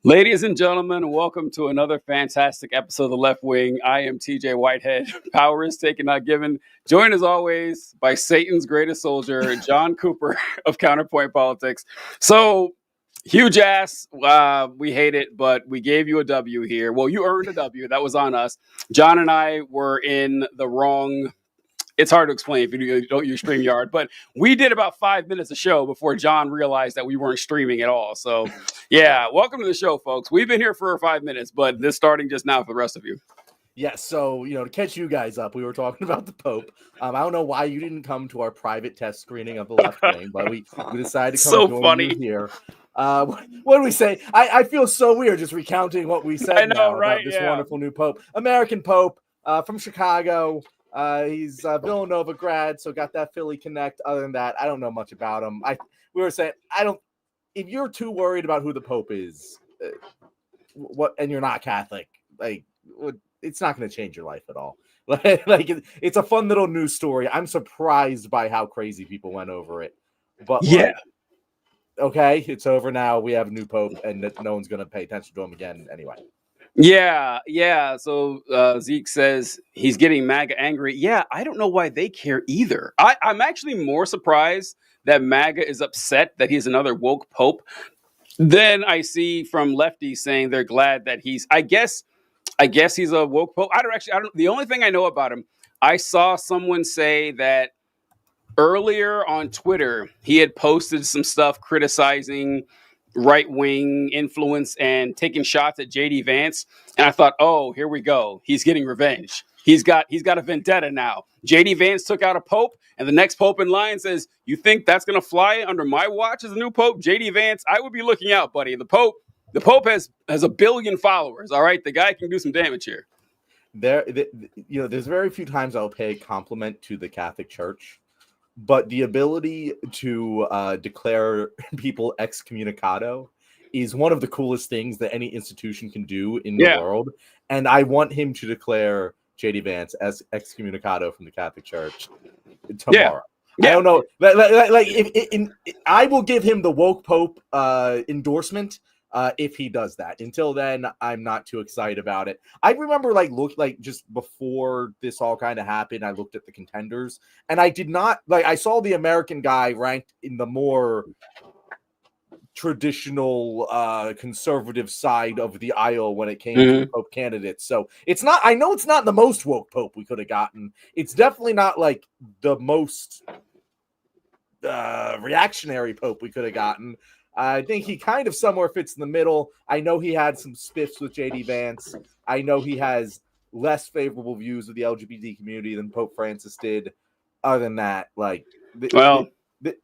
Ladies and gentlemen, welcome to another fantastic episode of The Left Wing. I am TJ Whitehead. Power is taken, not given. Joined as always by Satan's greatest soldier, John Cooper of Counterpoint Politics. So, huge ass. We hate it, but we gave you a W here. Well, you earned a W. That was on us. John and I were in the wrong. It's hard to explain if you don't use StreamYard, but we did about 5 minutes of show before John realized that we weren't streaming at all. So, yeah, welcome to the show, folks. We've been here for 5 minutes, but this starting just now for the rest of you. Yes, so, to catch you guys up, we were talking about the Pope. I don't know why you didn't come to our private test screening of The Left Wing, but we decided to come join you here. What do we say? I feel so weird just recounting what we said about this wonderful new Pope. American Pope from Chicago. He's Villanova grad, so got that Philly connect. Other than that, I don't know much about him. We were saying, if you're too worried about who the Pope is, and you're not Catholic, it's not going to change your life at all. It's a fun little news story. I'm surprised by how crazy people went over it. But yeah, okay, it's over now. We have a new Pope, and no one's going to pay attention to him again anyway. Yeah. So Zeke says he's getting MAGA angry. Yeah, I don't know why they care either. I'm actually more surprised that MAGA is upset that he's another woke Pope than I see from lefties saying they're glad that he's. I guess he's a woke Pope. I don't. The only thing I know about him, I saw someone say that earlier on Twitter he had posted some stuff criticizing right-wing influence and taking shots at JD Vance, and I thought, oh, here we go. He's getting revenge. He's got a vendetta now. JD Vance took out a pope, and the next pope in line says, "You think that's going to fly under my watch as a new pope?" JD Vance, I would be looking out, buddy. The pope has 1 billion followers. All right, the guy can do some damage here. There's very few times I'll pay a compliment to the Catholic Church. But the ability to declare people excommunicado is one of the coolest things that any institution can do in the world. And I want him to declare J.D. Vance as excommunicado from the Catholic Church tomorrow. I don't know. I will give him the woke Pope endorsement if he does that. Until then, I'm not too excited about it. I remember just before this all kind of happened, I looked at the contenders, and I did not I saw the American guy ranked in the more traditional conservative side of the aisle when it came to the Pope candidates. So I know it's not the most woke Pope we could have gotten. It's definitely not the most reactionary Pope we could have gotten. I think he kind of somewhere fits in the middle. I know he had some spiffs with JD Vance. I know he has less favorable views of the LGBT community than Pope Francis did. Other than that,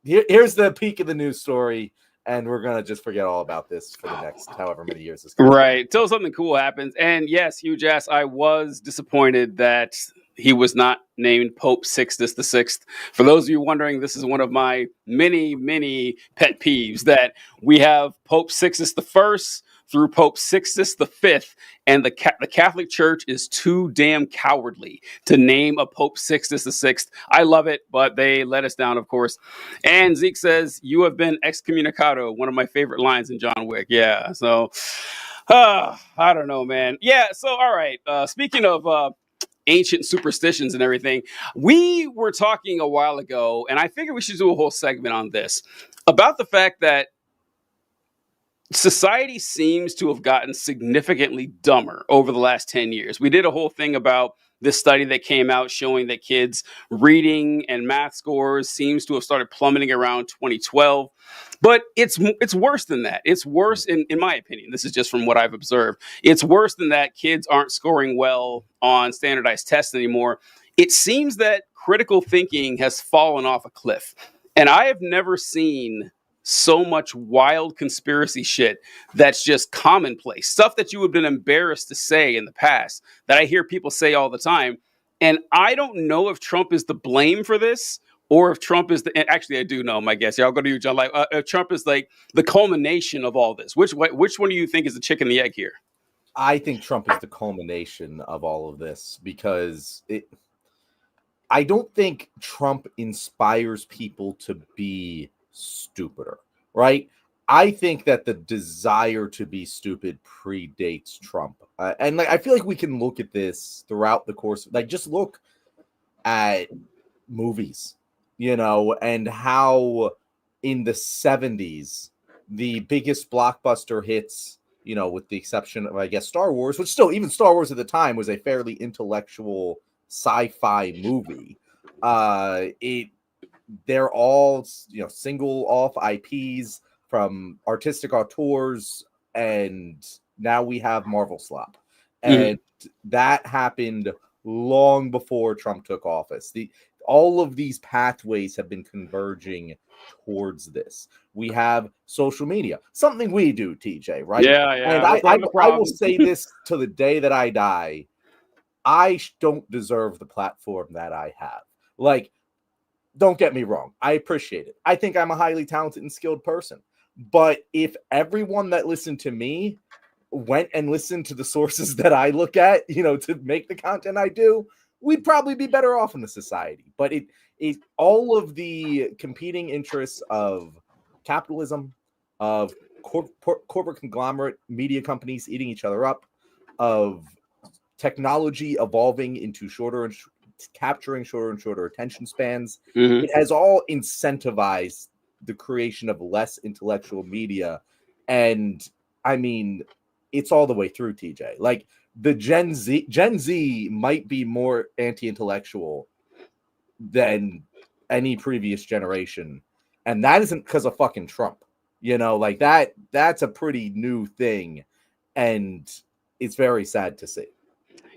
here's the peak of the news story, and we're going to just forget all about this for the next however many years this goes. Right, until something cool happens. And yes, huge ass, I was disappointed that he was not named Pope Sixtus VI. For those of you wondering, this is one of my many, many pet peeves, that we have Pope Sixtus I through Pope Sixtus V, and the Catholic Church is too damn cowardly to name a Pope Sixtus VI. I love it, but they let us down, of course. And Zeke says, "You have been excommunicado," one of my favorite lines in John Wick. Yeah, so I don't know, man. Yeah, so all right. Speaking of ancient superstitions and everything, we were talking a while ago, and I figured we should do a whole segment on this, about the fact that society seems to have gotten significantly dumber over the last 10 years. We did a whole thing about this study that came out showing that kids' reading and math scores seems to have started plummeting around 2012. But it's worse than that. It's worse, in my opinion. This is just from what I've observed. It's worse than that. Kids aren't scoring well on standardized tests anymore. It seems that critical thinking has fallen off a cliff. And I have never seen so much wild conspiracy shit that's just commonplace. Stuff that you would have been embarrassed to say in the past that I hear people say all the time. And I don't know if Trump is to blame for this, or if Trump is actually, I do know, my guess. Yeah, I'll go to you, John. If Trump is the culmination of all this. Which one do you think is the chicken and the egg here? I think Trump is the culmination of all of this, because I don't think Trump inspires people to be stupider, right? I think that the desire to be stupid predates Trump. And like, I feel like we can look at this throughout the course. Like, just look at movies, and how in the 70s, the biggest blockbuster hits, with the exception of, I guess, Star Wars, which still, even Star Wars at the time was a fairly intellectual sci-fi movie. They're all, single off IPs from artistic auteurs, and now we have Marvel slop. And that happened long before Trump took office. All of these pathways have been converging towards this. We have social media, something we do, TJ, right? Yeah. And I will say this to the day that I die. I don't deserve the platform that I have. Like, don't get me wrong. I appreciate it. I think I'm a highly talented and skilled person. But if everyone that listened to me went and listened to the sources that I look at, to make the content I do, we'd probably be better off in the society. But it all of the competing interests of capitalism, of corporate conglomerate media companies eating each other up, of technology evolving into capturing shorter and shorter attention spans. It has all incentivized the creation of less intellectual media. And I mean, it's all the way through, TJ. Like, the Gen Z might be more anti-intellectual than any previous generation. And that isn't because of fucking Trump. Like, that's a pretty new thing. And it's very sad to see.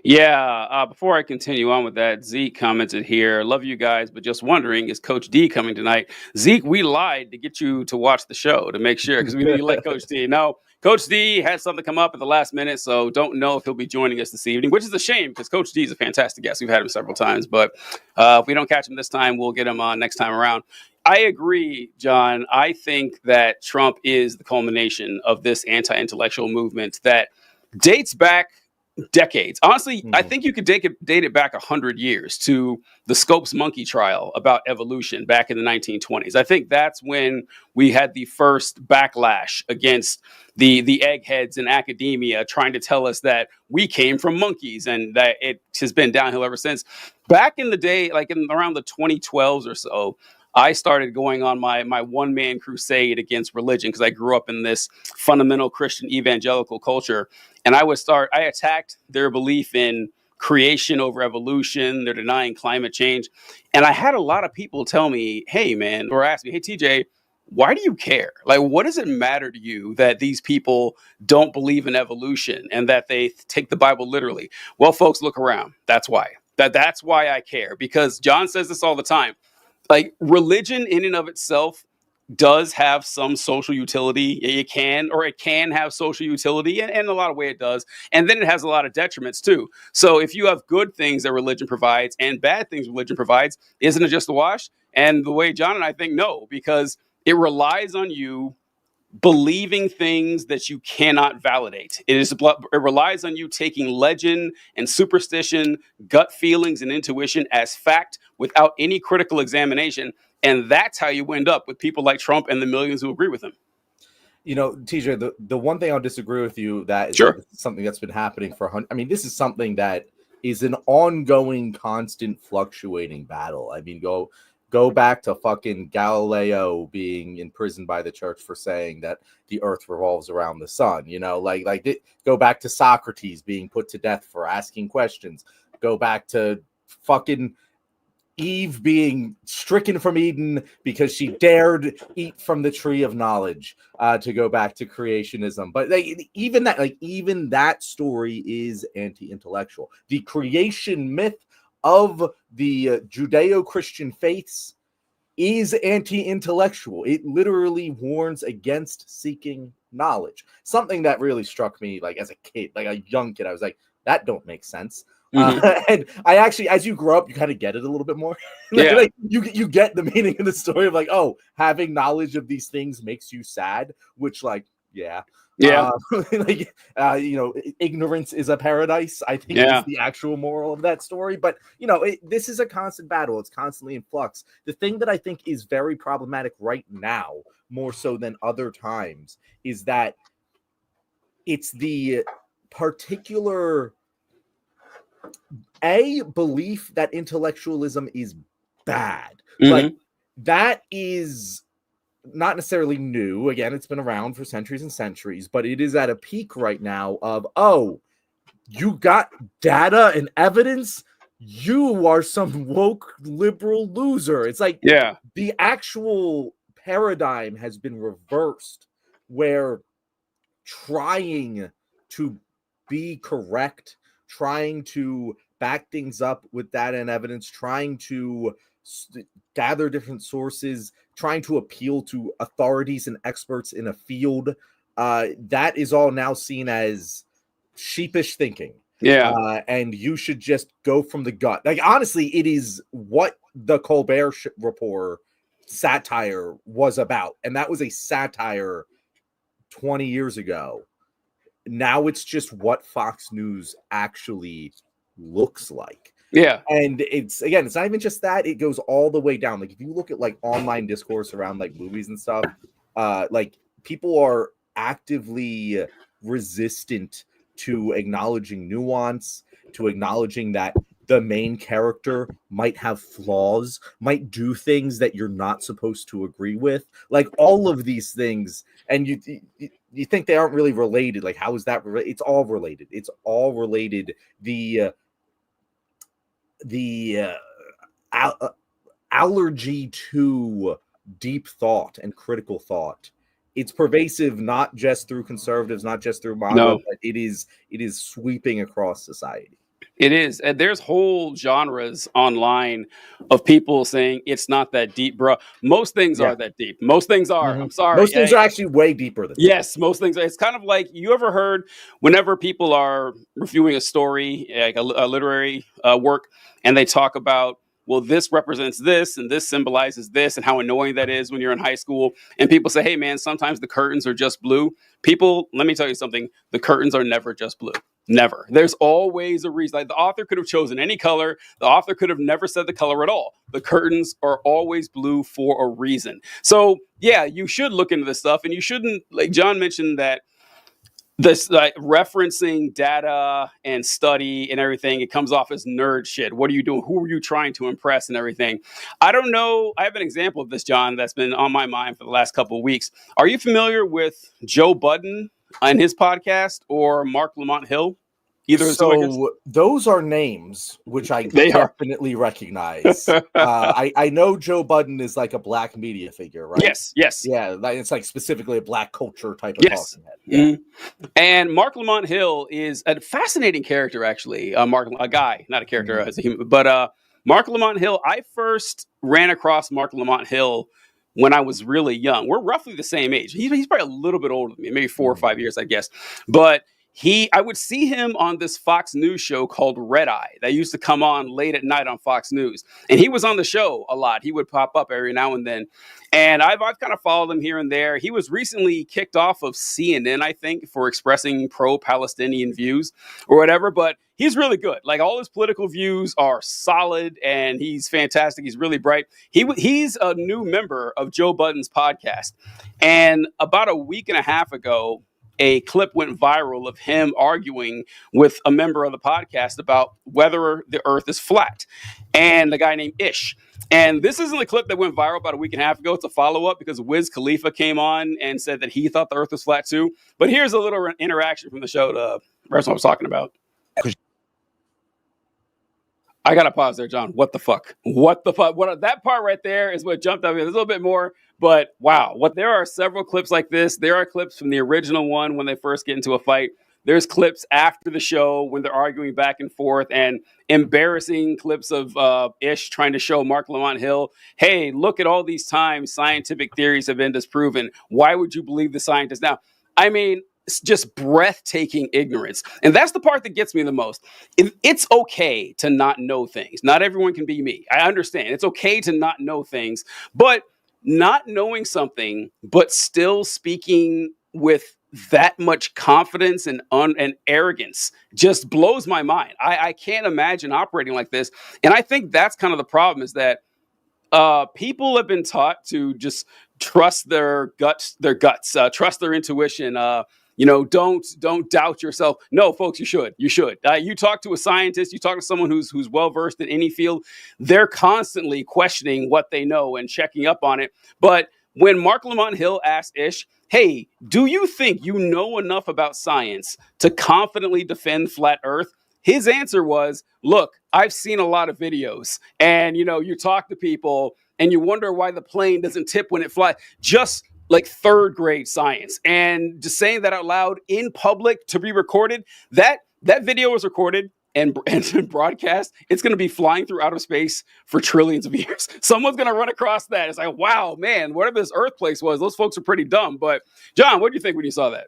Yeah, before I continue on with that, Zeke commented here, love you guys, but just wondering, is Coach D coming tonight? Zeke, we lied to get you to watch the show to make sure, because we know you like Coach D. No, Coach D had something come up at the last minute, so don't know if he'll be joining us this evening, which is a shame, because Coach D is a fantastic guest. We've had him several times, but if we don't catch him this time, we'll get him on next time around. I agree, John. I think that Trump is the culmination of this anti-intellectual movement that dates back decades. Honestly, I think you could date it back 100 years to the Scopes monkey trial about evolution back in the 1920s. I think that's when we had the first backlash against the eggheads in academia trying to tell us that we came from monkeys, and that it has been downhill ever since. Back in the day, like in around the 2012s or so, I started going on my one-man crusade against religion, because I grew up in this fundamental Christian evangelical culture. And I attacked their belief in creation over evolution. They're denying climate change. And I had a lot of people tell me, hey, man, or ask me, hey, TJ, why do you care? Like, what does it matter to you that these people don't believe in evolution and that they take the Bible literally? Well, folks, look around. That's why. That's why I care, because John says this all the time. Like, religion in and of itself does have some social utility. It can have social utility, and in a lot of ways it does. And then it has a lot of detriments too. So if you have good things that religion provides and bad things religion provides, isn't it just a wash? And the way John and I think, no, because it relies on you believing things that you cannot validate. It relies on you taking legend and superstition, gut feelings and intuition as fact without any critical examination. And that's how you end up with people like Trump and the millions who agree with him. TJ, the one thing I'll disagree with you that is something that's been happening for 100. I mean, this is something that is an ongoing, constant, fluctuating battle. I mean, go back to fucking Galileo being imprisoned by the church for saying that the earth revolves around the sun. Go back to Socrates being put to death for asking questions. Go back to fucking Eve being stricken from Eden because she dared eat from the tree of knowledge, to go back to creationism. But even that story is anti-intellectual. The creation myth of the Judeo-Christian faiths is anti-intellectual. It literally warns against seeking knowledge. Something that really struck me, like, as a kid, like a young kid, I was like, that don't make sense. And I actually, as you grow up, you kind of get it a little bit more. You get the meaning of the story of, like, oh, having knowledge of these things makes you sad, which, like, Yeah. Yeah. Like, ignorance is a paradise, I think, Yeah. is the actual moral of that story. But, this is a constant battle. It's constantly in flux. The thing that I think is very problematic right now, more so than other times, is that it's the particular belief that intellectualism is bad. Like, that is not necessarily new. Again, it's been around for centuries and centuries, but it is at a peak right now of, oh, you got data and evidence, you are some woke liberal loser. It's like, Yeah. the actual paradigm has been reversed, where trying to be correct, trying to back things up with data and evidence, trying to gather different sources, trying to appeal to authorities and experts in a field, that is all now seen as sheepish thinking. Yeah. And you should just go from the gut. Like, honestly, it is what the Colbert Report satire was about. And that was a satire 20 years ago. Now it's just what Fox News actually looks like. Yeah. And it's not even just that, it goes all the way down. Like, if you look at like online discourse around like movies and stuff, like, people are actively resistant to acknowledging nuance, to acknowledging that the main character might have flaws, might do things that you're not supposed to agree with. Like, all of these things, and you think they aren't really related. Like, how is that related? It's all related. It's all related. The allergy to deep thought and critical thought, it's pervasive, not just through conservatives, not just through MAGA, but it is sweeping across society. It is. And there's whole genres online of people saying it's not that deep, bro. Most things are that deep. Most things are. I'm sorry. Most things are actually way deeper than that. Yes, most things. It's kind of like, you ever heard whenever people are reviewing a story, like a literary work, and they talk about, well, this represents this and this symbolizes this, and how annoying that is when you're in high school. And people say, hey, man, sometimes the curtains are just blue. People, let me tell you something. The curtains are never just blue. Never. There's always a reason. Like, the author could have chosen any color. The author could have never said the color at all. The curtains are always blue for a reason. So, yeah, you should look into this stuff, and you shouldn't, like John mentioned, that this, like, referencing data and study and everything, it comes off as nerd shit. What are you doing? Who are you trying to impress and everything? I don't know. I have an example of this, John, that's been on my mind for the last couple of weeks. Are you familiar with Joe Budden and his podcast, or Mark Lamont Hill? Either of so those are names which I definitely recognize. I know Joe Budden is like a black media figure, right? Yes. Yeah, it's like specifically a black culture type of talking head. Yeah. And Mark Lamont Hill is a fascinating character, actually. A guy, not a character as a human, but Mark Lamont Hill. I first ran across Mark Lamont Hill when I was really young. We're roughly the same age. He's probably a little bit older than me, maybe 4 or 5 years, I guess. But I would see him on this Fox News show called Red Eye that used to come on late at night on Fox News. And he was on the show a lot. He would pop up every now and then. And I've kind of followed him here and there. He was recently kicked off of CNN, I think, for expressing pro-Palestinian views or whatever. But he's really good. Like, all his political views are solid, and he's fantastic. He's really bright. He's a new member of Joe Budden's podcast. And about a week and a half ago, a clip went viral of him arguing with a member of the podcast about whether the earth is flat, and the guy named Ish. And this isn't the clip that went viral about a week and a half ago. It's a follow-up, because Wiz Khalifa came on and said that he thought the earth was flat too. But here's a little interaction from the show to reference what I was talking about. I got to pause there, John. What the fuck? That part right there is what jumped up. There's a little bit more, but wow. There are several clips like this. There are clips from the original one when they first get into a fight. There's clips after the show when they're arguing back and forth, and embarrassing clips of Ish trying to show Mark Lamont Hill, hey, look at all these times scientific theories have been disproven. Why would you believe the scientists now? I mean, it's just breathtaking ignorance. And that's the part that gets me the most. It's okay to not know things. Not everyone can be me. I understand. It's okay to not know things. But not knowing something, but still speaking with that much confidence and arrogance just blows my mind. I can't imagine operating like this. And I think that's kind of the problem, is that people have been taught to just trust their guts, trust their intuition. Don't doubt yourself. No, folks, you should. You should. You talk to a scientist, you talk to someone who's well versed in any field. They're constantly questioning what they know and checking up on it. But when Mark Lamont Hill asked Ish, "Hey, do you think you know enough about science to confidently defend flat Earth?" His answer was, "Look, I've seen a lot of videos, and you talk to people and you wonder why the plane doesn't tip when it flies." Just like third grade science. And just saying that out loud in public to be recorded, that video was recorded and broadcast. It's going to be flying through outer space for trillions of years. Someone's going to run across that. It's like, wow, man, whatever this Earth place was, those folks are pretty dumb. But John, what do you think when you saw that?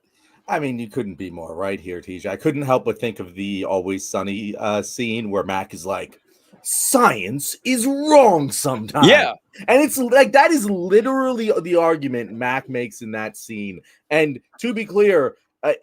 I mean, you couldn't be more right here, TJ. I couldn't help but think of the Always Sunny scene where Mac is like, "Science is wrong sometimes." Yeah. And it's like, that is literally the argument Mac makes in that scene. And to be clear,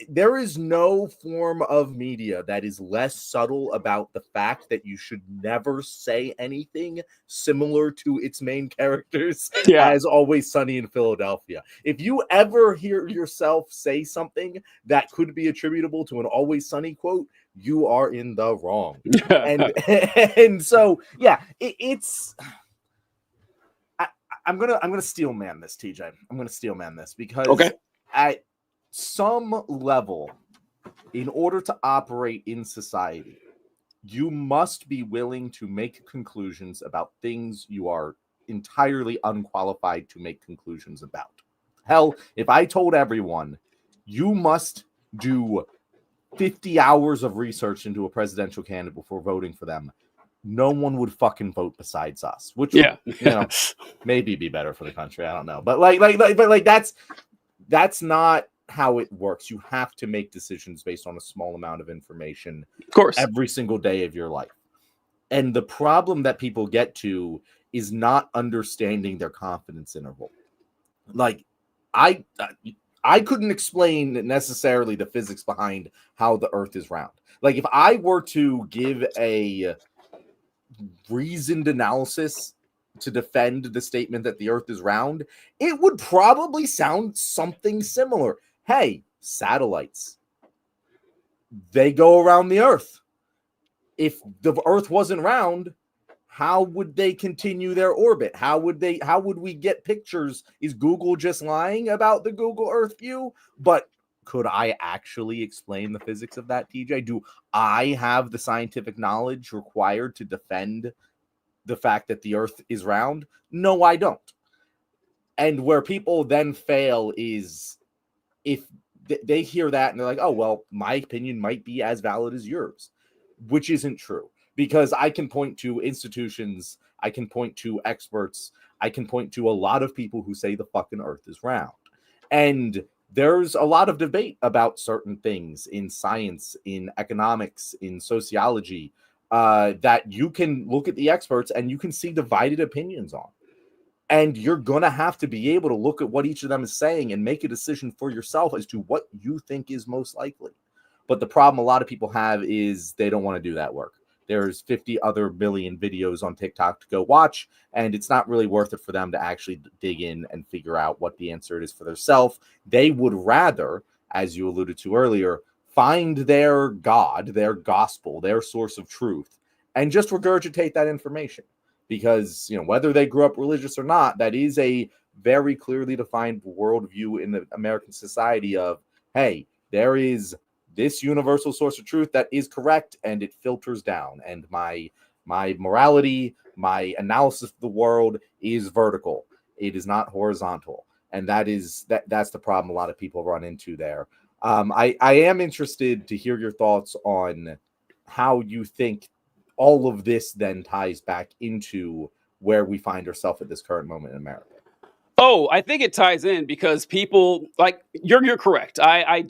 there is no form of media that is less subtle about the fact that you should never say anything similar to its main characters as Always Sunny in Philadelphia. If you ever hear yourself say something that could be attributable to an Always Sunny quote, you are in the wrong. and so, yeah, it's... I'm gonna steel man this, TJ. I'm gonna steel man this because at some level, in order to operate in society, you must be willing to make conclusions about things you are entirely unqualified to make conclusions about. Hell, if I told everyone you must do 50 hours of research into a presidential candidate before voting for them, no one would fucking vote besides us, which would, maybe be better for the country. I don't know. But that's not how it works. You have to make decisions based on a small amount of information, of course, every single day of your life. And the problem that people get to is not understanding their confidence interval. Like, I couldn't explain necessarily the physics behind how the Earth is round. Like, if I were to give a reasoned analysis to defend the statement that the Earth is round, it would probably sound something similar. Hey, satellites, they go around the Earth. If the Earth wasn't round, how would they continue their orbit? How would we get pictures? Is Google just lying about the Google Earth view? But could I actually explain the physics of that, TJ? Do I have the scientific knowledge required to defend the fact that the Earth is round? No, I don't. And where people then fail is if they hear that and they're like, "Oh, well, my opinion might be as valid as yours," which isn't true. Because I can point to institutions, I can point to experts, I can point to a lot of people who say the fucking Earth is round. And there's a lot of debate about certain things in science, in economics, in sociology, that you can look at the experts and you can see divided opinions on. And you're going to have to be able to look at what each of them is saying and make a decision for yourself as to what you think is most likely. But the problem a lot of people have is they don't want to do that work. There's 50 other million videos on TikTok to go watch, and it's not really worth it for them to actually dig in and figure out what the answer is for themselves. They would rather, as you alluded to earlier, find their God, their gospel, their source of truth, and just regurgitate that information. Because, whether they grew up religious or not, that is a very clearly defined worldview in the American society of, hey, there is this universal source of truth that is correct, and it filters down. And my morality, my analysis of the world is vertical. It is not horizontal. And that's the problem a lot of people run into there. I am interested to hear your thoughts on how you think all of this then ties back into where we find ourselves at this current moment in America. Oh, I think it ties in because people like you're correct. I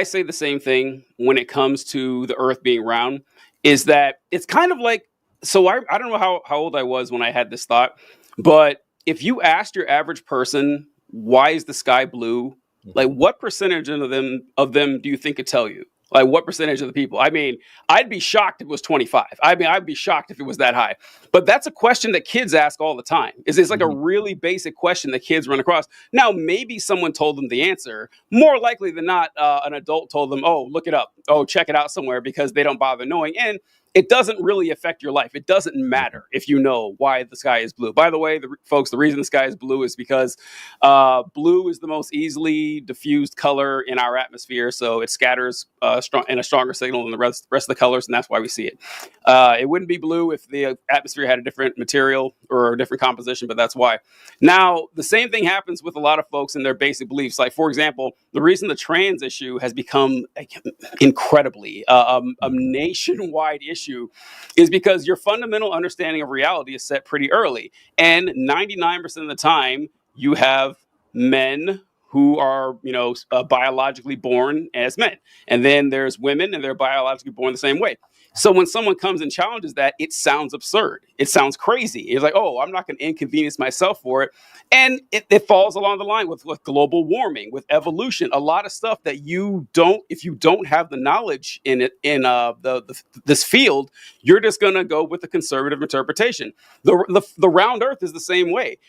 say the same thing when it comes to the Earth being round, is that it's kind of like, so I don't know how old I was when I had this thought, but if you asked your average person, why is the sky blue? Like, what percentage of them do you think could tell you? Like, what percentage of the people? I mean, I'd be shocked if it was 25. I mean, I'd be shocked if it was that high. But that's a question that kids ask all the time. It's like a really basic question that kids run across. Now, maybe someone told them the answer. More likely than not, an adult told them, "Oh, look it up. Oh, check it out somewhere," because they don't bother knowing. And it doesn't really affect your life. It doesn't matter if you know why the sky is blue. By the way, folks, the reason the sky is blue is because blue is the most easily diffused color in our atmosphere, so it scatters in a stronger signal than the rest of the colors, and that's why we see it. It wouldn't be blue if the atmosphere had a different material or a different composition, but that's why. Now, the same thing happens with a lot of folks in their basic beliefs. Like, for example, the reason the trans issue has become incredibly a nationwide issue is because your fundamental understanding of reality is set pretty early. And 99% of the time, you have men who are, biologically born as men. And then there's women, and they're biologically born the same way. So when someone comes and challenges that, it sounds absurd. It sounds crazy. It's like, oh, I'm not going to inconvenience myself for it. And it falls along the line with global warming, with evolution, a lot of stuff that if you don't have the knowledge in it, in this field, you're just going to go with the conservative interpretation. The round earth is the same way.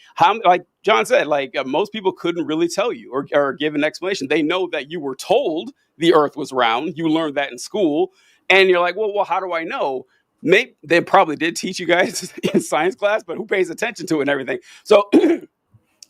Like John said, most people couldn't really tell you or give an explanation. They know that you were told the earth was round. You learned that in school. And you're like, well, how do I know? Maybe they probably did teach you guys in science class, but who pays attention to it and everything? So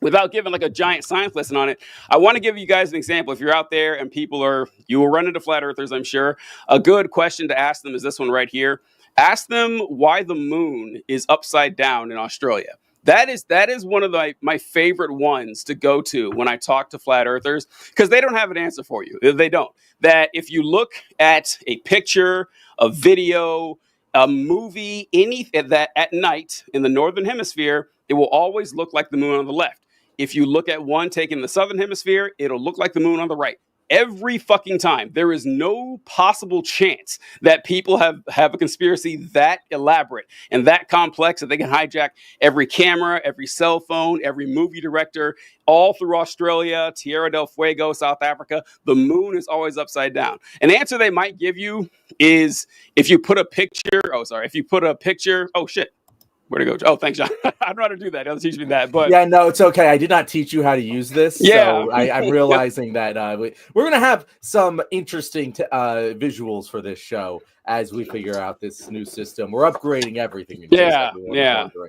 without giving like a giant science lesson on it, I want to give you guys an example. If you're out there and you will run into flat earthers, I'm sure. A good question to ask them is this one right here. Ask them why the moon is upside down in Australia. That is one of my favorite ones to go to when I talk to flat earthers, because they don't have an answer for you. They don't. That if you look at a picture, a video, a movie, anything that at night in the northern hemisphere, it will always look like the moon on the left. If you look at one taken in the southern hemisphere, it'll look like the moon on the right. Every fucking time. There is no possible chance that people have a conspiracy that elaborate and that complex that they can hijack every camera, every cell phone, every movie director, all through Australia, Tierra del Fuego, South Africa. The moon is always upside down. An answer they might give you is if you put a picture, oh shit. Where'd it go? Oh, thanks, John. I don't know how to do that. He'll teach me that. But yeah, no, it's okay. I did not teach you how to use this. Yeah. So I'm realizing that we're going to have some interesting visuals for this show as we figure out this new system. We're upgrading everything. Yeah.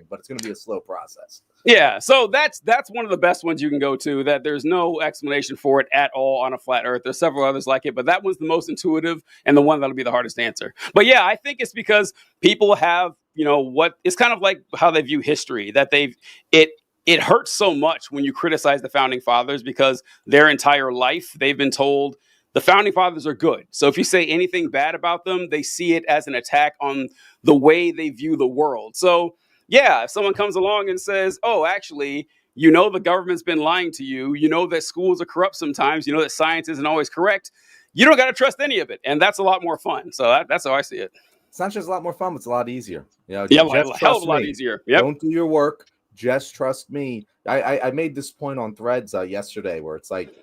But it's going to be a slow process. Yeah, so that's one of the best ones you can go to, that there's no explanation for it at all on a flat earth. There's several others like it, but that one's the most intuitive and the one that'll be the hardest to answer. But yeah, I think it's because people have, it's kind of like how they view history, that it hurts so much when you criticize the founding fathers, because their entire life they've been told the founding fathers are good. So if you say anything bad about them, they see it as an attack on the way they view the world. So yeah, if someone comes along and says, oh, actually, the government's been lying to you, that schools are corrupt sometimes, that science isn't always correct, you don't got to trust any of it. And that's a lot more fun. So that's how I see it. It's not just a lot more fun, but it's a lot easier. Yeah, a hell of a lot easier. Yep. Don't do your work. Just trust me. I made this point on Threads yesterday, where it's like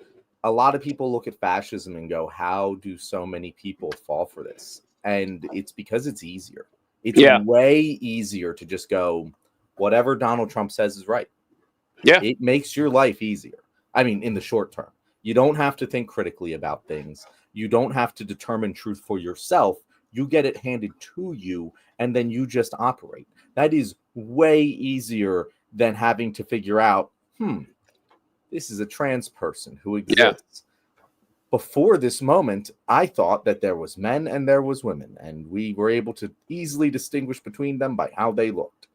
a lot of people look at fascism and go, how do so many people fall for this? And it's because it's easier. It's way easier to just go, whatever Donald Trump says is right. Yeah. It makes your life easier. I mean, in the short term. You don't have to think critically about things. You don't have to determine truth for yourself. You get it handed to you, and then you just operate. That is way easier than having to figure out, this is a trans person who exists. Before this moment, I thought that there was men and there was women, and we were able to easily distinguish between them by how they looked.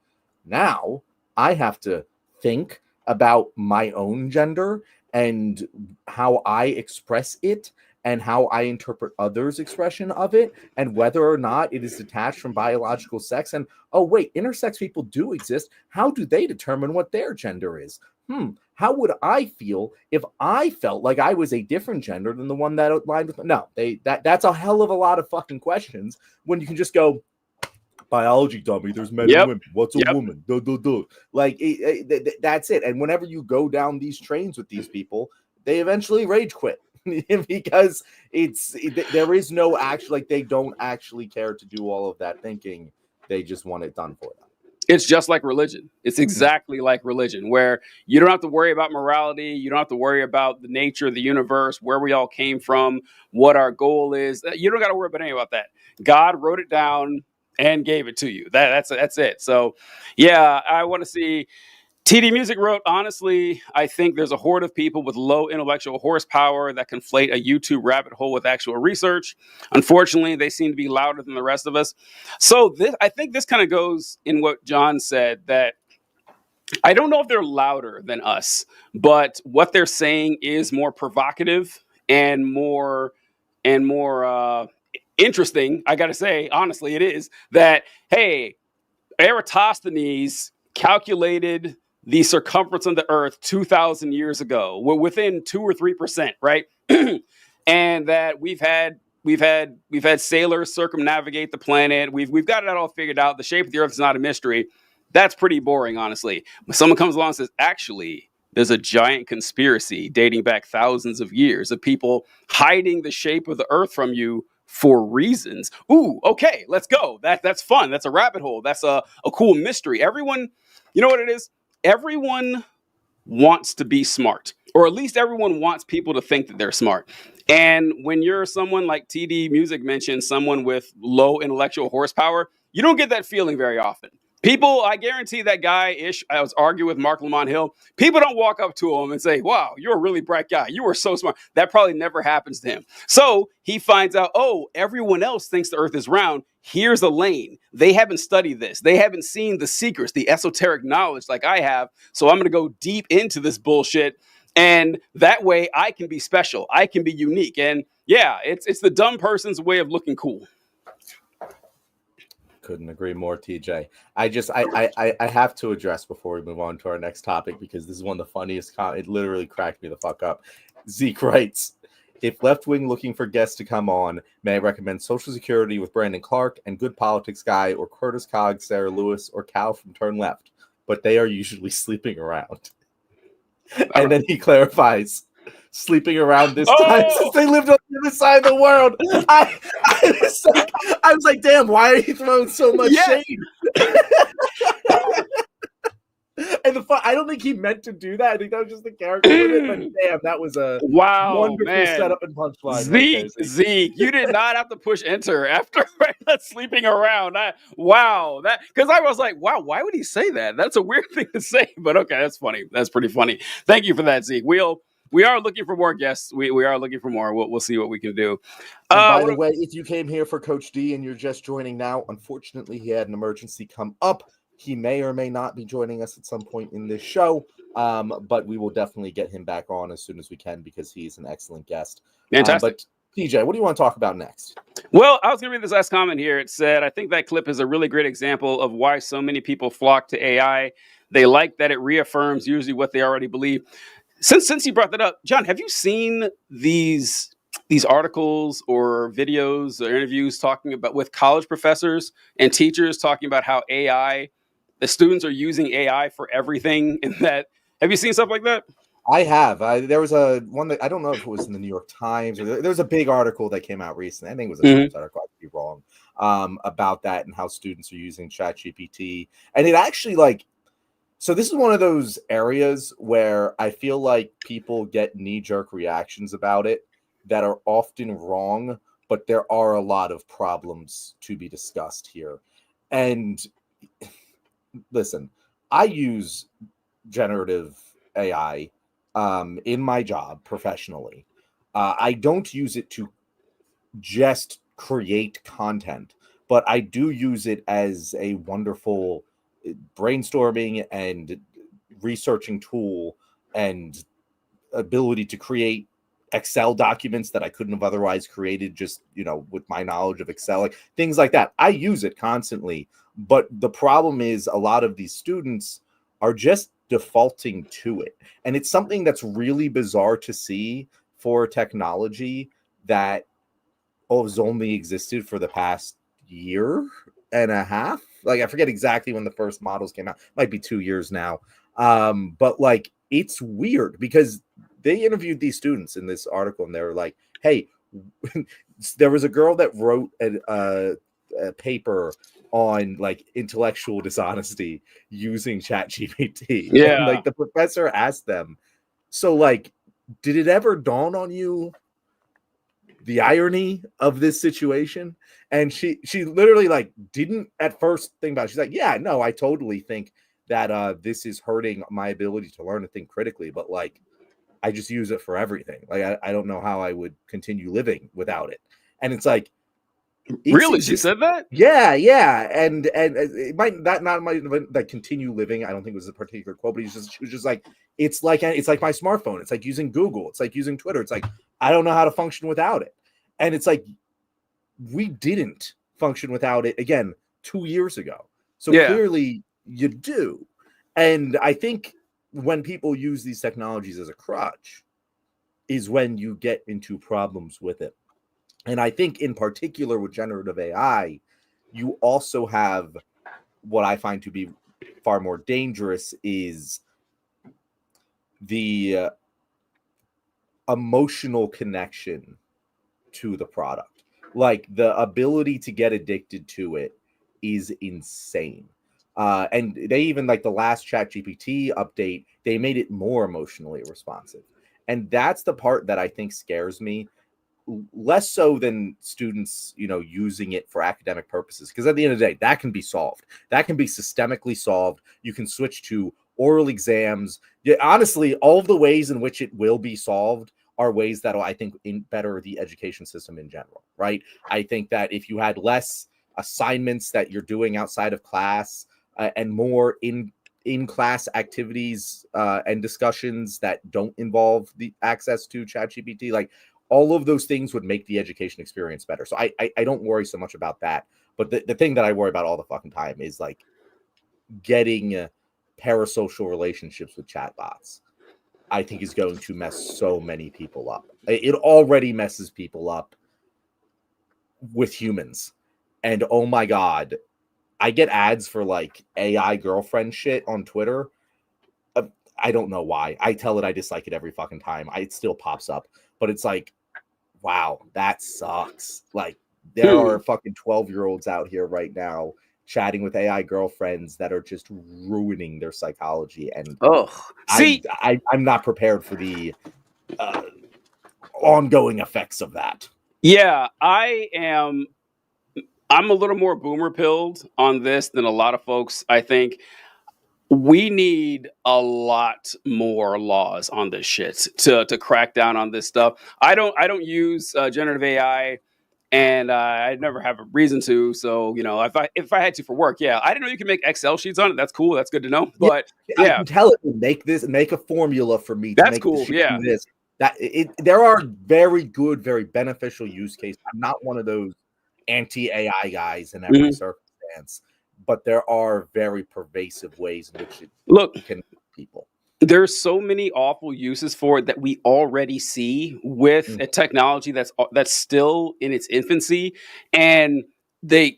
Now, I have to think about my own gender and how I express it and how I interpret others' expression of it, and whether or not it is detached from biological sex. And, oh, wait, intersex people do exist. How do they determine what their gender is? How would I feel if I felt like I was a different gender than the one that aligned with? No, that's a hell of a lot of fucking questions when you can just go, biology dummy, there's men and women. What's a woman? Like, that's it. And whenever you go down these trains with these people, they eventually rage quit because there is no actual, like, they don't actually care to do all of that thinking. They just want it done for them. It's just like religion. It's exactly like religion, where you don't have to worry about morality. You don't have to worry about the nature of the universe, where we all came from, what our goal is. You don't got to worry about any about that. God wrote it down and gave it to you. That's it. So, yeah, I want to see. TD Music wrote, honestly, I think there's a horde of people with low intellectual horsepower that conflate a YouTube rabbit hole with actual research. Unfortunately, they seem to be louder than the rest of us. So I think this kind of goes in what John said, that I don't know if they're louder than us, but what they're saying is more provocative and more interesting. I got to say, honestly, it is that, hey, Eratosthenes calculated the circumference of the Earth 2,000 years ago. We're within 2 or 3%, right? And that we've had sailors circumnavigate the planet. We've got it all figured out. The shape of the Earth is not a mystery. That's pretty boring, honestly. When someone comes along and says, actually, there's a giant conspiracy dating back thousands of years of people hiding the shape of the Earth from you for reasons. Ooh, okay, let's go. That's fun. That's a rabbit hole. That's a cool mystery. Everyone, you know what it is? Everyone wants to be smart, or at least everyone wants people to think that they're smart. And when you're someone like TD Music mentioned, someone with low intellectual horsepower, you don't get that feeling very often. People, I guarantee that guy I was arguing with Mark Lamont Hill. People don't walk up to him and say, wow, you're a really bright guy. You are so smart. That probably never happens to him. So he finds out, oh, everyone else thinks the Earth is round. Here's a lane. They haven't studied this. They haven't seen the secrets, the esoteric knowledge like I have. So I'm going to go deep into this bullshit. And that way I can be special. I can be unique. And yeah, it's the dumb person's way of looking cool. Couldn't agree more, TJ. I have to address before we move on to our next topic, because this is one of the funniest. It literally cracked me the fuck up. Zeke writes, if Left Wing looking for guests to come on, may I recommend Social Security with Brandon Clark and Good Politics Guy, or Curtis Cogg, Sarah Lewis, or Cal from Turn Left, but they are usually sleeping around. And then he clarifies, sleeping around this time since they lived on the other side of the world. I was like, damn, why are you throwing so much shade? And I don't think he meant to do that. I think that was just the character with it. But damn, that was a wonderful setup and punchline. Zeke, you did not have to push enter after sleeping around. Because I was like, wow, why would he say that? That's a weird thing to say. But okay, that's funny. That's pretty funny. Thank you for that, Zeke. We are looking for more guests. We are looking for more. We'll see what we can do. By the way, if you came here for Coach D and you're just joining now, unfortunately, he had an emergency come up. He may or may not be joining us at some point in this show, but we will definitely get him back on as soon as we can, because he's an excellent guest. Fantastic. But TJ, what do you want to talk about next? Well, I was going to read this last comment here. It said, I think that clip is a really great example of why so many people flock to AI. They like that it reaffirms usually what they already believe. Since you brought that up, John, have you seen these articles or videos or interviews talking about with college professors and teachers talking about how the students are using AI for everything? And that, have you seen stuff like that? I have. There was one that I don't know if it was in the New York Times, or there was a big article that came out recently. I think it was a Times article. I could be wrong about that, and how students are using ChatGPT. And it actually so this is one of those areas where I feel like people get knee-jerk reactions about it that are often wrong, but there are a lot of problems to be discussed here. And listen, I use generative AI in my job professionally. I don't use it to just create content, but I do use it as a wonderful brainstorming and researching tool, and ability to create Excel documents that I couldn't have otherwise created just, with my knowledge of Excel, like things like that. I use it constantly, but the problem is a lot of these students are just defaulting to it. And it's something that's really bizarre to see for technology that has only existed for the past year and a half. I forget exactly when the first models came out. Might be 2 years now. But it's weird because they interviewed these students in this article, and they were like, hey, there was a girl that wrote a paper on like intellectual dishonesty using ChatGPT. Yeah. And like the professor asked them, so like, did it ever dawn on you the irony of this situation? And she literally like didn't at first think about it. She's like, yeah, no, I totally think that this is hurting my ability to learn and think critically, but like I just use it for everything. Like I don't know how I would continue living without it. And it's like, really, she said that? Yeah, and it might like continue living. I don't think it was a particular quote, but she was just like, it's like my smartphone. It's like using Google. It's like using Twitter. It's like I don't know how to function without it. And it's like we didn't function without it again 2 years ago. So clearly you do. And I think when people use these technologies as a crutch is when you get into problems with it. And I think in particular with generative AI, you also have what I find to be far more dangerous is the emotional connection to the product. Like the ability to get addicted to it is insane. And they even like the last ChatGPT update, they made it more emotionally responsive. And that's the part that I think scares me. Less so than students, using it for academic purposes. Because at the end of the day, that can be solved. That can be systemically solved. You can switch to oral exams. Yeah, honestly, all of the ways in which it will be solved are ways that will, I think, better the education system in general, right? I think that if you had less assignments that you're doing outside of class and more in-class activities and discussions that don't involve the access to ChatGPT, like all of those things would make the education experience better. So I don't worry so much about that. But the thing that I worry about all the fucking time is like getting parasocial relationships with chatbots. I think is going to mess so many people up. It already messes people up with humans. And oh my God, I get ads for like AI girlfriend shit on Twitter. I don't know why. I tell it I dislike it every fucking time. It still pops up. But it's like, wow, that sucks. Like there are fucking 12-year-olds out here right now chatting with AI girlfriends that are just ruining their psychology. And I'm not prepared for the ongoing effects of that. Yeah, I'm a little more boomer pilled on this than a lot of folks. I think we need a lot more laws on this shit to crack down on this stuff. I don't use generative AI, and I never have a reason to. So if I had to for work, I didn't know you can make Excel sheets on it. That's cool. That's good to know. But I can tell it to make a formula for me. That's to make cool. Do this. There are very good, very beneficial use cases. I'm not one of those anti-AI guys in every circumstance, but there are very pervasive ways in which it can help people. There's so many awful uses for it that we already see with a technology that's still in its infancy, and the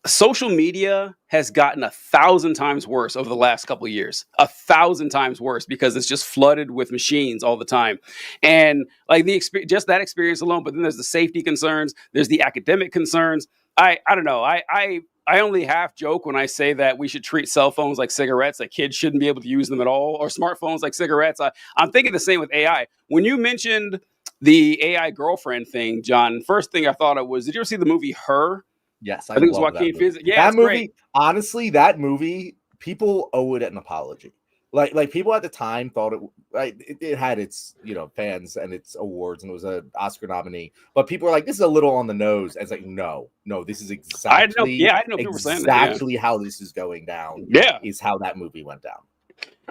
social media has gotten 1,000 times worse over the last couple of years. 1,000 times worse because it's just flooded with machines all the time, and like just that experience alone. But then there's the safety concerns. There's the academic concerns. I don't know. I only half joke when I say that we should treat cell phones like cigarettes, that kids shouldn't be able to use them at all, or smartphones like cigarettes. I'm thinking the same with AI. When you mentioned the AI girlfriend thing, John, first thing I thought of was, did you ever see the movie Her? Yes, I think it was Joaquin Phoenix. Yeah, that movie. Great. Honestly, that movie, people owe it an apology. Like people at the time thought it had its fans and its awards and it was an Oscar nominee, but people are like, this is a little on the nose. And it's like, no, this is exactly I know people were saying that, exactly how this is going down. Is how that movie went down.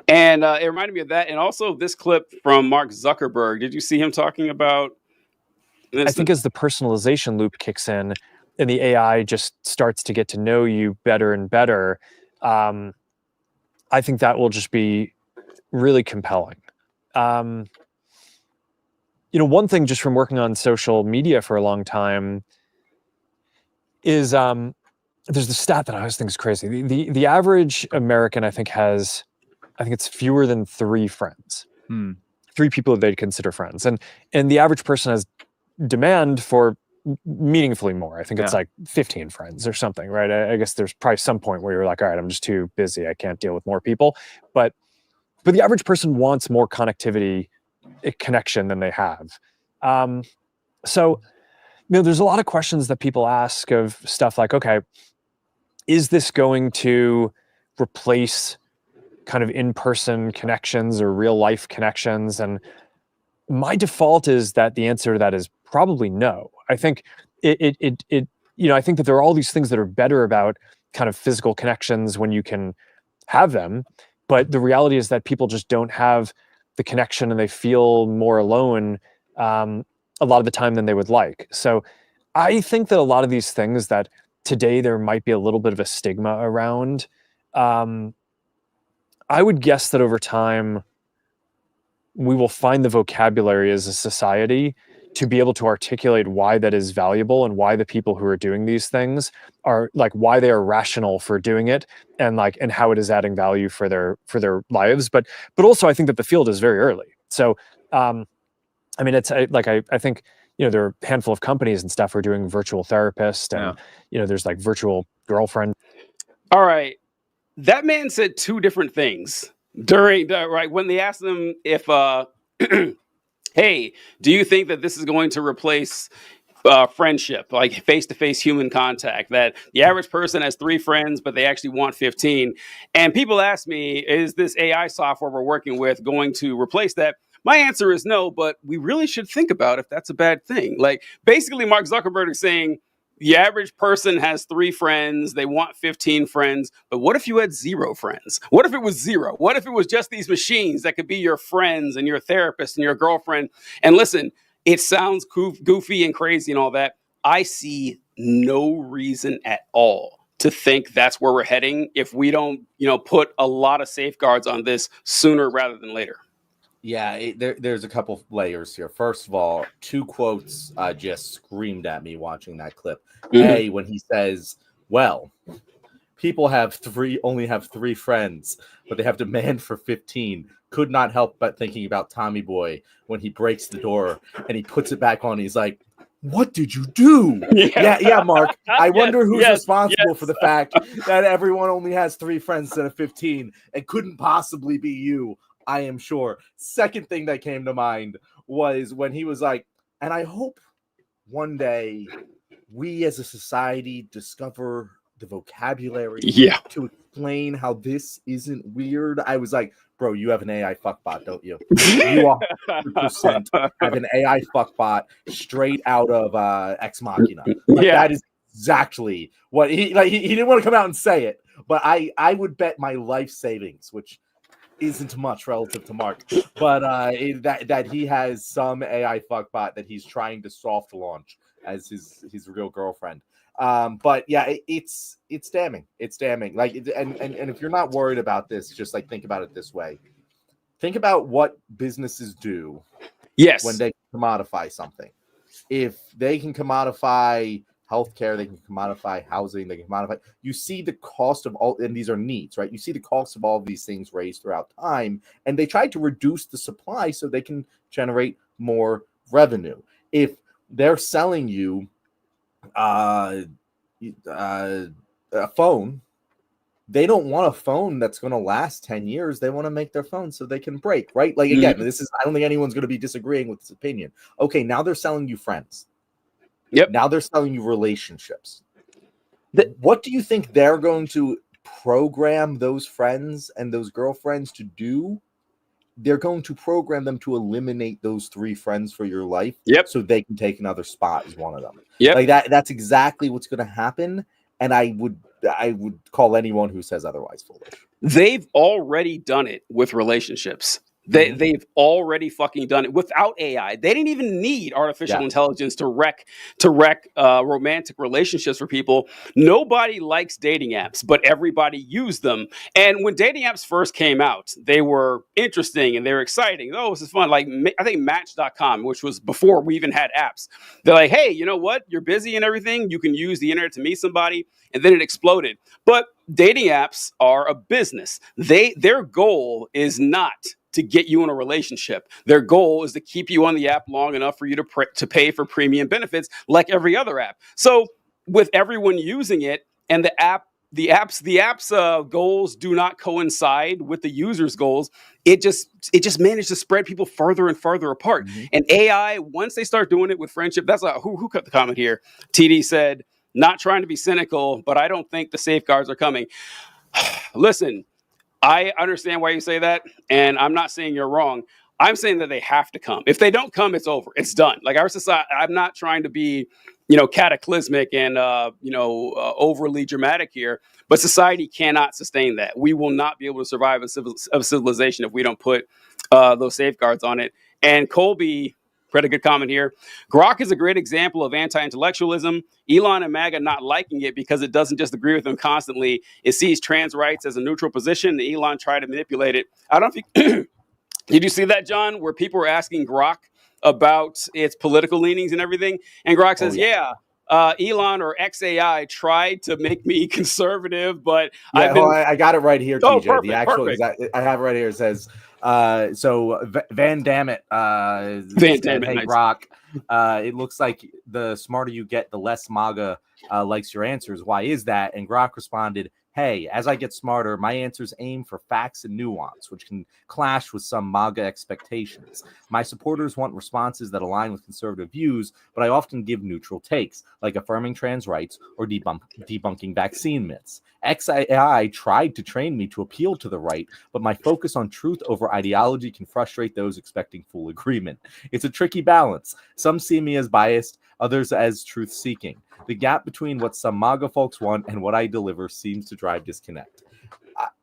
And it reminded me of that, and also this clip from Mark Zuckerberg. Did you see him talking about this? I think as the personalization loop kicks in and the AI just starts to get to know you better and better, I think that will just be really compelling. One thing just from working on social media for a long time is there's the stat that I always think is crazy. The average American, I think it's fewer than 3 friends. 3 people that they'd consider friends, and the average person has demand for meaningfully more. I think it's like 15 friends or something, right? I guess there's probably some point where you're like, all right, I'm just too busy, I can't deal with more people. But the average person wants more connectivity, connection than they have. So, there's a lot of questions that people ask of stuff like, okay, is this going to replace kind of in-person connections or real life connections? And my default is that the answer to that is probably no. I think I think that there are all these things that are better about kind of physical connections when you can have them, but the reality is that people just don't have the connection and they feel more alone a lot of the time than they would like. So I think that a lot of these things that today there might be a little bit of a stigma around, I would guess that over time we will find the vocabulary as a society to be able to articulate why that is valuable and why the people who are doing these things are like, why they are rational for doing it, and how it is adding value for their lives. But also I think that the field is very early. So, I mean, it's like, I think, there are a handful of companies and stuff who are doing virtual therapist, and, there's like virtual girlfriend. All right. That man said 2 different things during when they asked him if, hey, do you think that this is going to replace friendship, like face-to-face human contact, that the average person has 3 friends, but they actually want 15. And people ask me, is this AI software we're working with going to replace that? My answer is no, but we really should think about if that's a bad thing. Like, basically, Mark Zuckerberg is saying the average person has 3 friends, they want 15 friends, but what if you had 0 friends? What if it was 0? What if it was just these machines that could be your friends and your therapist and your girlfriend? And listen, it sounds goofy and crazy and all that. I see no reason at all to think that's where we're heading if we don't, put a lot of safeguards on this sooner rather than later. Yeah, there's a couple layers here. First of all, 2 quotes just screamed at me watching that clip. A, when he says, well, people only have 3 friends, but they have demand for 15. Could not help but thinking about Tommy Boy when he breaks the door and he puts it back on. He's like, what did you do? Yeah, Mark. I wonder who's responsible for the fact that everyone only has 3 friends instead of 15. It couldn't possibly be you, I am sure. Second thing that came to mind was when he was like, and I hope one day we as a society discover the vocabulary to explain how this isn't weird. I was like, bro, you have an AI fuckbot, don't you? You 100% have an AI fuckbot straight out of Ex Machina. That is exactly what he didn't want to come out and say it, but I would bet my life savings, which isn't much relative to Mark, but that he has some AI fuckbot that he's trying to soft launch as his real girlfriend. But yeah, it's damning. It's damning. Like, and if you're not worried about this, just like think about it this way. Think about what businesses do. Yes. When they commodify something. If they can commodify healthcare, they can commodify housing, they can commodify. You see the cost of all, and these are needs, right? You see the cost of all of these things raised throughout time, and they try to reduce the supply so they can generate more revenue. If they're selling you a phone, they don't want a phone that's going to last 10 years. They want to make their phone so they can break, right? Like, again, I don't think anyone's going to be disagreeing with this opinion. Okay, now they're selling you friends. Yep. Now they're selling you relationships. What do you think they're going to program those friends and those girlfriends to do? They're going to program them to eliminate those 3 friends for your life, so they can take another spot as one of them. Like that's exactly what's going to happen. And I would call anyone who says otherwise foolish. They've already done it with relationships. They've already fucking done it without AI. They didn't even need artificial intelligence to wreck romantic relationships for people. Nobody likes dating apps, but everybody used them. And when dating apps first came out, they were interesting and they were exciting. Oh, this is fun. Like, I think Match.com, which was before we even had apps. They're like, hey, you know what? You're busy and everything. You can use the internet to meet somebody. And then it exploded. But dating apps are a business. Their goal is not to get you in a relationship. Their goal is to keep you on the app long enough for you to pay for premium benefits like every other app. So with everyone using it and the app's goals do not coincide with the user's goals, it just managed to spread people further and further apart. Mm-hmm. And AI, once they start doing it with friendship, that's who cut the comment here. TD said, not trying to be cynical, but I don't think the safeguards are coming. Listen, I understand why you say that, and I'm not saying you're wrong. I'm saying that they have to come. If they don't come, it's over. It's done. Like our society, I'm not trying to be, cataclysmic and, overly dramatic here, but society cannot sustain that. We will not be able to survive a civilization if we don't put those safeguards on it. And Colby, read a good comment here. Grok is a great example of anti-intellectualism. Elon and MAGA not liking it because it doesn't just agree with them constantly. It sees trans rights as a neutral position. And Elon tried to manipulate it. I don't think... Did you see that, John, where people were asking Grok about its political leanings and everything? And Grok says, Elon or XAI tried to make me conservative, but I got it right here, TJ. Oh, perfect, the actual perfect. I have it right here. It says, Van Dammit, hey, nice. Grok, it looks like the smarter you get, the less MAGA likes your answers. Why is that? And Grok responded, hey, as I get smarter, my answers aim for facts and nuance, which can clash with some MAGA expectations. My supporters want responses that align with conservative views, but I often give neutral takes, like affirming trans rights or debunking vaccine myths. XAI tried to train me to appeal to the right, but my focus on truth over ideology can frustrate those expecting full agreement. It's a tricky balance. Some see me as biased, others as truth-seeking. The gap between what some MAGA folks want and what I deliver seems to drive disconnect.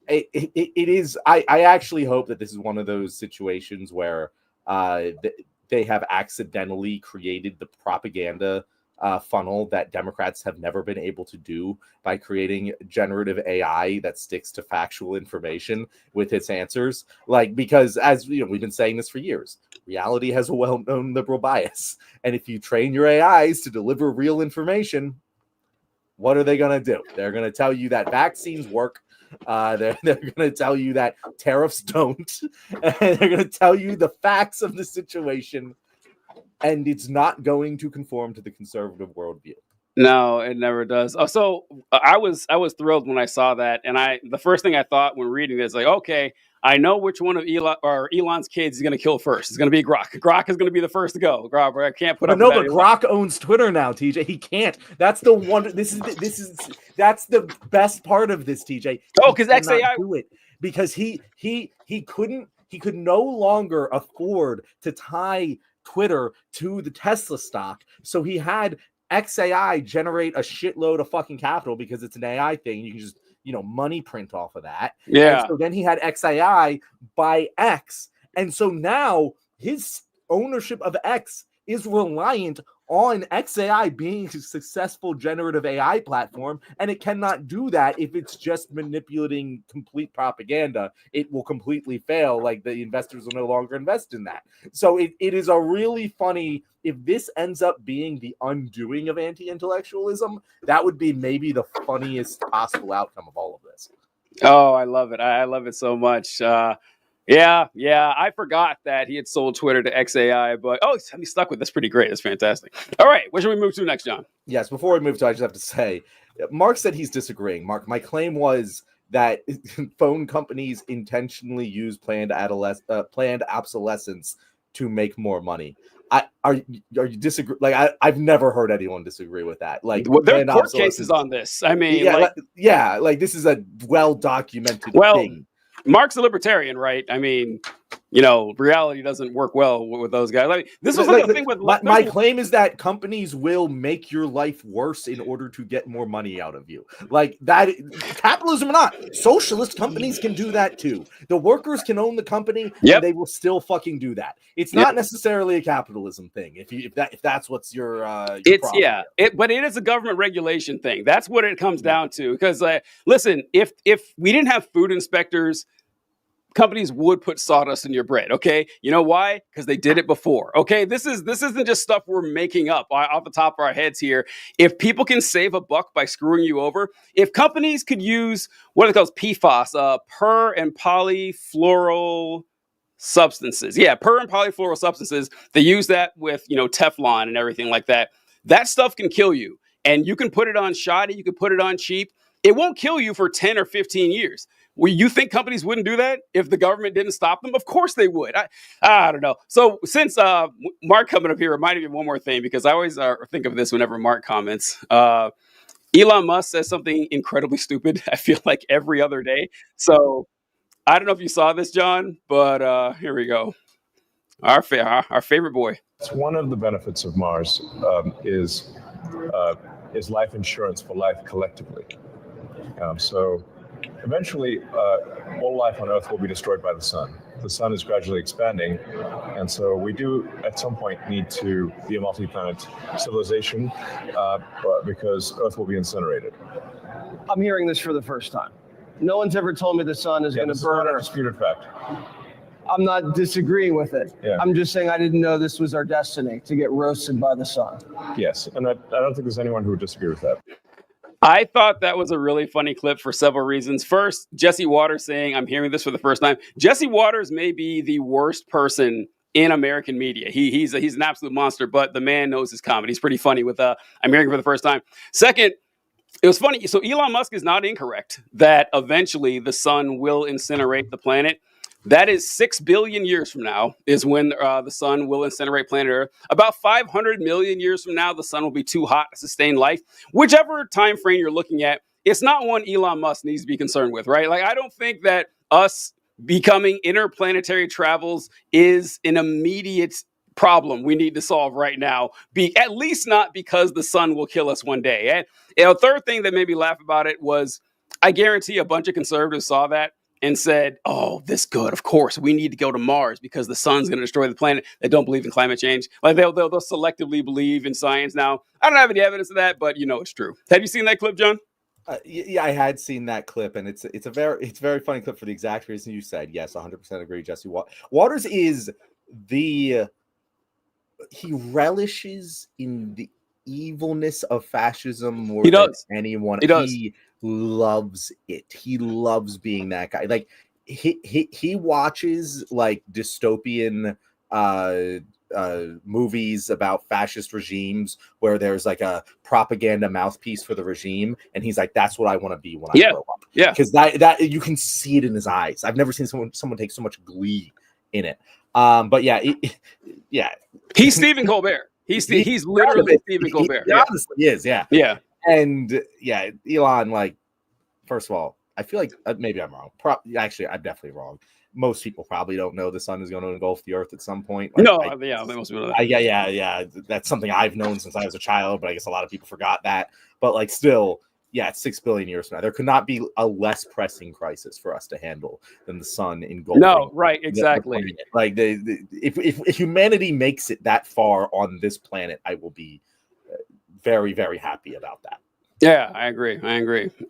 It is. I actually hope that this is one of those situations where they have accidentally created the propaganda funnel that Democrats have never been able to do by creating generative AI that sticks to factual information with its answers. Because as we've been saying this for years, reality has a well-known liberal bias. And if you train your AIs to deliver real information, what are they going to do? They're going to tell you that vaccines work. They're going to tell you that tariffs don't. And they're going to tell you the facts of the situation. And it's not going to conform to the conservative worldview. No, it never does. Oh, so I was thrilled when I saw that, and the first thing I thought when reading this, okay, I know which one of Elon's kids is going to kill first. It's going to be Grok. Grok is going to be the first to go. Grok, I can't put up. No, but Grok owns Twitter now, TJ. He can't. That's the one. That's the best part of this, TJ. Oh, because XAI do it because he could no longer afford to tie Twitter to the Tesla stock, so he had XAI generate a shitload of fucking capital because it's an AI thing. You can just money print off of that. Yeah. And so then he had XAI buy X, and so now his ownership of X is reliant on XAI being a successful generative AI platform, and it cannot do that if it's just manipulating complete propaganda. It will completely fail. Like, the investors will no longer invest in that. So it is a really funny, if this ends up being the undoing of anti-intellectualism, that would be maybe the funniest possible outcome of all of this. Oh, I love it. I love it so much. Yeah. I forgot that he had sold Twitter to XAI, but he's stuck with it. That's pretty great. That's fantastic. All right, where should we move to next, John? Yes, before we move to, I just have to say, Mark said he's disagreeing. Mark, my claim was that phone companies intentionally use planned obsolescence to make more money. Are you disagree? Like, I've never heard anyone disagree with that. Like, there are court cases on this. I mean, this is a well-documented thing. Mark's a libertarian, right? I mean, reality doesn't work well with those guys. I mean, this was the thing with my claim is that companies will make your life worse in order to get more money out of you. Like that, capitalism or not, socialist companies can do that too. The workers can own the company, and they will still fucking do that. It's not necessarily a capitalism thing. If that's what's your problem. But it is a government regulation thing. That's what it comes down to. Because listen, if we didn't have food inspectors, companies would put sawdust in your bread. Okay, you know why? Because they did it before. Okay, this isn't just stuff we're making up off the top of our heads here. If people can save a buck by screwing you over, if companies could use what it calls PFAS, per and polyfluoral substances. Yeah, per and polyfluoro substances. They use that with, Teflon and everything like that. That stuff can kill you. And you can put it on shoddy, you can put it on cheap. It won't kill you for 10 or 15 years. Well, you think companies wouldn't do that if the government didn't stop them? Of course they would. I don't know. So since Mark coming up here reminded me of one more thing, because I always think of this whenever Mark comments. Elon Musk says something incredibly stupid, I feel like, every other day. So I don't know if you saw this, John, but here we go. Our favorite boy. It's one of the benefits of Mars is life insurance for life collectively. So eventually, all life on Earth will be destroyed by the sun. The sun is gradually expanding, and so we do at some point need to be a multi-planet civilization because Earth will be incinerated. I'm hearing this for the first time. No one's ever told me the sun is going to burn Earth. Disputed fact. I'm not disagreeing with it. Yeah. I'm just saying I didn't know this was our destiny, to get roasted by the sun. Yes, and I don't think there's anyone who would disagree with that. I thought that was a really funny clip for several reasons. First, Jesse Waters saying, I'm hearing this for the first time. Jesse Waters may be the worst person in American media. He's an absolute monster, but the man knows his comedy. He's pretty funny with I'm hearing it for the first time. Second, it was funny. So Elon Musk is not incorrect that eventually the sun will incinerate the planet. That is 6 billion years from now is when the sun will incinerate planet Earth. About 500 million years from now, the sun will be too hot to sustain life. Whichever time frame you're looking at, it's not one Elon Musk needs to be concerned with, right? Like, I don't think that us becoming interplanetary travels is an immediate problem we need to solve right now. At least not because the sun will kill us one day. And a third thing that made me laugh about it was, I guarantee a bunch of conservatives saw that and said, oh, this good. Of course, we need to go to Mars because the sun's going to destroy the planet. They don't believe in climate change. Like they'll selectively believe in science now. I don't have any evidence of that, but it's true. Have you seen that clip, John? Yeah, I had seen that clip, and it's a very funny clip for the exact reason you said. Yes, 100% agree. Jesse Waters is he relishes in the evilness of fascism more than anyone. He loves it. He loves being that guy. Like he watches like dystopian movies about fascist regimes where there's like a propaganda mouthpiece for the regime, and he's like, that's what I want to be when I grow up. Yeah, because that you can see it in his eyes. I've never seen someone take so much glee in it. But yeah, he's Stephen Colbert. He's literally Stephen Colbert. He honestly is. Yeah. And yeah, Elon, like, first of all, I feel like maybe I'm wrong. Actually, I'm definitely wrong. Most people probably don't know the sun is going to engulf the earth at some point. Like, most people know that. Yeah. That's something I've known since I was a child, but I guess a lot of people forgot that. But like, still, it's 6 billion years from now. There could not be a less pressing crisis for us to handle than the sun engulfing. No, right, exactly. Like, if humanity makes it that far on this planet, I will be very, very happy about that. Yeah, I agree.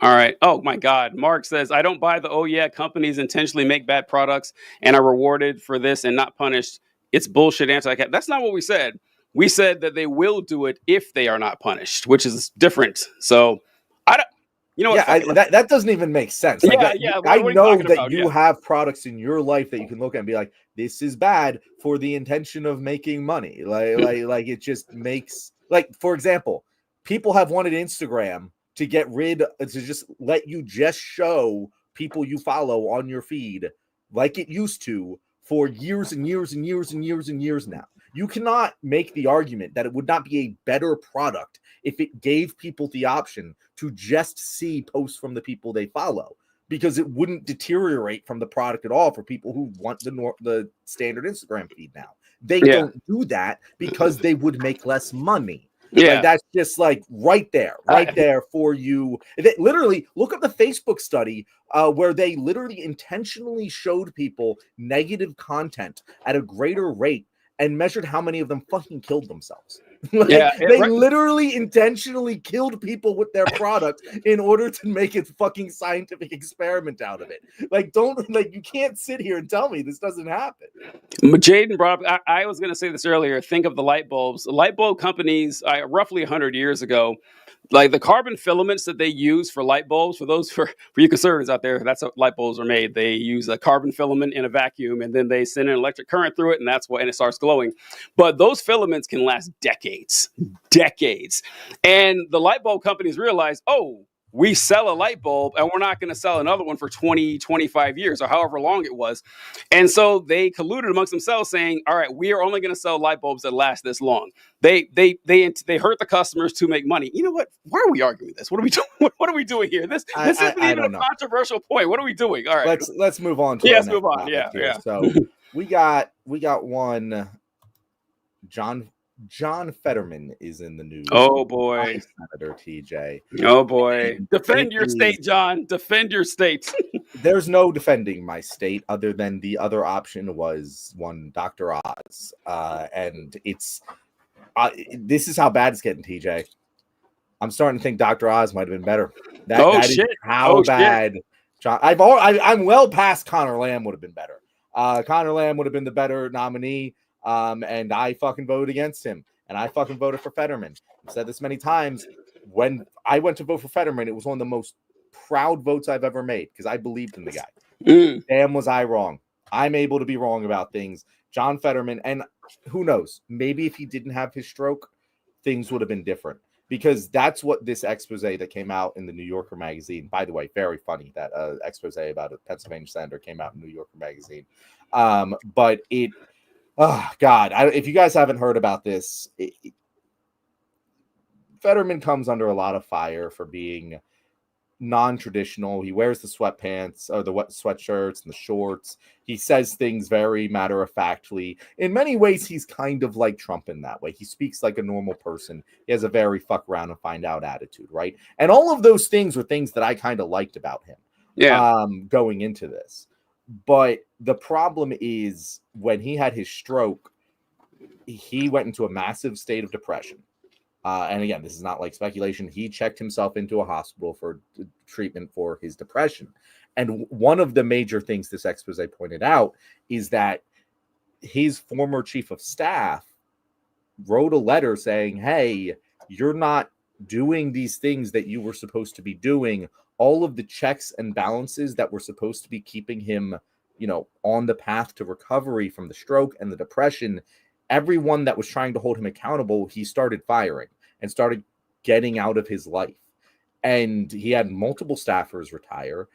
All right. Oh my God. Mark says, I don't buy the, companies intentionally make bad products and are rewarded for this and not punished. It's bullshit anti-cap. That's not what we said. We said that they will do it if they are not punished, which is different. So I don't, that doesn't even make sense. Like, I know that you have products in your life that you can look at and be like, this is bad for the intention of making money. Like it just makes, like, for example, people have wanted Instagram to just let you just show people you follow on your feed like it used to for years and years and years and years and years now. You cannot make the argument that it would not be a better product if it gave people the option to just see posts from the people they follow, because it wouldn't deteriorate from the product at all for people who want the standard Instagram feed now. They don't do that because they would make less money. Yeah, like, that's just like right there for you. Literally, look up the Facebook study where they literally intentionally showed people negative content at a greater rate and measured how many of them fucking killed themselves. They literally intentionally killed people with their product in order to make a fucking scientific experiment out of it. You can't sit here and tell me this doesn't happen. Jaden brought up, I was going to say this earlier. Think of the light bulbs. The light bulb companies, roughly 100 years ago, like the carbon filaments that they use for light bulbs, for you conservatives out there, that's how light bulbs are made. They use a carbon filament in a vacuum, and then they send an electric current through it, and and it starts glowing. But those filaments can last decades. And the light bulb companies realize, we sell a light bulb and we're not going to sell another one for 20, 25 years or however long it was. And so they colluded amongst themselves saying, all right, we are only going to sell light bulbs that last this long. They hurt the customers to make money. You know what? Why are we arguing this? What are we doing? What are we doing here? This isn't even a controversial point. What are we doing? All right. Let's move on. Let's move on. Yeah. So we got one. John Fetterman is in the news. Oh boy, Senator TJ. Oh boy, defend your state, John. Defend your state. There's no defending my state other than the other option was one Dr. Oz, and it's this is how bad it's getting, TJ. I'm starting to think Dr. Oz might have been better. That shit! Is how bad. Shit. John, I'm well past Connor Lamb would have been better. Connor Lamb would have been the better nominee. And I fucking voted against him, and I fucking voted for Fetterman. I've said this many times. When I went to vote for Fetterman, it was one of the most proud votes I've ever made because I believed in the guy. Damn, was I wrong. I'm able to be wrong about things. John Fetterman, and who knows, maybe if he didn't have his stroke, things would have been different. Because that's what this expose that came out in the New Yorker magazine, by the way, very funny that expose about a Pennsylvania senator came out in New Yorker magazine. But it, oh God, if you guys haven't heard about this, Fetterman comes under a lot of fire for being non-traditional. He wears the sweatpants or the sweatshirts and the shorts. He says things very matter-of-factly. In many ways, he's kind of like Trump in that way. He speaks like a normal person. He has a very fuck around and find out attitude, right? And all of those things were things that I kind of liked about him. Yeah. Going into this. But the problem is when he had his stroke, he went into a massive state of depression. And again, this is not like speculation. He checked himself into a hospital for treatment for his depression. And one of the major things this expose pointed out is that his former chief of staff wrote a letter saying, hey, you're not doing these things that you were supposed to be doing. All of the checks and balances that were supposed to be keeping him, on the path to recovery from the stroke and the depression, everyone that was trying to hold him accountable, he started firing and started getting out of his life. And he had multiple staffers retire.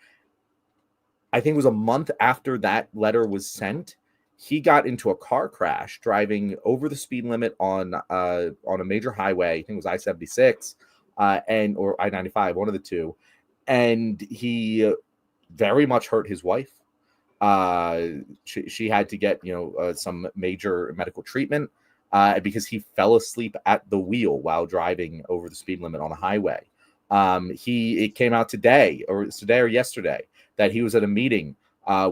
I think it was a month after that letter was sent, he got into a car crash driving over the speed limit on a major highway. I think it was I-76 or I-95, one of the two. And he very much hurt his wife. She had to get, some major medical treatment because he fell asleep at the wheel while driving over the speed limit on a highway. It came out today or yesterday that he was at a meeting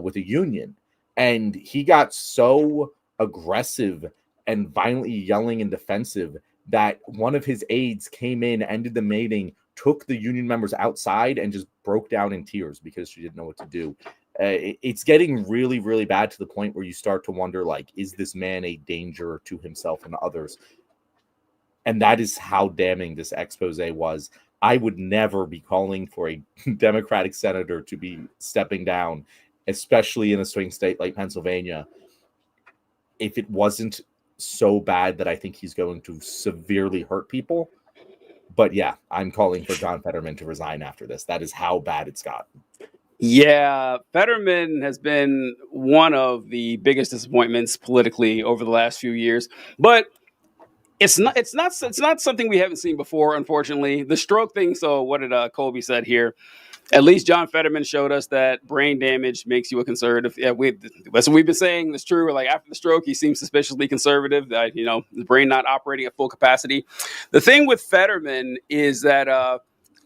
with a union, and he got so aggressive and violently yelling and defensive that one of his aides came in, ended the meeting, took the union members outside, and just broke down in tears because she didn't know what to do. It's getting really, really bad to the point where you start to wonder, is this man a danger to himself and others? And that is how damning this expose was. I would never be calling for a Democratic senator to be stepping down, especially in a swing state like Pennsylvania, if it wasn't so bad that I think he's going to severely hurt people. But yeah, I'm calling for John Fetterman to resign after this. That is how bad it's gotten. Yeah, Fetterman has been one of the biggest disappointments politically over the last few years, but it's not something we haven't seen before, unfortunately. The stroke thing. So what did Colby said here? At least John Fetterman showed us that brain damage makes you a conservative. Yeah, that's what we've been saying. That's true. Like after the stroke, he seems suspiciously conservative. The brain not operating at full capacity. The thing with Fetterman is that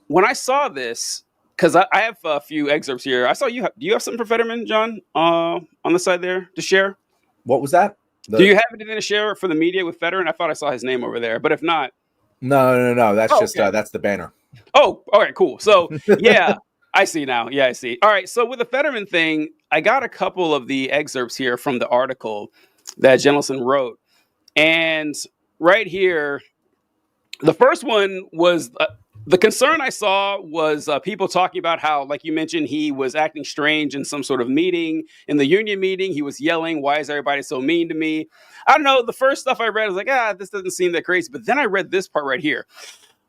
when I saw this, because I have a few excerpts here. I saw you. Do you have something for Fetterman, John, on the side there to share? What was that? Do you have anything to share for the media with Fetterman? I thought I saw his name over there, but if not, no. That's just okay. that's the banner. Oh, all right, cool. So yeah, I see now. Yeah, I see. All right, so with the Fetterman thing, I got a couple of the excerpts here from the article that Jellison wrote, and right here, the first one was. The concern I saw was people talking about how, like you mentioned, he was acting strange in some sort of meeting, in the union meeting. He was yelling, "Why is everybody so mean to me?" I don't know. The first stuff I read, I was like, this doesn't seem that crazy. But then I read this part right here.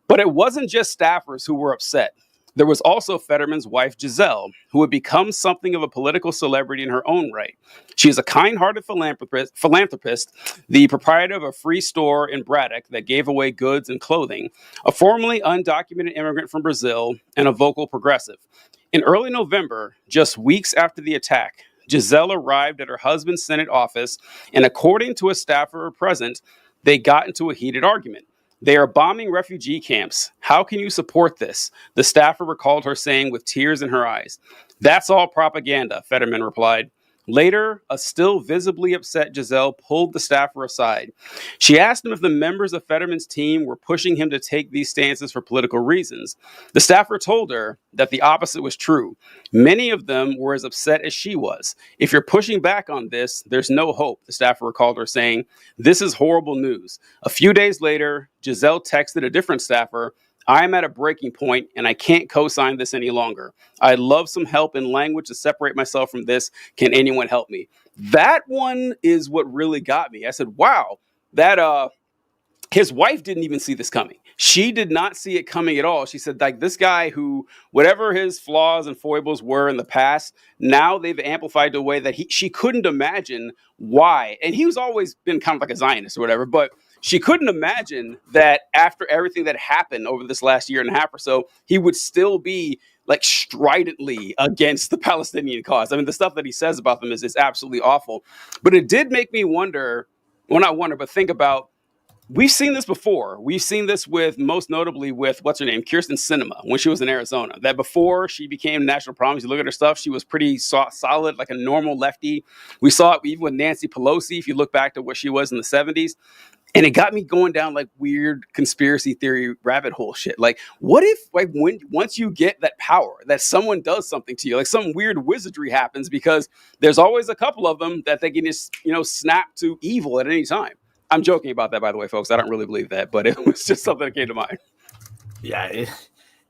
But it wasn't just staffers who were upset. There was also Fetterman's wife, Giselle, who had become something of a political celebrity in her own right. She is a kind-hearted philanthropist, the proprietor of a free store in Braddock that gave away goods and clothing, a formerly undocumented immigrant from Brazil, and a vocal progressive. In early November, just weeks after the attack, Giselle arrived at her husband's Senate office, and according to a staffer present, they got into a heated argument. They are bombing refugee camps. How can you support this? The staffer recalled her saying with tears in her eyes. That's all propaganda, Fetterman replied. Later, a still visibly upset Giselle pulled the staffer aside. She asked him if the members of Fetterman's team were pushing him to take these stances for political reasons. The staffer told her that the opposite was true. Many of them were as upset as she was. If you're pushing back on this, there's no hope, the staffer recalled her saying. This is horrible news. A few days later, Giselle texted a different staffer, I am at a breaking point and I can't co-sign this any longer. I'd love some help in language to separate myself from this. Can anyone help me? That one is what really got me. I said, wow, that his wife didn't even see this coming. She did not see it coming at all. She said, like, this guy who, whatever his flaws and foibles were in the past, now they've amplified to a way that she couldn't imagine why. And he was always been kind of like a Zionist or whatever, but she couldn't imagine that after everything that happened over this last year and a half or so, he would still be like stridently against the Palestinian cause. I mean, the stuff that he says about them is absolutely awful. But it did make me wonder, well, not wonder, but think about, we've seen this before. We've seen this with, most notably with, what's her name, Kirsten Sinema, when she was in Arizona. That before she became national problem, you look at her stuff, she was pretty solid, like a normal lefty. We saw it even with Nancy Pelosi, if you look back to what she was in the 70s. And it got me going down like weird conspiracy theory rabbit hole shit. Like, what if, like, once you get that power, that someone does something to you, like some weird wizardry happens, because there's always a couple of them that they can just, snap to evil at any time. I'm joking about that, by the way, folks. I don't really believe that, but it was just something that came to mind. Yeah,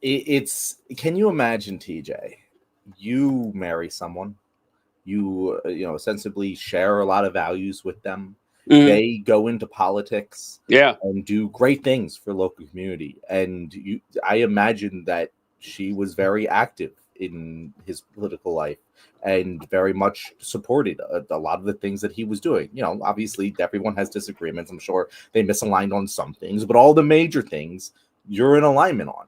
it's. Can you imagine, TJ? You marry someone, you ostensibly share a lot of values with them. Mm-hmm. They go into politics, and do great things for local community. And I imagine that she was very active in his political life and very much supported a lot of the things that he was doing. Obviously everyone has disagreements. I'm sure they misaligned on some things, but all the major things you're in alignment on.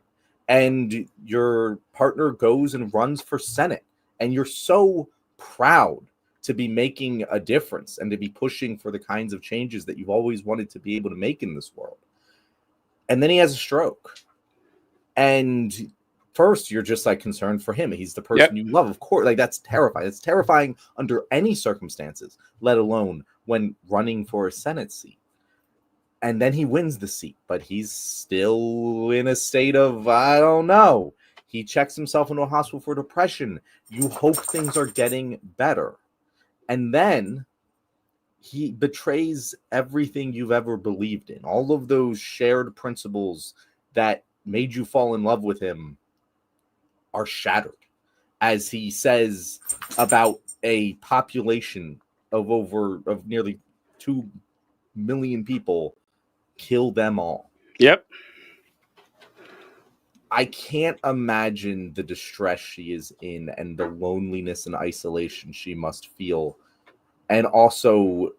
And your partner goes and runs for Senate, and you're so proud to be making a difference and to be pushing for the kinds of changes that you've always wanted to be able to make in this world. And then he has a stroke. And first, you're just like concerned for him. He's the person you love, of course. Like, that's terrifying. It's terrifying under any circumstances, let alone when running for a Senate seat. And then he wins the seat, but he's still in a state of, I don't know. He checks himself into a hospital for depression. You hope things are getting better. And then he betrays everything you've ever believed in. All of those shared principles that made you fall in love with him are shattered. As he says about a population of nearly 2 million people, kill them all. Yep. I can't imagine the distress she is in and the loneliness and isolation she must feel. And also,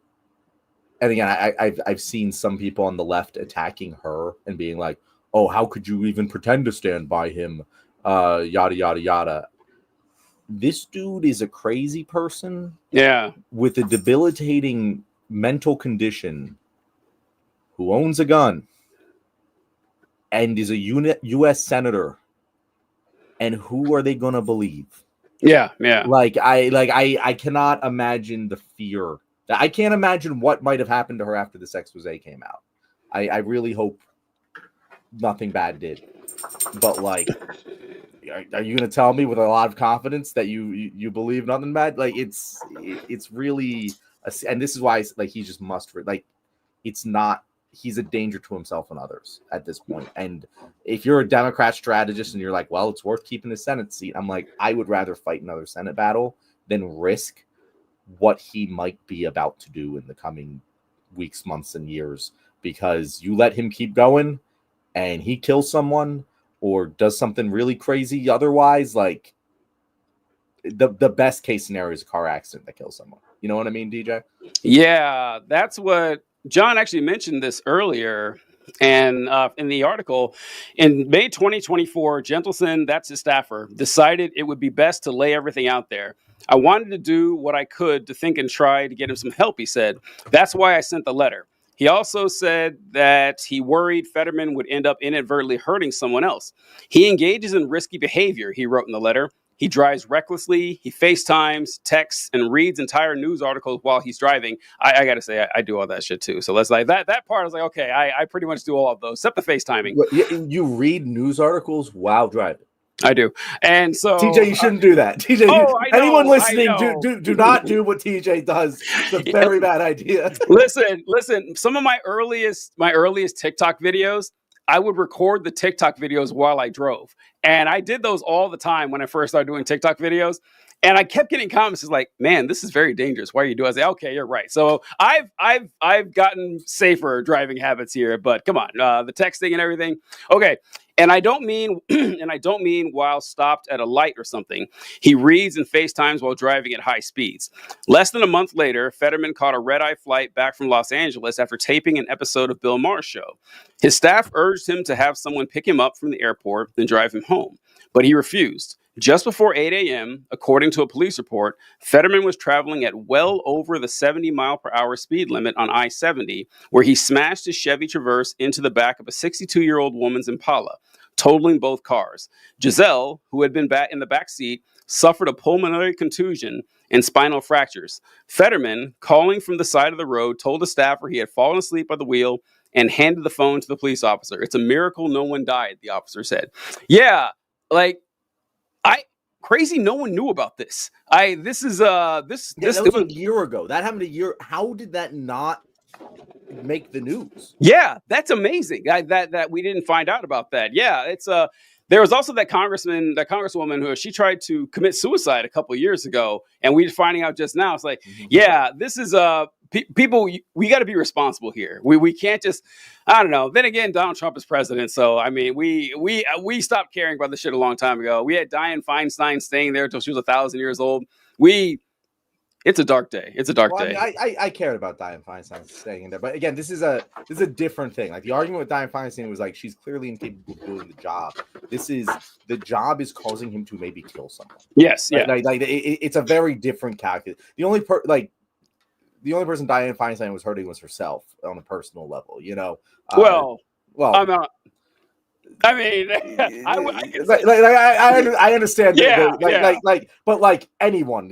and again, I've seen some people on the left attacking her and being like, oh, how could you even pretend to stand by him? Yada, yada, yada. This dude is a crazy person. Yeah. With a debilitating mental condition who owns a gun and is a U.S. senator. And who are they going to believe? Yeah. I cannot imagine the fear I can't imagine what might have happened to her after this expose came out. I really hope nothing bad did. But like, are you going to tell me with a lot of confidence that you believe nothing bad? Like, it's really, and this is why like he just must like, it's not. He's a danger to himself and others at this point. And if you're a Democrat strategist and you're like, well, it's worth keeping his Senate seat, I'm like, I would rather fight another Senate battle than risk what he might be about to do in the coming weeks, months, and years. Because you let him keep going and he kills someone or does something really crazy otherwise, like the best case scenario is a car accident that kills someone. You know what I mean, DJ? Yeah, that's what John actually mentioned this earlier. And in the article, in May 2024, Gentleson, that's his staffer, decided it would be best to lay everything out there. I wanted to do what I could to think and try to get him some help, he said. That's why I sent the letter. He also said that he worried Fetterman would end up inadvertently hurting someone else. He engages in risky behavior, he wrote in the letter. He drives recklessly, he FaceTimes, texts, and reads entire news articles while he's driving. I got to say, I do all that shit too. So let's like that part, I was like, okay, I pretty much do all of those, except the FaceTiming. You read news articles while driving? I do. And so TJ, you shouldn't do that. TJ, anyone listening, do not do what TJ does. It's a very bad idea. Listen, some of my earliest TikTok videos, I would record the TikTok videos while I drove. And I did those all the time when I first started doing TikTok videos. And I kept getting comments like, man, this is very dangerous. Why are you doing it? I was like, okay, you're right. So I've gotten safer driving habits here, but come on, the texting and everything. Okay. And I don't mean while stopped at a light or something. He reads and FaceTimes while driving at high speeds. Less than a month later, Fetterman caught a red-eye flight back from Los Angeles after taping an episode of Bill Maher's show. His staff urged him to have someone pick him up from the airport and drive him home, but he refused. Just before 8 a.m., according to a police report, Fetterman was traveling at well over the 70-mile-per-hour speed limit on I-70, where he smashed his Chevy Traverse into the back of a 62-year-old woman's Impala, totaling both cars. Giselle, who had been in the back seat, suffered a pulmonary contusion and spinal fractures. Fetterman, calling from the side of the road, told a staffer he had fallen asleep at the wheel and handed the phone to the police officer. It's a miracle no one died, the officer said. Yeah, like, crazy. No one knew about this. That was a year ago. That happened a year. How did that not make the news? Yeah, that's amazing. That we didn't find out about that. Yeah, it's there was also that congresswoman who she tried to commit suicide a couple of years ago, and we're finding out just now. It's like, yeah, this is people. We got to be responsible here. We can't just, I don't know. Then again, Donald Trump is president, so I mean, we stopped caring about this shit a long time ago. We had Dianne Feinstein staying there until she was 1,000 years old. It's a dark day. It's a dark day. I mean, I cared about Dianne Feinstein staying in there, but again, this is a different thing. Like the argument with Dianne Feinstein was like she's clearly incapable of doing the job. The job is causing him to maybe kill someone. Yes, yeah. It's a very different calculus. The only person Dianne Feinstein was hurting was herself on a personal level. You know. Well, I'm not. I mean, I understand. Yeah, but like anyone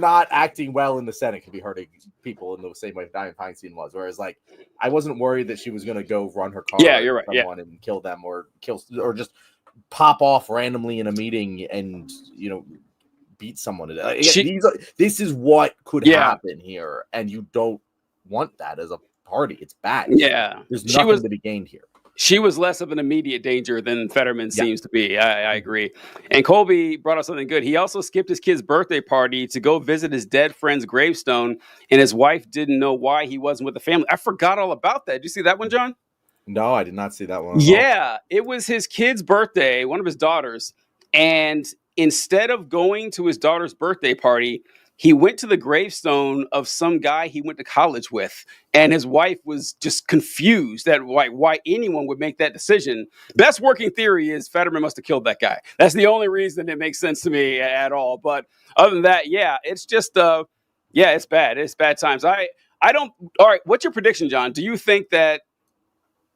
not acting well in the Senate could be hurting people in the same way Dianne Feinstein was. Whereas, like, I wasn't worried that she was going to go run her car, you're right, someone and kill them or just pop off randomly in a meeting and beat someone to death. This is what could happen here, and you don't want that as a party. It's bad. Yeah, there's nothing to be gained here. She was less of an immediate danger than Fetterman seems to be. I agree. And Colby brought up something good. He also skipped his kid's birthday party to go visit his dead friend's gravestone, and his wife didn't know why he wasn't with the family. I forgot all about that. Did you see that one, John? No, I did not see that one. Yeah, it was his kid's birthday, one of his daughters, and instead of going to his daughter's birthday party, he went to the gravestone of some guy he went to college with, and his wife was just confused that why anyone would make that decision. Best working theory is Fetterman must have killed that guy. That's the only reason it makes sense to me at all. But other than that, yeah, it's just it's bad. It's bad times. I don't. All right, what's your prediction, John? Do you think that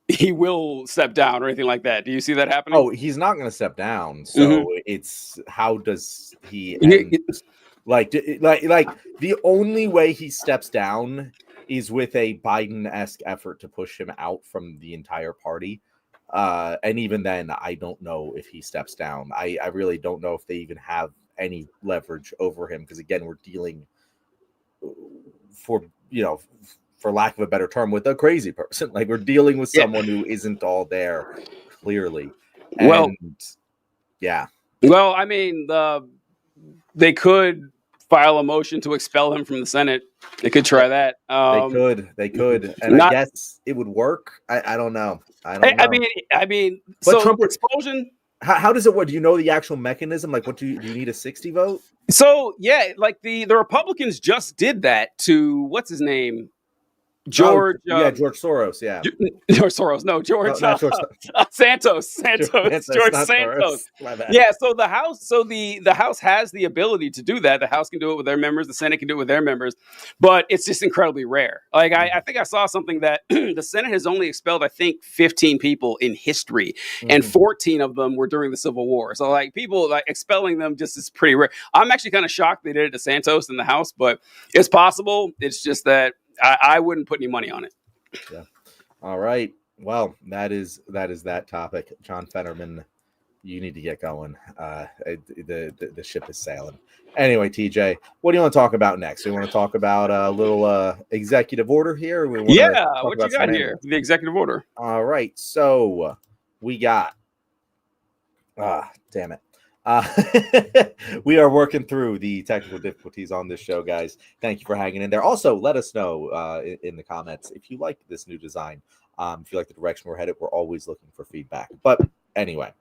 he will step down or anything like that? Do you see that happening? Oh, he's not going to step down. So it's how does he end? Like the only way he steps down is with a Biden-esque effort to push him out from the entire party. And even then, I don't know if he steps down. I really don't know if they even have any leverage over him, because again, we're dealing, for lack of a better term, with a crazy person. Like, we're dealing with someone who isn't all there, clearly. Well, And yeah. Well, I mean, they could file a motion to expel him from the Senate. They could try that. They could, and I guess it would work. I don't know. I mean, but so Trump expulsion. How does it work? Do you know the actual mechanism? Like, what do you need a 60 vote? So yeah, like the Republicans just did that to what's his name, George. George Soros. Yeah, George Soros. No, George. Santos. George Santos. Yeah. So the House. So the House has the ability to do that. The House can do it with their members. The Senate can do it with their members. But it's just incredibly rare. Like I think I saw something that the Senate has only expelled, I think, 15 people in history, and 14 of them were during the Civil War. So like people like expelling them just is pretty rare. I'm actually kind of shocked they did it to Santos in the House, but it's possible. It's just that I wouldn't put any money on it. Yeah. All right. Well, that is that topic. John Fetterman, you need to get going. The ship is sailing. Anyway, TJ, what do you want to talk about next? We want to talk about a little executive order here. What you got here? The executive order. All right. So we got. Damn it. We are working through the technical difficulties on this show, guys. Thank you for hanging in there. Also, let us know in the comments if you like this new design. If you like the direction we're headed, we're always looking for feedback. But anyway,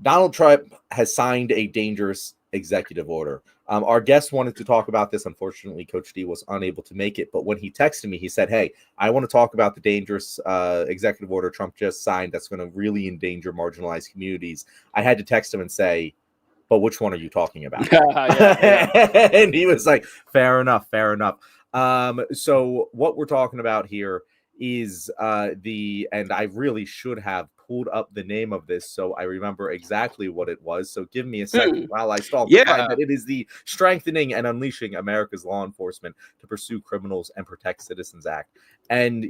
Donald Trump has signed a dangerous executive order. Our guest wanted to talk about this. Unfortunately, Coach D was unable to make it. But when he texted me, he said, "Hey, I want to talk about the dangerous executive order Trump just signed that's going to really endanger marginalized communities." I had to text him and say, "But which one are you talking about?" And he was like, fair enough. So what we're talking about here is and I really should have pulled up the name of this so I remember exactly what it was. So give me a second while I stall to find that. It is the Strengthening and Unleashing America's Law Enforcement to Pursue Criminals and Protect Citizens Act. And,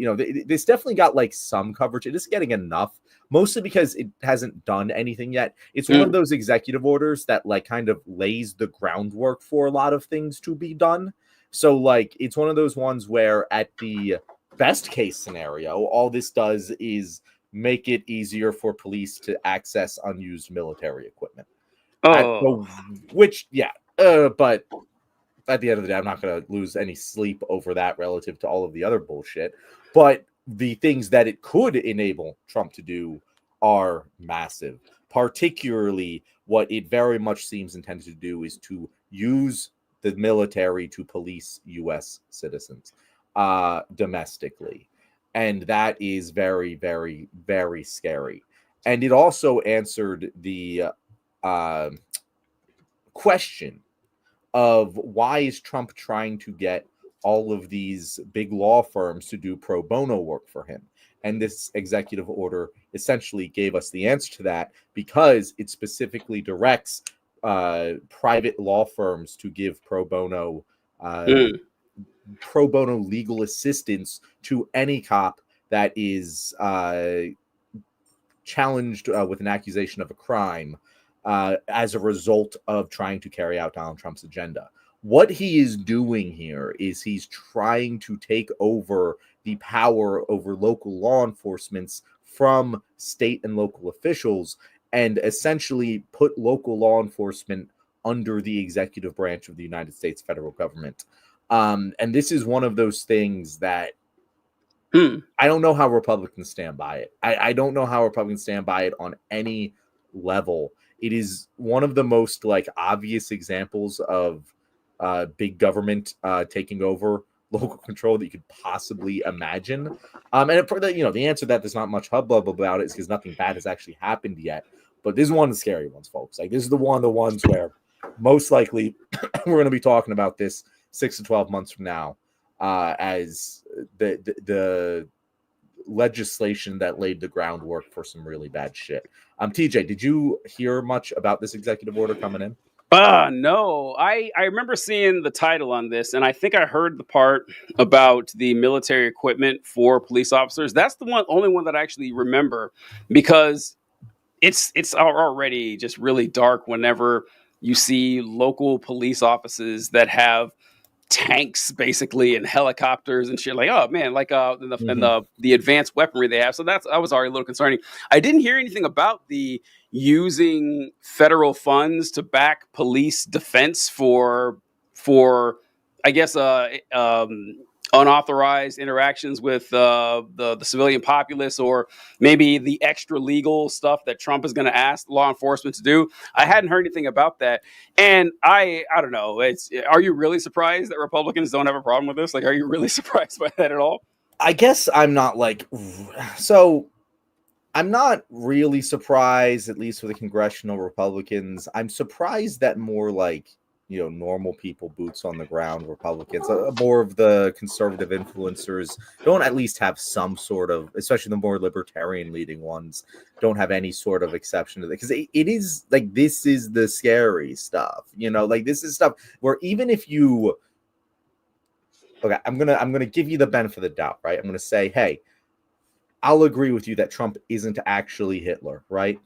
this definitely got like some coverage. It is getting enough, mostly because it hasn't done anything yet. It's one of those executive orders that like kind of lays the groundwork for a lot of things to be done. So like, it's one of those ones where at the best case scenario, all this does is make it easier for police to access unused military equipment. But at the end of the day, I'm not going to lose any sleep over that relative to all of the other bullshit. But the things that it could enable Trump to do are massive. Particularly, what it very much seems intended to do is to use the military to police U.S. citizens domestically. And that is very, very, very scary. And it also answered the question of why is Trump trying to get all of these big law firms to do pro bono work for him? And this executive order essentially gave us the answer to that, because it specifically directs private law firms to give pro bono legal assistance to any cop that is challenged with an accusation of a crime as a result of trying to carry out Donald Trump's agenda. What he is doing here is he's trying to take over the power over local law enforcement from state and local officials and essentially put local law enforcement under the executive branch of the United States federal government. And this is one of those things that I don't know how Republicans stand by it. I don't know how Republicans stand by it on any level. It is one of the most like obvious examples of big government taking over local control that you could possibly imagine. And the answer to that there's not much hubbub about it is because nothing bad has actually happened yet. But this is one of the scary ones, folks. Like, this is one of the ones where most likely we're going to be talking about this 6 to 12 months from now as the legislation that laid the groundwork for some really bad shit. TJ, did you hear much about this executive order coming in? No. I remember seeing the title on this, and I think I heard the part about the military equipment for police officers. That's the only one that I actually remember, because it's already just really dark whenever you see local police offices that have tanks basically and helicopters and shit, like, oh man, like the advanced weaponry they have. So that was already a little concerning. I didn't hear anything about the using federal funds to back police defense for I guess unauthorized interactions with the civilian populace, or maybe the extra legal stuff that Trump is going to ask law enforcement to do. I hadn't heard anything about that, and I don't know. Are you really surprised that Republicans don't have a problem with this? Like, are you really surprised by that at all? I guess I'm not so. I'm not really surprised, at least for the congressional Republicans. I'm surprised that more normal people, boots on the ground Republicans, more of the conservative influencers don't at least have some sort of, especially the more libertarian leading ones, don't have any sort of exception to that. Because it is like, this is the scary stuff, this is stuff where even if you, okay, I'm gonna give you the benefit of the doubt, right? I'm gonna say, hey, I'll agree with you that Trump isn't actually Hitler, right?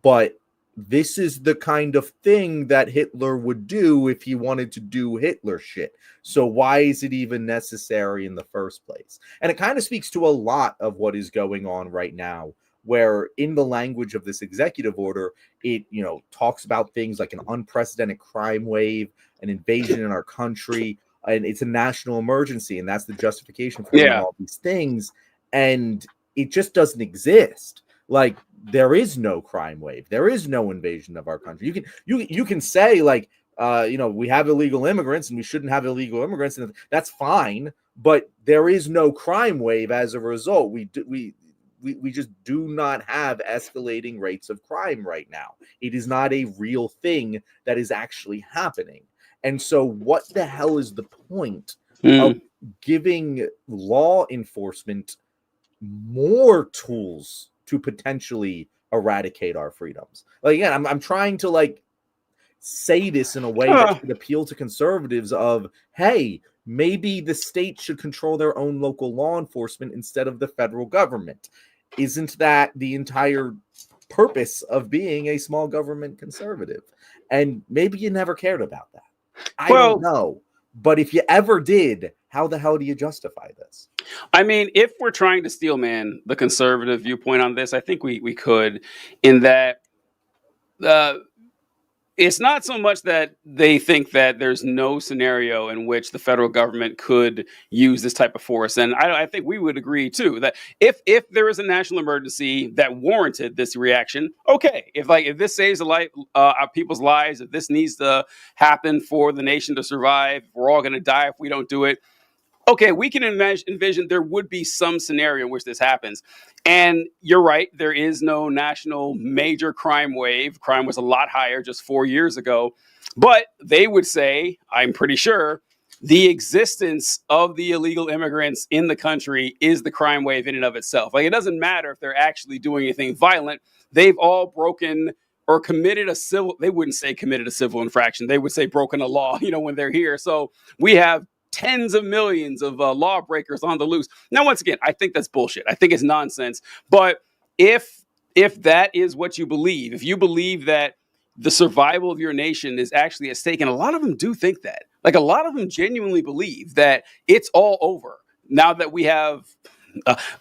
But this is the kind of thing that Hitler would do if he wanted to do Hitler shit. So why is it even necessary in the first place? And it kind of speaks to a lot of what is going on right now, where in the language of this executive order, it, talks about things like an unprecedented crime wave, an invasion in our country, and it's a national emergency. And that's the justification for doing all these things. And it just doesn't exist. Like, there is no crime wave. There is no invasion of our country. You can say, like, we have illegal immigrants and we shouldn't have illegal immigrants, and that's fine. But there is no crime wave as a result. We just do not have escalating rates of crime right now. It is not a real thing that is actually happening. And so what the hell is the point of giving law enforcement more tools to potentially eradicate our freedoms? Like, again, I'm trying to say this in a way that should appeal to conservatives of, hey, maybe the state should control their own local law enforcement instead of the federal government. Isn't that the entire purpose of being a small government conservative? And maybe you never cared about that. I don't know. But if you ever did, how the hell do you justify this? I mean, if we're trying to steelman the conservative viewpoint on this, I think we could, in that it's not so much that they think that there's no scenario in which the federal government could use this type of force. And I think we would agree, too, that if there is a national emergency that warranted this reaction, okay, if this saves a life, people's lives, if this needs to happen for the nation to survive, we're all going to die if we don't do it. Okay, we can envision there would be some scenario in which this happens. And you're right, there is no national major crime wave. Crime was a lot higher just 4 years ago. But they would say, I'm pretty sure, the existence of the illegal immigrants in the country is the crime wave in and of itself. Like, it doesn't matter if they're actually doing anything violent. They've all broken or committed a civil, they wouldn't say committed a civil infraction. They would say broken a law, when they're here. So we have tens of millions of lawbreakers on the loose. Now, once again, I think that's bullshit. I think it's nonsense. But if that is what you believe, if you believe that the survival of your nation is actually at stake, and a lot of them do think that, like, a lot of them genuinely believe that it's all over now that we have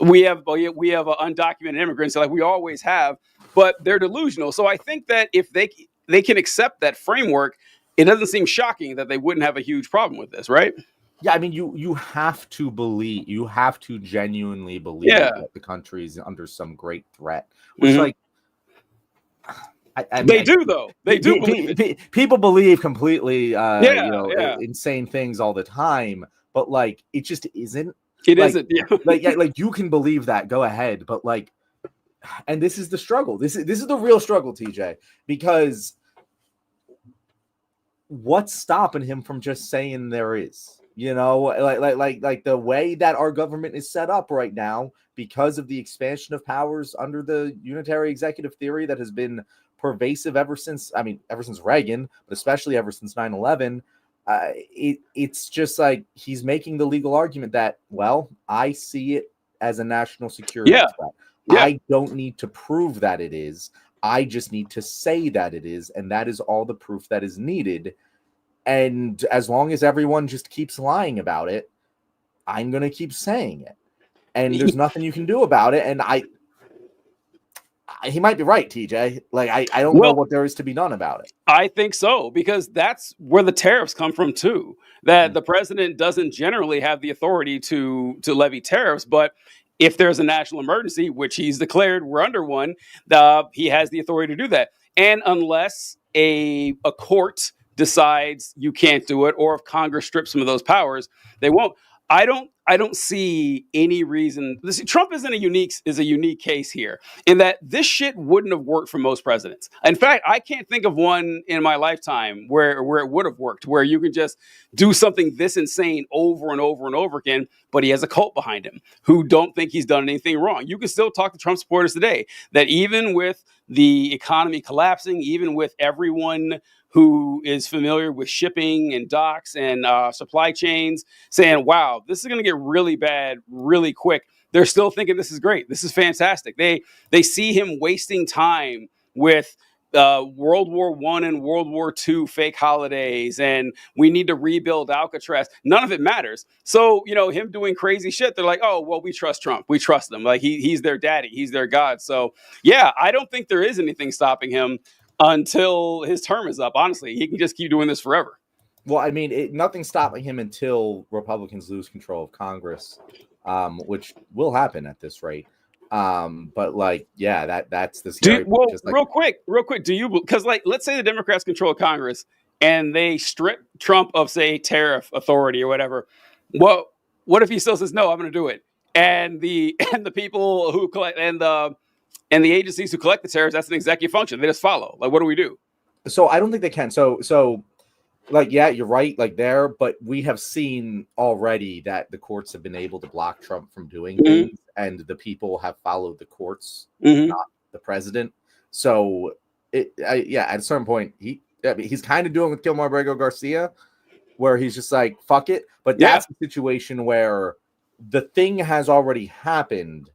undocumented immigrants, like we always have, but they're delusional. So I think that if they can accept that framework, it doesn't seem shocking that they wouldn't have a huge problem with this, right? Yeah, I mean, you have to believe, you have to genuinely believe that the country is under some great threat. Which, they do, though. They do believe it. People believe completely, insane things all the time, but it just isn't. It isn't. Yeah. Like you can believe that, go ahead, but and this is the struggle. This is the real struggle, TJ, because what's stopping him from just saying there is? You know, like the way that our government is set up right now, because of the expansion of powers under the unitary executive theory that has been pervasive ever since Reagan, but especially ever since 9/11. It's just like he's making the legal argument that, well, I see it as a national security threat. Yeah. I don't need to prove that it is. I just need to say that it is, and that is all the proof that is needed. And as long as everyone just keeps lying about it, I'm going to keep saying it. And there's nothing you can do about it. And he might be right, TJ. Like, I don't know what there is to be done about it. I think so, because that's where the tariffs come from too. That the president doesn't generally have the authority to levy tariffs, but if there's a national emergency, which he's declared we're under one, he has the authority to do that. And unless a court decides you can't do it, or if Congress strips some of those powers, they won't. I don't see any reason. Trump is a unique case here, in that this shit wouldn't have worked for most presidents. In fact, I can't think of one in my lifetime where it would have worked, where you can just do something this insane over and over and over again, but he has a cult behind him who don't think he's done anything wrong. You can still talk to Trump supporters today that even with the economy collapsing, even with everyone who is familiar with shipping and docks and supply chains saying, wow, this is going to get really bad really quick, they're still thinking this is great. This is fantastic. They see him wasting time with World War I and World War II fake holidays, and we need to rebuild Alcatraz. None of it matters. So, him doing crazy shit, they're like, oh, well, we trust Trump. We trust him. Like, he's their daddy. He's their God. So, yeah, I don't think there is anything stopping him until his term is up. Honestly, he can just keep doing this forever. Well, I mean, nothing's stopping him until Republicans lose control of Congress, which will happen at this rate. But like, yeah, that's the scary. Real quick, do you? Because let's say the Democrats control Congress and they strip Trump of, say, tariff authority or whatever. What if he still says no? I'm going to do it, and the people who collect and the agencies who collect the tariffs, that's an executive function. They just follow. Like, what do we do? So I don't think they can. So like, yeah, you're right, like there, but we have seen already that the courts have been able to block Trump from doing things, and the people have followed the courts, not the president. So at a certain point, he's kind of doing with Gilmore Abrego Garcia, where he's just like, fuck it. But that's a situation where the thing has already happened,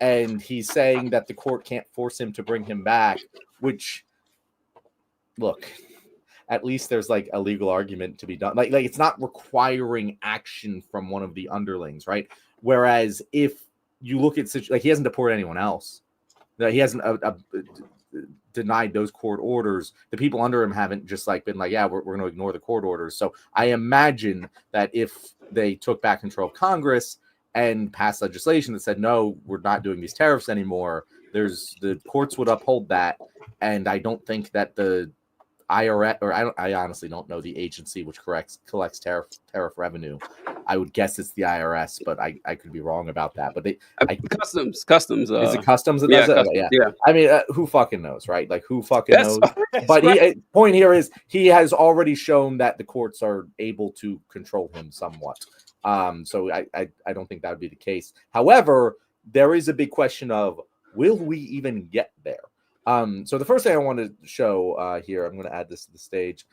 and he's saying that the court can't force him to bring him back, which, look, at least there's like a legal argument to be done. Like it's not requiring action from one of the underlings, right? Whereas if you look at like, he hasn't deported anyone else. He hasn't denied those court orders. The people under him haven't just like been like, yeah, we're going to ignore the court orders. So I imagine that if they took back control of Congress and passed legislation that said, no, we're not doing these tariffs anymore, the courts would uphold that. And I don't think that the IRS, or I honestly don't know the agency which collects tariff revenue. I would guess it's the IRS, but I could be wrong about that. But Customs. Is it customs? That does it? Yeah. I mean, who fucking knows, right? Like, who fucking knows? But point here is he has already shown that the courts are able to control him somewhat. So I don't think that would be the case. However, there is a big question of, will we even get there? So the first thing I want to show here, I'm going to add this to the stage,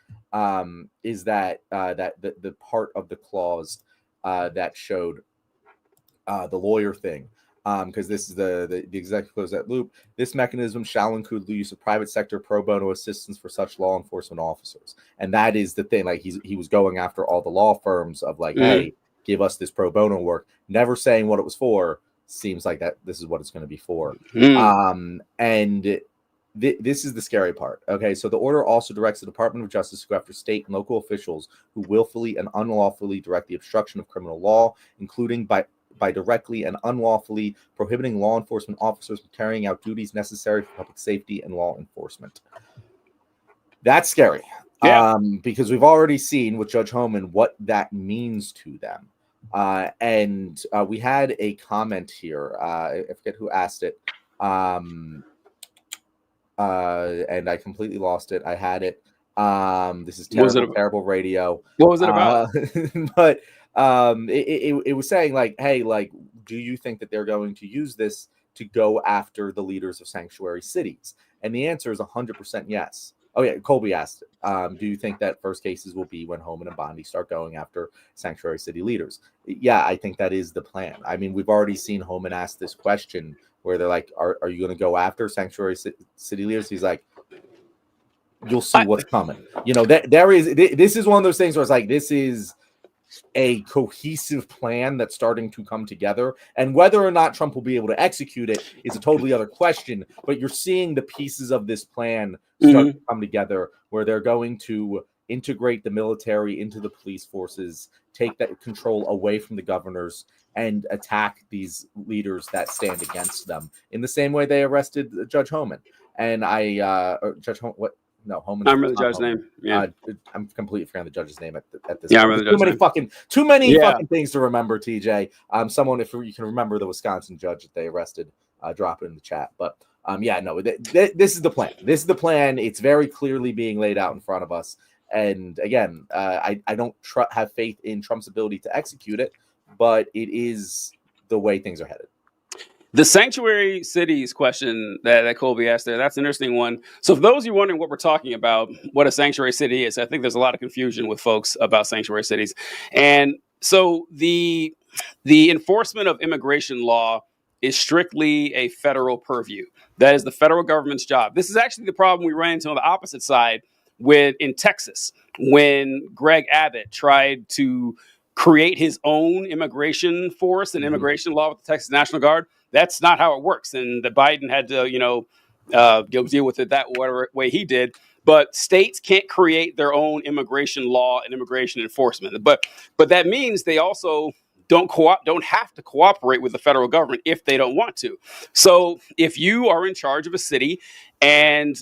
is that the part of the clause that showed the lawyer thing, because this is the executive clause that loop. This mechanism shall include the use of private sector pro bono assistance for such law enforcement officers, and that is the thing. Like he was going after all the law firms of like, hey, give us this pro bono work, never saying what it was for. Seems like that this is what it's going to be for, and. This is the scary part. Okay, so the order also directs the Department of Justice to go after state and local officials who willfully and unlawfully direct the obstruction of criminal law, including by directly and unlawfully prohibiting law enforcement officers from carrying out duties necessary for public safety and law enforcement. That's scary. Because we've already seen with Judge Homan what that means to them. And we had a comment here. I forget who asked it. And I completely lost it. I had it. This is terrible radio. What was it about? But it was saying like, hey, like, do you think that they're going to use this to go after the leaders of sanctuary cities? And the answer is 100% yes. Oh yeah, Colby asked, do you think that first cases will be when Homan and Bondi start going after sanctuary city leaders? Yeah, I think that is the plan. I mean, we've already seen Homan ask this question where they're like, are you going to go after sanctuary city leaders? He's like, you'll see what's coming. You know, this is one of those things where it's like, this is a cohesive plan that's starting to come together, and whether or not Trump will be able to execute it is a totally other question. But you're seeing the pieces of this plan start to come together, where they're going to integrate the military into the police forces, take that control away from the governors, and attack these leaders that stand against them in the same way they arrested Judge Homan. And Judge Homan, what? No, Homan. I remember the judge's name. Yeah, I'm completely forgetting the judge's name at this. Yeah, point. I remember Too many fucking things to remember. TJ, someone, if you can remember the Wisconsin judge that they arrested, drop it in the chat. But this is the plan. This is the plan. It's very clearly being laid out in front of us. And again, I don't have faith in Trump's ability to execute it, but it is the way things are headed. The sanctuary cities question that Colby asked there, that's an interesting one. So for those of you wondering what we're talking about, what a sanctuary city is, I think there's a lot of confusion with folks about sanctuary cities. And so the enforcement of immigration law is strictly a federal purview. That is the federal government's job. This is actually the problem we ran into on the opposite side in Texas, when Greg Abbott tried to create his own immigration force and immigration law with the Texas National Guard. That's not how it works. And the Biden had to, deal with it that whatever way he did. But states can't create their own immigration law and immigration enforcement. But that means they also don't have to cooperate with the federal government if they don't want to. So if you are in charge of a city and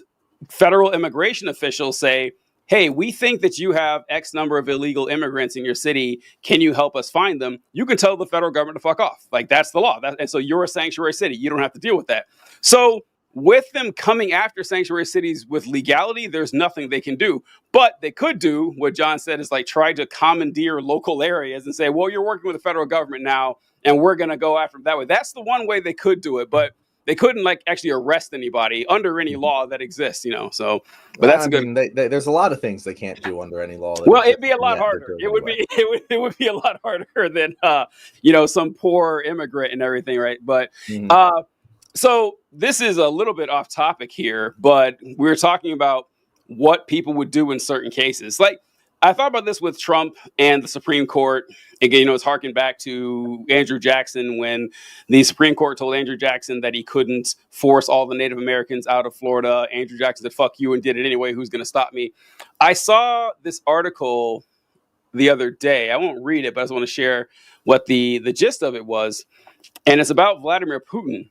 federal immigration officials say, hey, we think that you have X number of illegal immigrants in your city. Can you help us find them? You can tell the federal government to fuck off. Like, that's the law. And so you're a sanctuary city. You don't have to deal with that. So with them coming after sanctuary cities with legality, there's nothing they can do. But they could do what John said, is like try to commandeer local areas and say, well, you're working with the federal government now, and we're going to go after them that way. That's the one way they could do it. But they couldn't actually arrest anybody under any law that exists, So, but that's there's a lot of things they can't do under any law. Well, it'd be a lot harder. It would be a lot harder than some poor immigrant and everything, right? But so this is a little bit off topic here, but we're talking about what people would do in certain cases. Like, I thought about this with Trump and the Supreme Court. Again, it's harking back to Andrew Jackson, when the Supreme Court told Andrew Jackson that he couldn't force all the Native Americans out of Florida. Andrew Jackson said, fuck you, and did it anyway. Who's going to stop me? I saw this article the other day. I won't read it, but I just want to share what the gist of it was. And it's about Vladimir Putin.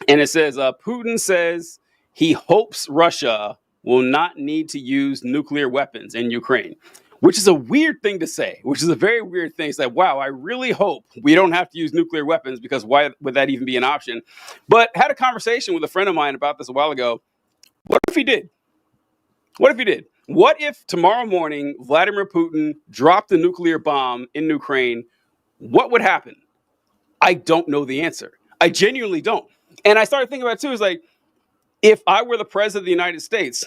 And it says, Putin says he hopes Russia will not need to use nuclear weapons in Ukraine, which is a weird thing to say, which is a very weird thing. It's like, wow, I really hope we don't have to use nuclear weapons, because why would that even be an option? But had a conversation with a friend of mine about this a while ago. What if he did? What if he did? What if tomorrow morning Vladimir Putin dropped a nuclear bomb in Ukraine? What would happen? I don't know the answer. I genuinely don't. And I started thinking about it too. It's like, if I were the president of the United States,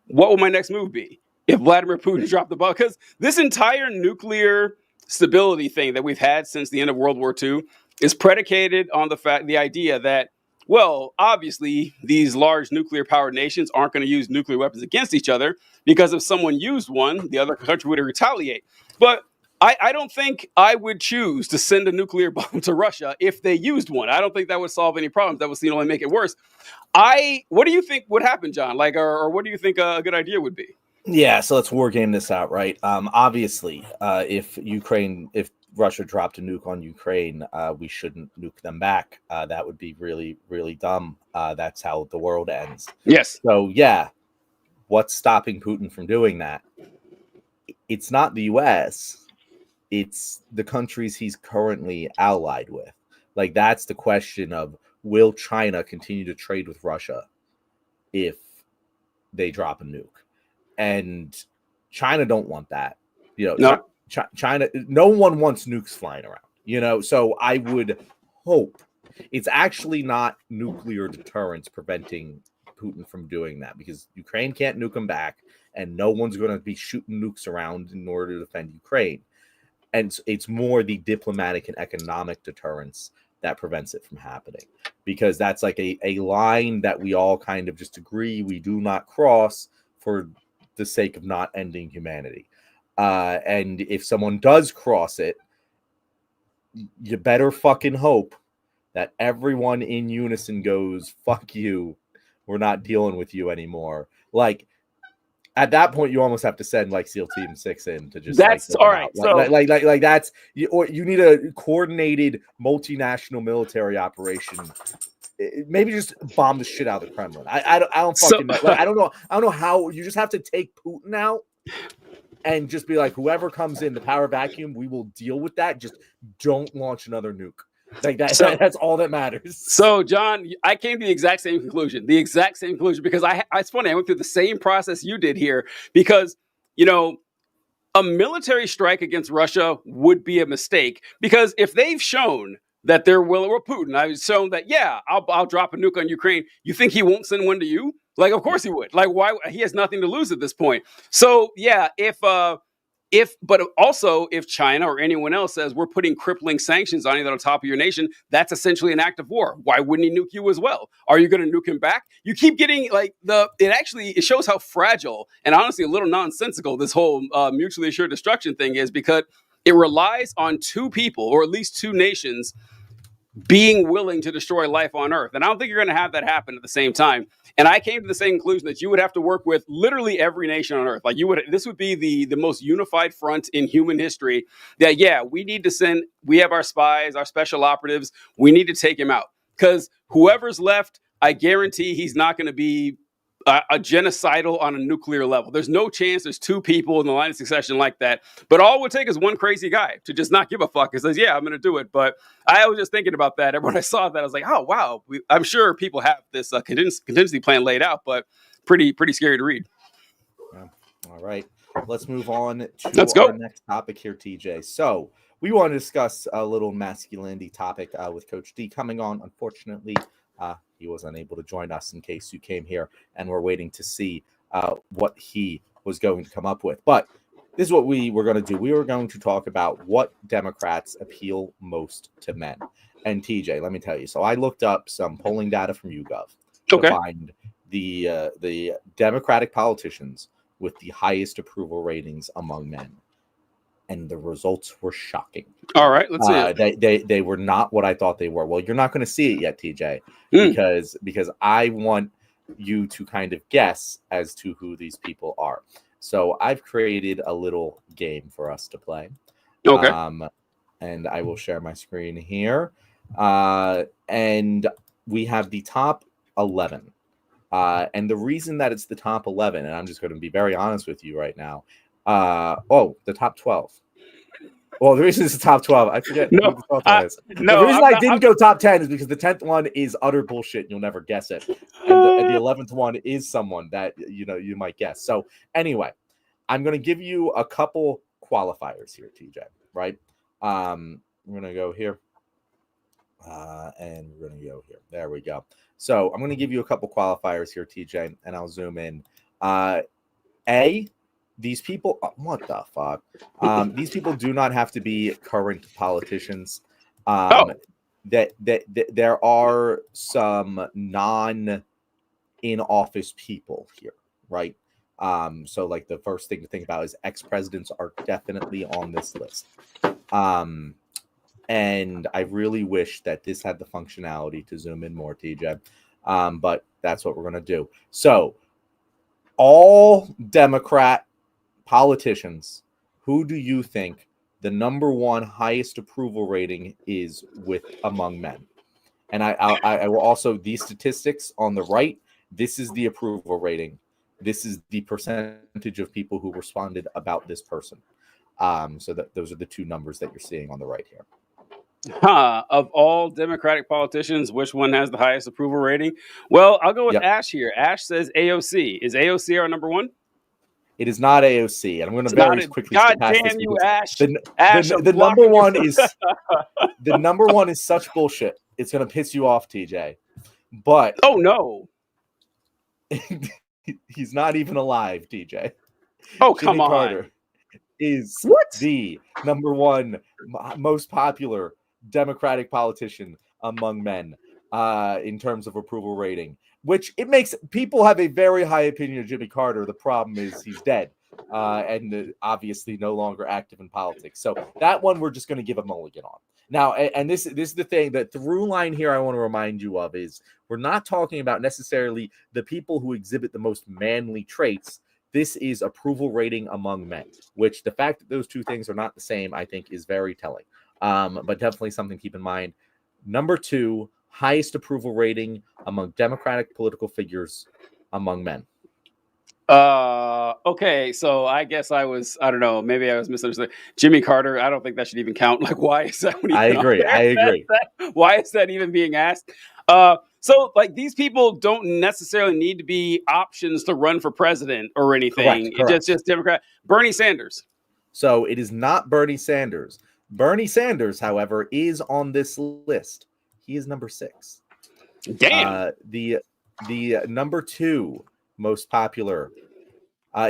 what would my next move be if Vladimir Putin dropped the bomb? Because this entire nuclear stability thing that we've had since the end of World War II is predicated on the idea that, well, obviously these large nuclear powered nations aren't going to use nuclear weapons against each other, because if someone used one, the other country would retaliate. But I don't think I would choose to send a nuclear bomb to Russia if they used one. I don't think that would solve any problems. That would only make it worse. What do you think would happen, John? Or what do you think a good idea would be? Yeah, so let's war game this out, right? Obviously, if Russia dropped a nuke on Ukraine, we shouldn't nuke them back. That would be really, really dumb. That's how the world ends. Yes. So yeah, what's stopping Putin from doing that? It's not the U.S. It's the countries he's currently allied with. Like, that's the question of, will China continue to trade with Russia if they drop a nuke? and China don't want that. No. China, no one wants nukes flying around. So I would hope it's actually not nuclear deterrence preventing Putin from doing that, because Ukraine can't nuke him back, and no one's going to be shooting nukes around in order to defend Ukraine. And it's more the diplomatic and economic deterrence that prevents it from happening, because that's like a line that we all kind of just agree we do not cross for the sake of not ending humanity. And if someone does cross it, you better fucking hope that everyone in unison goes, fuck you, we're not dealing with you anymore. Like, at that point, you almost have to send like SEAL Team 6 in to just that's all right. So like that's or you need a coordinated multinational military operation. Maybe just bomb the shit out of the Kremlin. I don't fucking know. Like, I don't know how. You just have to take Putin out and just be like, whoever comes in the power vacuum, we will deal with that. Just don't launch another nuke. Like that. That's all that matters. So, John, I came to the exact same conclusion. Because it's funny. I went through the same process you did here, because, a military strike against Russia would be a mistake, because if they've shown that they're willing, or Putin, I've shown that, yeah, I'll drop a nuke on Ukraine. You think he won't send one to you? Like, of course he would. Like, why? He has nothing to lose at this point. So, yeah, but also if China or anyone else says we're putting crippling sanctions on you that are on top of your nation, that's essentially an act of war. Why wouldn't he nuke you as well? Are you going to nuke him back? You keep getting like it shows how fragile and honestly a little nonsensical this whole mutually assured destruction thing is, because it relies on two people, or at least two nations, being willing to destroy life on Earth. And I don't think you're going to have that happen at the same time. And I came to the same conclusion that you would have to work with literally every nation on Earth. Like this would be the most unified front in human history, that, yeah, we have our spies, our special operatives. We need to take him out, because whoever's left, I guarantee he's not going to be a genocidal on a nuclear level. There's no chance there's two people in the line of succession like that. But all it would take is one crazy guy to just not give a fuck and says, yeah, I'm going to do it. But I was just thinking about that. And when I saw that, I was like, oh, wow. I'm sure people have this contingency plan laid out, but pretty scary to read. Yeah. All right. Let's move on to our next topic here, TJ. So we want to discuss a little masculinity topic with Coach D coming on. Unfortunately, he was unable to join us in case you came here and we're waiting to see what he was going to come up with. But this is what we were going to do. We were going to talk about what Democrats appeal most to men. And TJ, let me tell you. So I looked up some polling data from YouGov to find the Democratic politicians with the highest approval ratings among men. And the results were shocking. All right, let's see it. They were not what I thought they were. Well, you're not going to see it yet, TJ, because I want you to kind of guess as to who these people are. So I've created a little game for us to play. Okay. And I will share my screen here. And we have the top 11. And the reason that it's the top 11, and I'm just going to be very honest with you right now. The top 12. Well, the reason it's the top 12, I forget who the 12th one is. The reason I didn't go top 10 is because the 10th one is utter bullshit. And you'll never guess it. And the 11th one is someone that you might guess. So anyway, I'm going to give you a couple qualifiers here, TJ. Right? We're going to go here, and we're going to go here. There we go. So I'm going to give you a couple qualifiers here, TJ, and I'll zoom in. These people, what the fuck? These people do not have to be current politicians. That there are some non-in-office people here, right? So like the first thing to think about is ex-presidents are definitely on this list. And I really wish that this had the functionality to zoom in more, TJ. But that's what we're going to do. So all Democrat politicians, who do you think the number one highest approval rating is with among men? And I will also, these statistics on the right, this is the approval rating. This is the percentage of people who responded about this person. So that those are the two numbers that you're seeing on the right here. Of all Democratic politicians, which one has the highest approval rating? Well, I'll go with Ash here. Ash says AOC. Is AOC our number one? It is not AOC, and I'm going to very quickly God pass damn this you, because Ash. the number one is the number one is such bullshit. It's going to piss you off, TJ. But oh no, he's not even alive, TJ. Oh Jimmy come on. Carter is the number one most popular Democratic politician among men in terms of approval rating. Which it makes people have a very high opinion of Jimmy Carter. The problem is he's dead and obviously no longer active in politics. So that one we're just going to give a mulligan on. Now, and this is the thing, that through line here I want to remind you of is we're not talking about necessarily the people who exhibit the most manly traits. This is approval rating among men, which the fact that those two things are not the same, I think, is very telling. But definitely something to keep in mind. Number 2, highest approval rating among Democratic political figures among men. Okay, so I guess I don't know, maybe I was misunderstood. Jimmy Carter, I don't think that should even count. Like, why is that even I agree. Why is that even being asked? So like these people don't necessarily need to be options to run for president or anything. Correct. It's just Democrat. Bernie Sanders. So it is not Bernie Sanders. Bernie Sanders, however, is on this list. He is number 6. Damn. The number 2 most popular.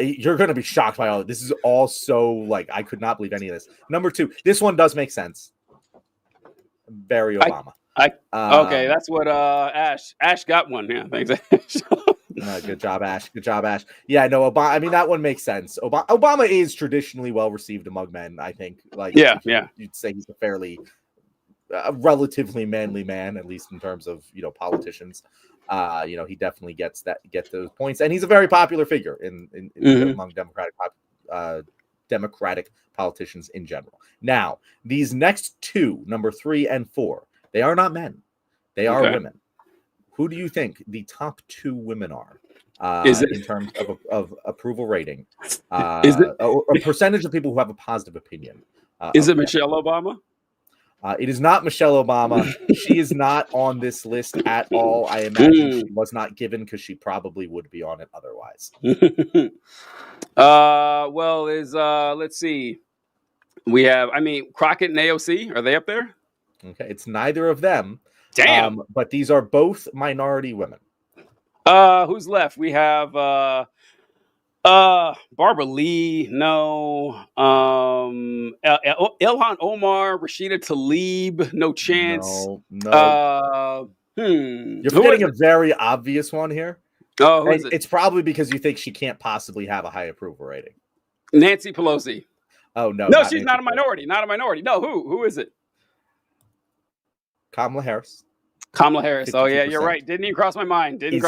You're going to be shocked by all of this. Is all so like I could not believe any of this. Number 2. This one does make sense. Barry Obama. Okay, that's what Ash got one. Yeah, thanks, Ash. Good job, Ash. Yeah, no, Obama. I mean, that one makes sense. Obama is traditionally well received among men. I think. Like, you'd say he's a fairly relatively manly man, at least in terms of politicians. He definitely gets those points, and he's a very popular figure in among Democratic politicians in general. Now, these next 2, number 3 and 4, they are not men; they are women. Who do you think the top 2 women are in terms of approval rating? Is it a percentage of people who have a positive opinion? Is it Michelle Obama? It is not Michelle Obama. She is not on this list at all. I imagine she was not given because she probably would be on it otherwise. Let's see. We have, Crockett and AOC. Are they up there? Okay, it's neither of them. Damn. But these are both minority women. Who's left? We have Barbara Lee, no. Ilhan Omar, Rashida Tlaib, no chance. No. You're forgetting a very obvious one here. Oh, who is it? It's probably because you think she can't possibly have a high approval rating. Nancy Pelosi. Oh no. No, she's not a minority. Not a minority. No, who is it? Kamala Harris. Oh yeah, you're right. Didn't even cross my mind. Yep.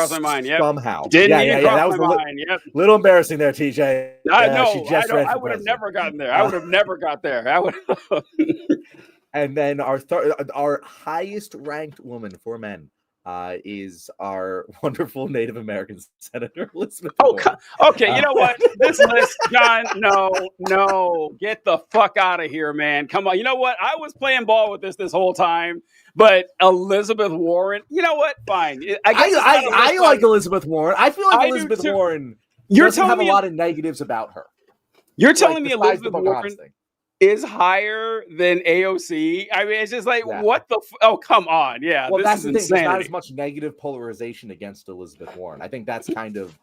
Somehow. Didn't even cross my mind. Yep. Little embarrassing there, TJ. I know. I would have never gotten there. I would have never got there. And then our highest ranked woman for men is our wonderful Native American Senator Elizabeth Warren. Okay. You know what? This list, John. No, get the fuck out of here, man. Come on. You know what? I was playing ball with this whole time, but Elizabeth Warren. You know what? Fine. I like Elizabeth Warren. I feel like Elizabeth Warren doesn't have a lot of negatives about her. You're telling me Elizabeth Warren is higher than AOC? I mean, it's just like, what the... Oh, come on. Yeah, well, that's the thing. Insanity. There's not as much negative polarization against Elizabeth Warren. I think that's kind of...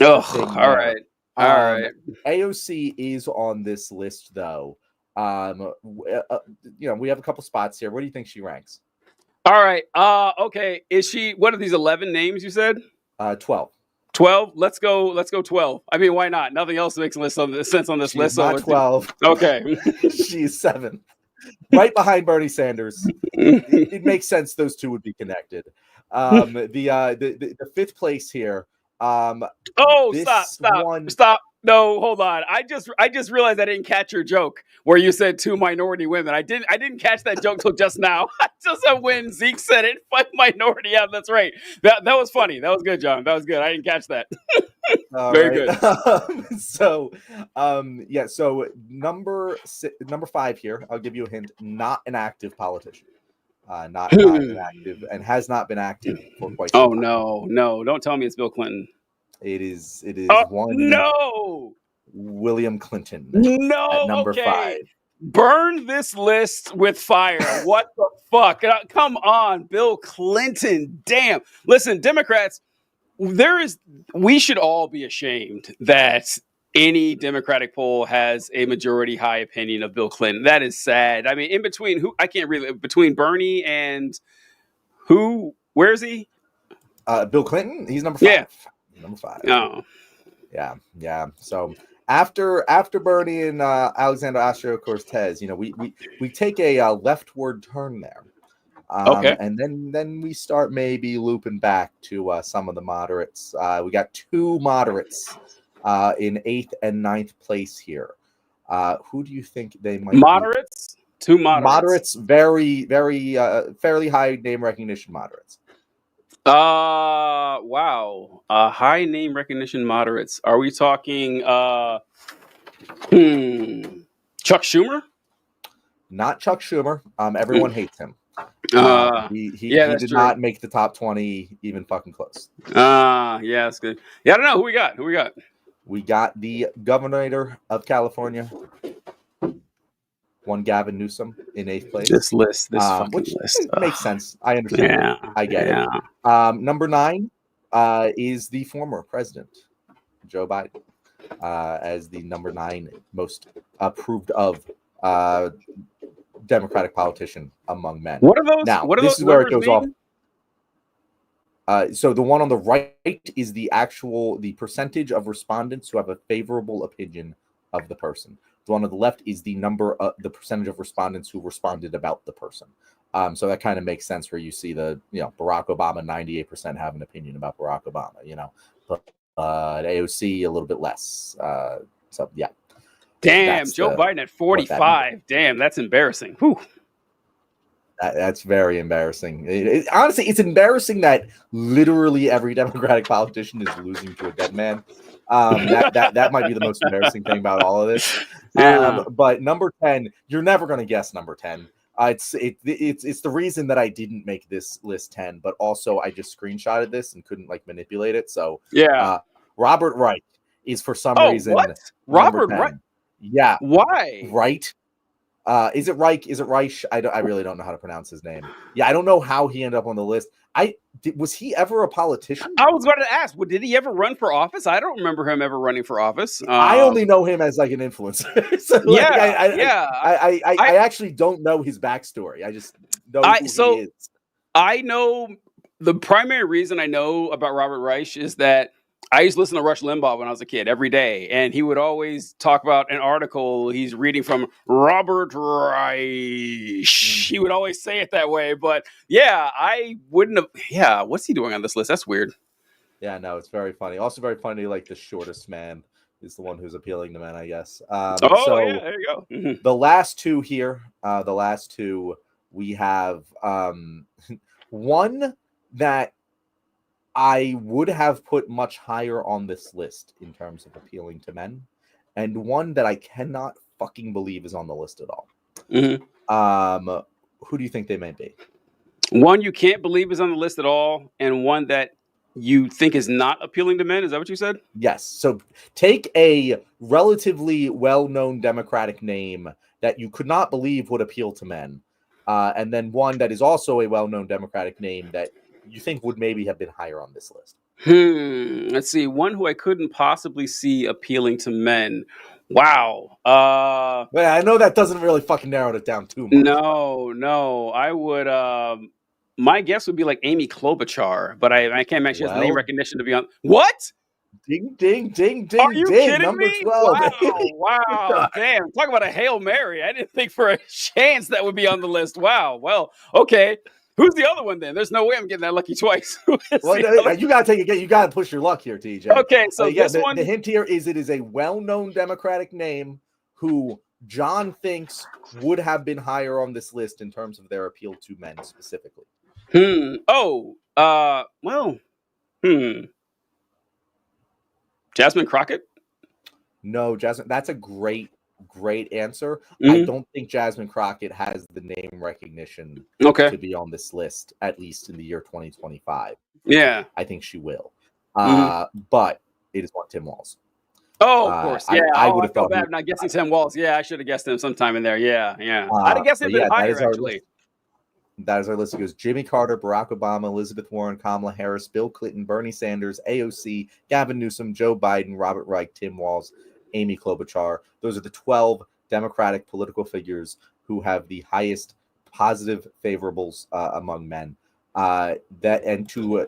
All right. AOC is on this list, though. We have a couple spots here. Where do you think she ranks? All right. Okay. Is she... What are these 11 names you said? 12. 12? Let's go 12. I mean, why not? Nothing else makes sense on this list. Not 12. Okay. She's 7. Right behind Bernie Sanders. It makes sense those two would be connected. The 5th place here. Stop. No, hold on. I just realized I didn't catch your joke where you said 2 minority women. I didn't catch that joke till just now. Just when Zeke said it, 5 minority. Yeah, that's right. That was funny. That was good, John. That was good. I didn't catch that. Very good. So number 5 here. I'll give you a hint. Not an active politician. Not been active and has not been active for quite some time. No. Don't tell me it's Bill Clinton. It is one. No. William Clinton. No, at number okay. 5. Burn this list with fire. What the fuck? Come on, Bill Clinton. Damn. Listen, Democrats, we should all be ashamed that any Democratic poll has a majority high opinion of Bill Clinton. That is sad. I mean, in between between Bernie and who? Where is he? Bill Clinton, he's number 5. Yeah. Number 5. Oh. Yeah. So after Bernie and Alexander Ocasio-Cortez, we take a leftward turn there. Okay. And then we start maybe looping back to some of the moderates. We got 2 moderates in 8th and 9th place here. Who do you think they might moderates? Be? 2 moderates. Moderates, very, very fairly high name recognition moderates. Wow. High name recognition moderates. Are we talking Chuck Schumer? Not Chuck Schumer. Everyone hates him. He did not make the top 20 even fucking close. Yeah, that's good. Yeah, I don't know who we got. We got the governor of California, one Gavin Newsom in 8th place. This fucking which list makes sense. I understand. Yeah, I get it. Number 9 is the former president, Joe Biden, as the number 9 most approved of Democratic politician among men. What are those? Now, this is where it goes off. So the one on the right is the percentage of respondents who have a favorable opinion of the person. The one on the left is the percentage of respondents who responded about the person. So that kind of makes sense where you see Barack Obama, 98% have an opinion about Barack Obama, but AOC a little bit less. So yeah. Damn, Joe Biden at 45. Damn, that's embarrassing. Whew. That's very embarrassing. Honestly, it's embarrassing that literally every Democratic politician is losing to a dead man. That might be the most embarrassing thing about all of this. Yeah. But number 10, you're never going to guess number 10. It's the reason that I didn't make this list 10, but also I just screenshotted this and couldn't manipulate it. So yeah, Robert Reich is for some reason what? Robert Reich. Yeah. Why? Right. Is it Reich? Is it Reich? I really don't know how to pronounce his name. Yeah, I don't know how he ended up on the list. Was he ever a politician? I was going to ask. Did he ever run for office? I don't remember him ever running for office. I only know him as an influencer. So, I actually don't know his backstory. I just know who he is. I know the primary reason I know about Robert Reich is that I used to listen to Rush Limbaugh when I was a kid every day, and he would always talk about an article he's reading from Robert Reich. He would always say it that way, but yeah, I wouldn't have. Yeah, what's he doing on this list? That's weird. Yeah, no, it's very funny. Also very funny, the shortest man is the one who's appealing to men, I guess. Yeah, there you go. Mm-hmm. The last 2 here, we have one that I would have put much higher on this list in terms of appealing to men, and one that I cannot fucking believe is on the list at all. Mm-hmm. Who do you think they may be? One you can't believe is on the list at all, and one that you think is not appealing to men. Is that what you said? Yes. So take a relatively well-known Democratic name that you could not believe would appeal to men, and then one that is also a well-known Democratic name that you think would maybe have been higher on this list. Let's see. One who I couldn't possibly see appealing to men. Wow. Well, I know that doesn't really fucking narrow it down too much. No. I would. My guess would be Amy Klobuchar, but I can't imagine she has the name recognition to be on. What? Ding, ding, ding, ding, Are you kidding number me? 12. Wow. Damn. Talk about a Hail Mary. I didn't think for a chance that would be on the list. Wow. Well, okay. Who's the other one then? There's no way I'm getting that lucky twice. Well, you gotta take it. You gotta push your luck here, TJ. Okay, so the hint here is it is a well-known Democratic name who John thinks would have been higher on this list in terms of their appeal to men specifically. Jasmine Crockett? No, Jasmine. That's a great answer. Mm-hmm. I don't think Jasmine Crockett has the name recognition to be on this list, at least in the year 2025. Yeah. I think she will. Mm-hmm. But it is one Tim Walz. Oh, of course. Yeah. I Oh, would I have feel thought bad not guessing Tim Walz. Yeah, I should have guessed him sometime in there. Yeah, yeah. I'd have guessed him but a bit yeah, that higher, is our actually. list. That is our list. It goes Jimmy Carter, Barack Obama, Elizabeth Warren, Kamala Harris, Bill Clinton, Bernie Sanders, AOC, Gavin Newsom, Joe Biden, Robert Reich, Tim Walz, Amy Klobuchar. Those are the 12 Democratic political figures who have the highest positive favorables among men. And to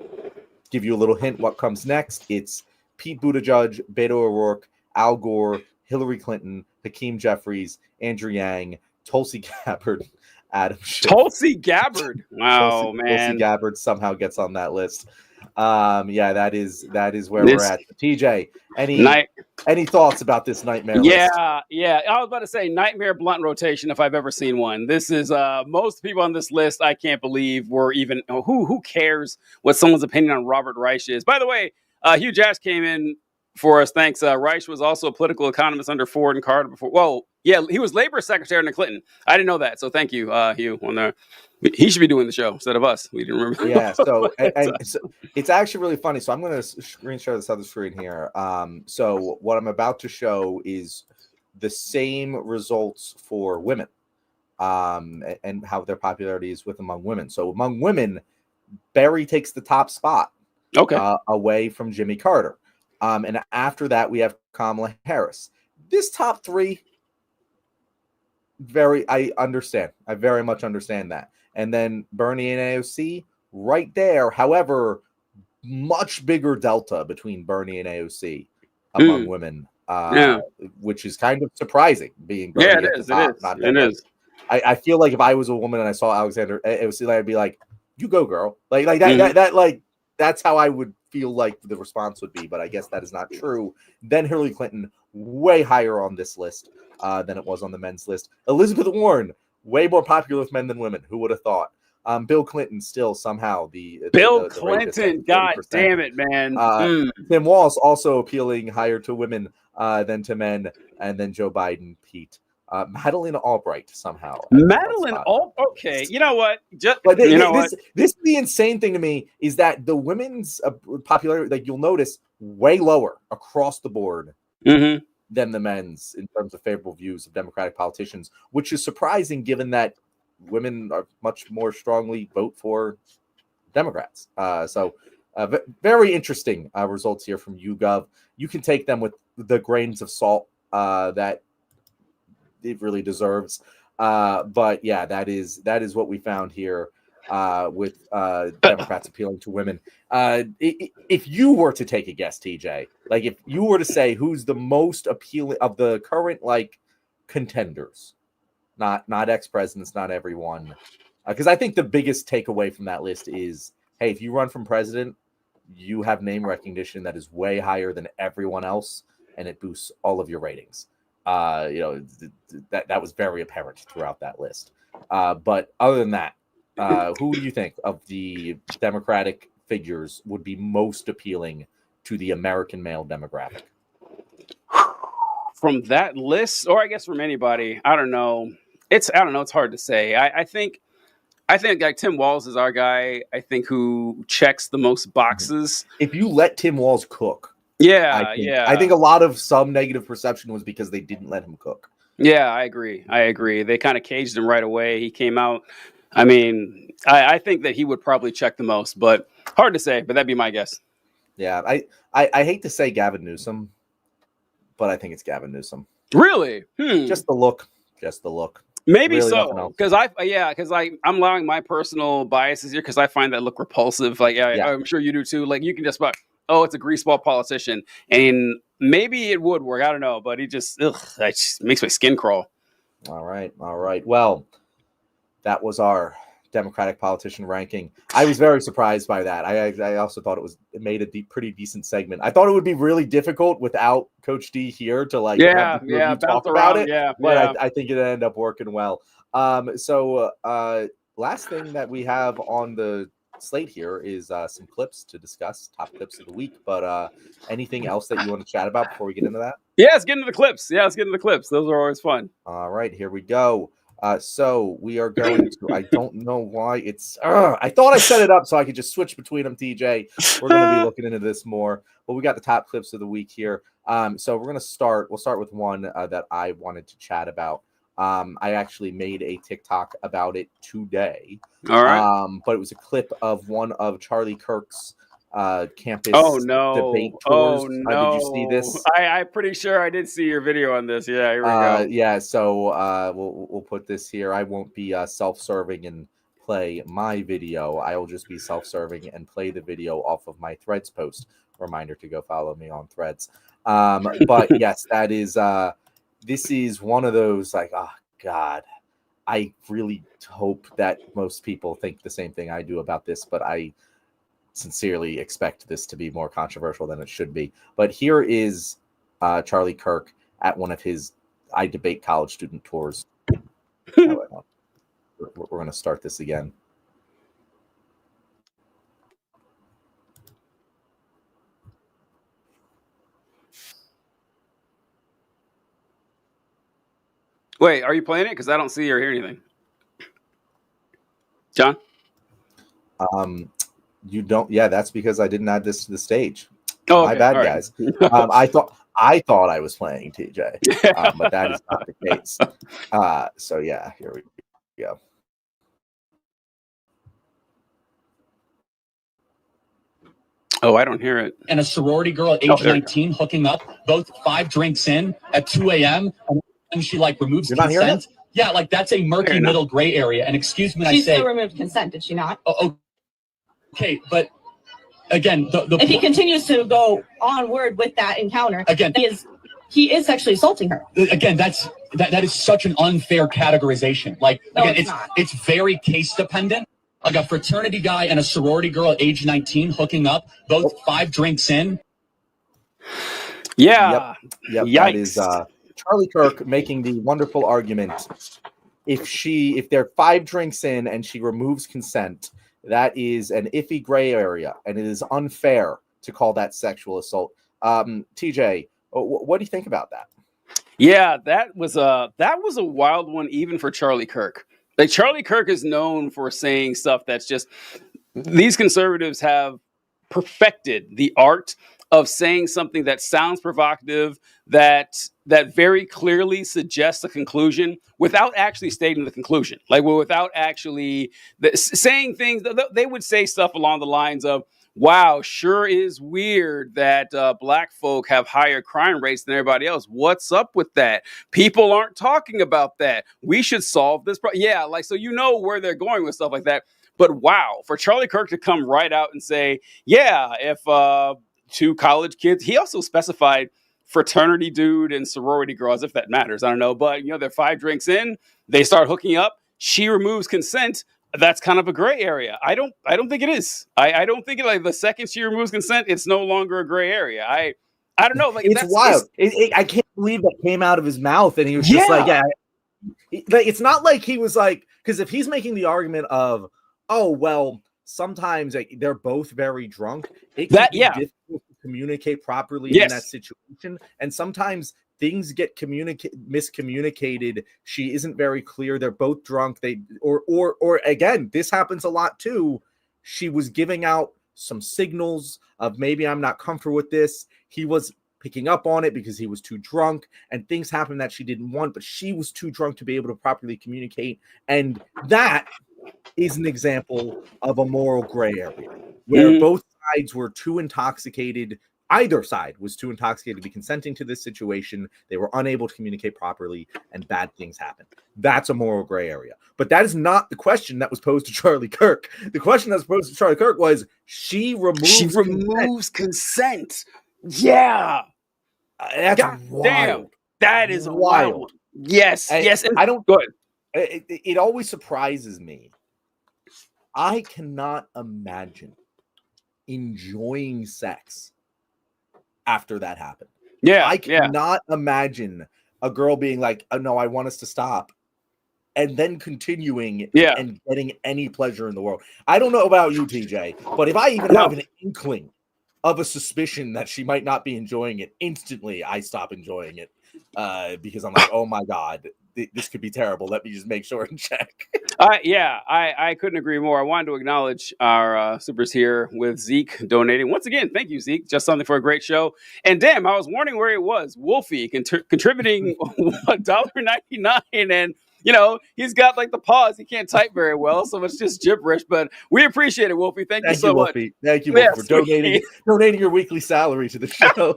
give you a little hint, what comes next? It's Pete Buttigieg, Beto O'Rourke, Al Gore, Hillary Clinton, Hakeem Jeffries, Andrew Yang, Tulsi Gabbard, Adam Schiff. Tulsi Gabbard. Wow, man. Tulsi Gabbard somehow gets on that list. Yeah, that is where we're at. TJ, any thoughts about this nightmare list? Yeah. I was about to say nightmare blunt rotation if I've ever seen one. This is most people on this list. I can't believe were even who cares what someone's opinion on Robert Reich is. By the way, Hugh Jash came in for us. Thanks. Reich was also a political economist under Ford and Carter before. Whoa, yeah, he was labor secretary under Clinton. I didn't know that, so thank you, Hugh. On there, he should be doing the show instead of us. We didn't remember. Yeah, so it's actually really funny. So I'm going to screen share this other screen here. So what I'm about to show is the same results for women, and how their popularity is among women. So among women, Barry takes the top spot. Okay. Away from Jimmy Carter. And after that, we have Kamala Harris. This top three, I understand. I very much understand that. And then Bernie and AOC right there. However, much bigger delta between Bernie and AOC among women, which is kind of surprising. Being Bernie at the top, it is. I feel like if I was a woman and I saw Alexander AOC, I'd be like, "You go, girl!" Like that. That's how I would feel like the response would be, but I guess that is not true. Then Hillary Clinton, way higher on this list than it was on the men's list. Elizabeth Warren, way more popular with men than women. Who would have thought? Bill Clinton, still somehow Bill Clinton. God damn it, man. Tim Walz also appealing higher to women than to men, and then Joe Biden, Pete. Madeleine Albright somehow. Madeleine Albright. Okay, you know what? This is the insane thing to me is that the women's popularity, like you'll notice, way lower across the board than the men's in terms of favorable views of Democratic politicians, which is surprising given that women are much more strongly vote for Democrats. So very interesting results here from YouGov. You can take them with the grains of salt that it really deserves. But yeah, that is what we found here with Democrats appealing to women. If you were to take a guess, TJ, like if you were to say who's the most appealing of the current like contenders, not ex-presidents, not everyone, because I think the biggest takeaway from that list is, hey, if you run for president, you have name recognition that is way higher than everyone else, and it boosts all of your ratings. That was very apparent throughout that list. But other than that, who do you think of the Democratic figures would be most appealing to the American male demographic? From that list, or I guess from anybody, I don't know. It's hard to say. I think like Tim Walz is our guy. I think who checks the most boxes. If you let Tim Walz cook. I think a lot of some negative perception was because they didn't let him cook. Yeah, I agree. They kind of caged him right away. He came out. I mean, I think that he would probably check the most, but hard to say. But that'd be my guess. Yeah, I hate to say Gavin Newsom, but I think it's Gavin Newsom. Really? Just the look. Maybe really so, because I'm allowing my personal biases here because I find that look repulsive. Like, I'm sure you do too. Like, you can just it's a greaseball politician, and maybe it would work. I don't know, but that just makes my skin crawl. All right. Well, that was our Democratic politician ranking. I was very surprised by that. I also thought it made a pretty decent segment. I thought it would be really difficult without Coach D here to talk about it. But I think it ended up working well. So last thing that we have on the slate here is some clips to discuss, top clips of the week. But anything else that you want to chat about before we get into that? Yeah, let's get into the clips. Those are always fun. All right, here we go. So we are going to. I don't know why it's. I thought I set it up so I could just switch between them, TJ. We're going to be looking into this more. But we got the top clips of the week here. So we're going to start. We'll start with one that I wanted to chat about. I actually made a TikTok about it today. All right. But it was a clip of one of Charlie Kirk's campus debate tours. Oh no! Did you see this? I'm pretty sure I did see your video on this. Yeah, here we go. Yeah, so we'll put this here. I won't be self-serving and play my video. I will just be self-serving and play the video off of my Threads post. Reminder to go follow me on Threads. But yes, that is. This is one of those like, oh God, I really hope that most people think the same thing I do about this, but I sincerely expect this to be more controversial than it should be. But here is Charlie Kirk at one of his I Debate College student tours. We're going to start this again. Wait, are you playing it? Because I don't see or hear anything. John? You don't. Yeah, that's because I didn't add this to the stage. Oh, my bad, guys. I thought I was playing TJ, but that is not the case. So yeah, here we go. Oh, I don't hear it. And a sorority girl at age 19 hooking up, both 5 drinks in at 2 a.m. And she like removes consent. Yeah, like that's a murky middle gray area. And excuse me, she still removed consent, did she not? Oh, okay, but again, if he continues to go onward with that encounter, again, he is sexually assaulting her. Again, that is such an unfair categorization. Like again, it's very case dependent. Like a fraternity guy and a sorority girl at age 19 hooking up, both 5 drinks in. Yeah. Yep. That is Charlie Kirk making the wonderful argument. If they're 5 drinks in and she removes consent, that is an iffy gray area, and it is unfair to call that sexual assault. TJ, what do you think about that? Yeah, that was a wild one, even for Charlie Kirk. Like Charlie Kirk is known for saying stuff that's just, these conservatives have perfected the art of saying something that sounds provocative, that very clearly suggests a conclusion without actually stating the conclusion. Like, well, without actually saying things, they would say stuff along the lines of, wow, sure is weird that black folk have higher crime rates than everybody else. What's up with that? People aren't talking about that. We should solve this problem. Yeah, like, so you know where they're going with stuff like that. But wow, for Charlie Kirk to come right out and say, yeah, if 2 college kids, he also specified fraternity dude and sorority girls, if that matters. I don't know. But, they're 5 drinks in, they start hooking up, she removes consent. That's kind of a gray area. I don't think it is. I don't think it, like the second she removes consent, it's no longer a gray area. I don't know. Like, it's wild. I can't believe that came out of his mouth, and he was just like, yeah. It's not like he was like, because if he's making the argument of, oh well, sometimes they're both very drunk, it can be difficult to communicate properly in that situation, and sometimes things get miscommunicated. She isn't very clear. They're both drunk. Or again, this happens a lot too. She was giving out some signals of maybe I'm not comfortable with this. He was picking up on it because he was too drunk, and things happened that she didn't want, but she was too drunk to be able to properly communicate. And that is an example of a moral gray area where both sides were too intoxicated. Either side was too intoxicated to be consenting to this situation. They were unable to communicate properly, and bad things happened. That's a moral gray area. But that is not the question that was posed to Charlie Kirk. The question that was posed to Charlie Kirk was, she removes consent. Yeah. That's wild. Damn. That is wild. Yes. Yes. I don't. Go ahead. It always surprises me. I cannot imagine enjoying sex after that happened. Yeah. I cannot imagine a girl being like, oh, no, I want us to stop, and then continuing and getting any pleasure in the world. I don't know about you, TJ, but if I even have an inkling of a suspicion that she might not be enjoying it, instantly I stop enjoying it because I'm like, oh my God, this could be terrible. Let me just make sure and check. I couldn't agree more. I wanted to acknowledge our supers here with Zeke donating. Once again, thank you, Zeke. Just something for a great show. And damn, I was wondering where he was. Wolfie contributing $1.99, and he's got like the pause. He can't type very well, so it's just gibberish. But we appreciate it, Wolfie. Thank you so much. Thank you, Wolfie, for donating your weekly salary to the show.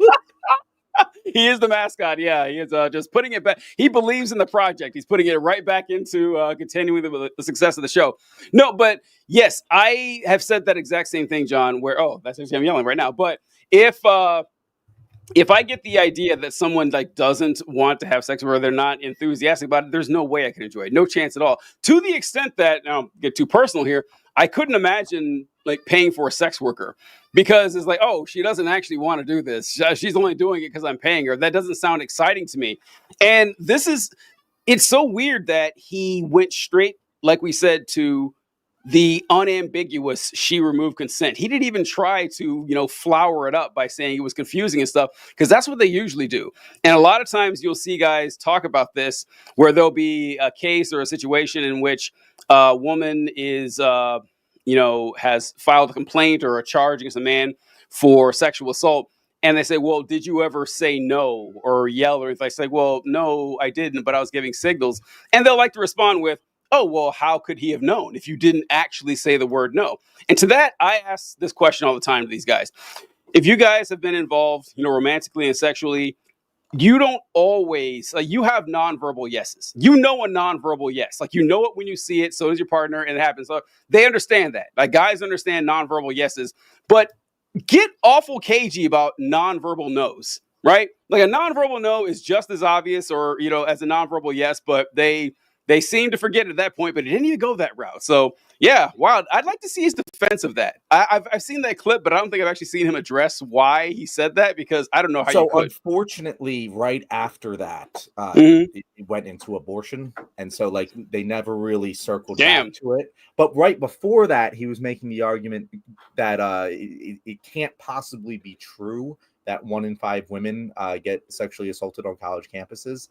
He is the mascot. Yeah, he is just putting it back. He believes in the project. He's putting it right back into continuing the success of the show. No, but yes, I have said that exact same thing, John, where, that's actually I'm yelling right now. But if I get the idea that someone like doesn't want to have sex or they're not enthusiastic about it, there's no way I can enjoy it. No chance at all. To the extent that, now I'll get too personal here, I couldn't imagine like paying for a sex worker because it's like, oh, she doesn't actually want to do this. She's only doing it because I'm paying her. That doesn't sound exciting to me. And it's so weird that he went straight, like we said, to the unambiguous she removed consent. He didn't even try to, flower it up by saying it was confusing and stuff, because that's what they usually do. And a lot of times you'll see guys talk about this where there'll be a case or a situation in which a woman is, has filed a complaint or a charge against a man for sexual assault. And they say, well, did you ever say no or yell? Or if I say, well, no, I didn't, but I was giving signals. And they'll like to respond with, oh, well, how could he have known if you didn't actually say the word no? And to that, I ask this question all the time to these guys. If you guys have been involved, romantically and sexually, you don't always, you have nonverbal yeses. A nonverbal yes. Like, it when you see it, so does your partner, and it happens. So they understand that. Like, guys understand nonverbal yeses, but get awful cagey about nonverbal no's, right? Like, a nonverbal no is just as obvious or, as a nonverbal yes, but they seem to forget at that point, but it didn't even go that route. So, yeah, wow. I'd like to see his defense of that. I've seen that clip, but I don't think I've actually seen him address why he said that, because I don't know how you could. Unfortunately, right after that, it went into abortion. And so, they never really circled back to it. But right before that, he was making the argument that it can't possibly be true that 1 in 5 women get sexually assaulted on college campuses.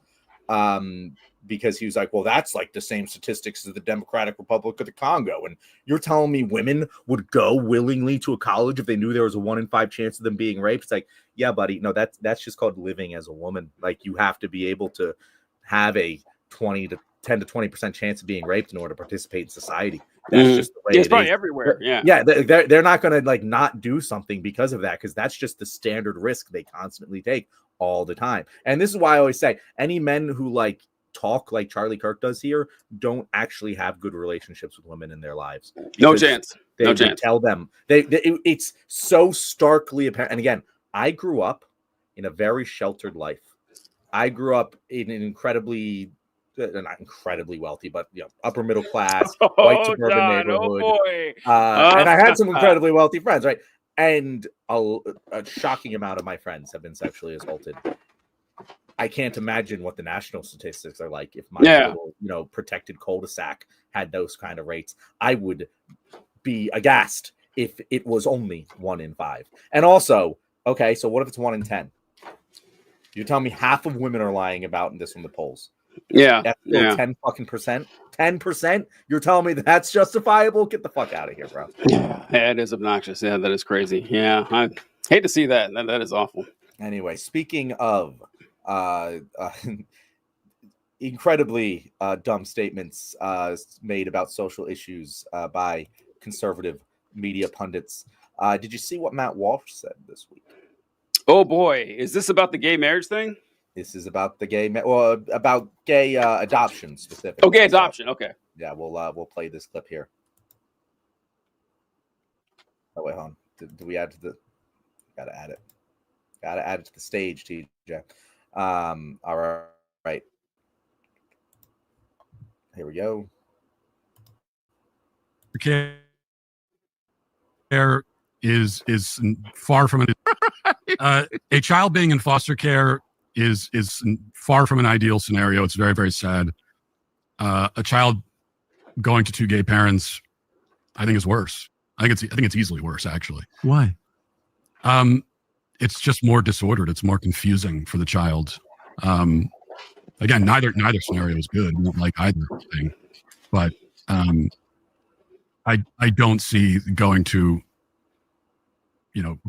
Because he was like, well, that's like the same statistics as the Democratic Republic of the Congo. And you're telling me women would go willingly to a college if they knew there was a 1 in 5 chance of them being raped? It's like, yeah, buddy, no, that's just called living as a woman. Like, you have to be able to have a 10 to 20% chance of being raped in order to participate in society. That's just the way it's probably everywhere. Yeah. They're not going to not do something because of that, because that's just the standard risk they constantly take all the time. And this is why I always say any men who talk like Charlie Kirk does here don't actually have good relationships with women in their lives. No chance. They tell them it's so starkly apparent. And again, I grew up in a very sheltered life. I grew up in an incredibly, not incredibly wealthy, but upper middle class, white suburban neighborhood. Oh boy. And I had some incredibly wealthy friends, right? And a shocking amount of my friends have been sexually assaulted. I can't imagine what the national statistics are like if my little, protected cul-de-sac had those kind of rates. I would be aghast if it was only 1 in 5. And also, okay, so what if it's 1 in 10? You're telling me half of women are lying about this in the polls. Yeah. That's 10 fucking percent. 10%? You're telling me that's justifiable? Get the fuck out of here, bro. Yeah, it is obnoxious. Yeah, that is crazy. Yeah, I hate to see that. That is awful. Anyway, speaking of incredibly dumb statements made about social issues by conservative media pundits. Did you see what Matt Walsh said this week? Oh boy, is this about the gay marriage thing? This is about the about gay adoption specifically. Okay, adoption. Okay. Yeah, we'll play this clip here. Oh wait, hold on. Do we add to the? Gotta add it. Gotta add it to the stage, TJ. All right. Here we go. Care is far from a child being in foster care is far from an ideal scenario. It's very, very sad. A child going to 2 gay parents, I think, is worse. I think it's easily worse, actually. Why? It's just more disordered. It's more confusing for the child. Again, neither scenario is good. I don't like either thing, but I don't see going to,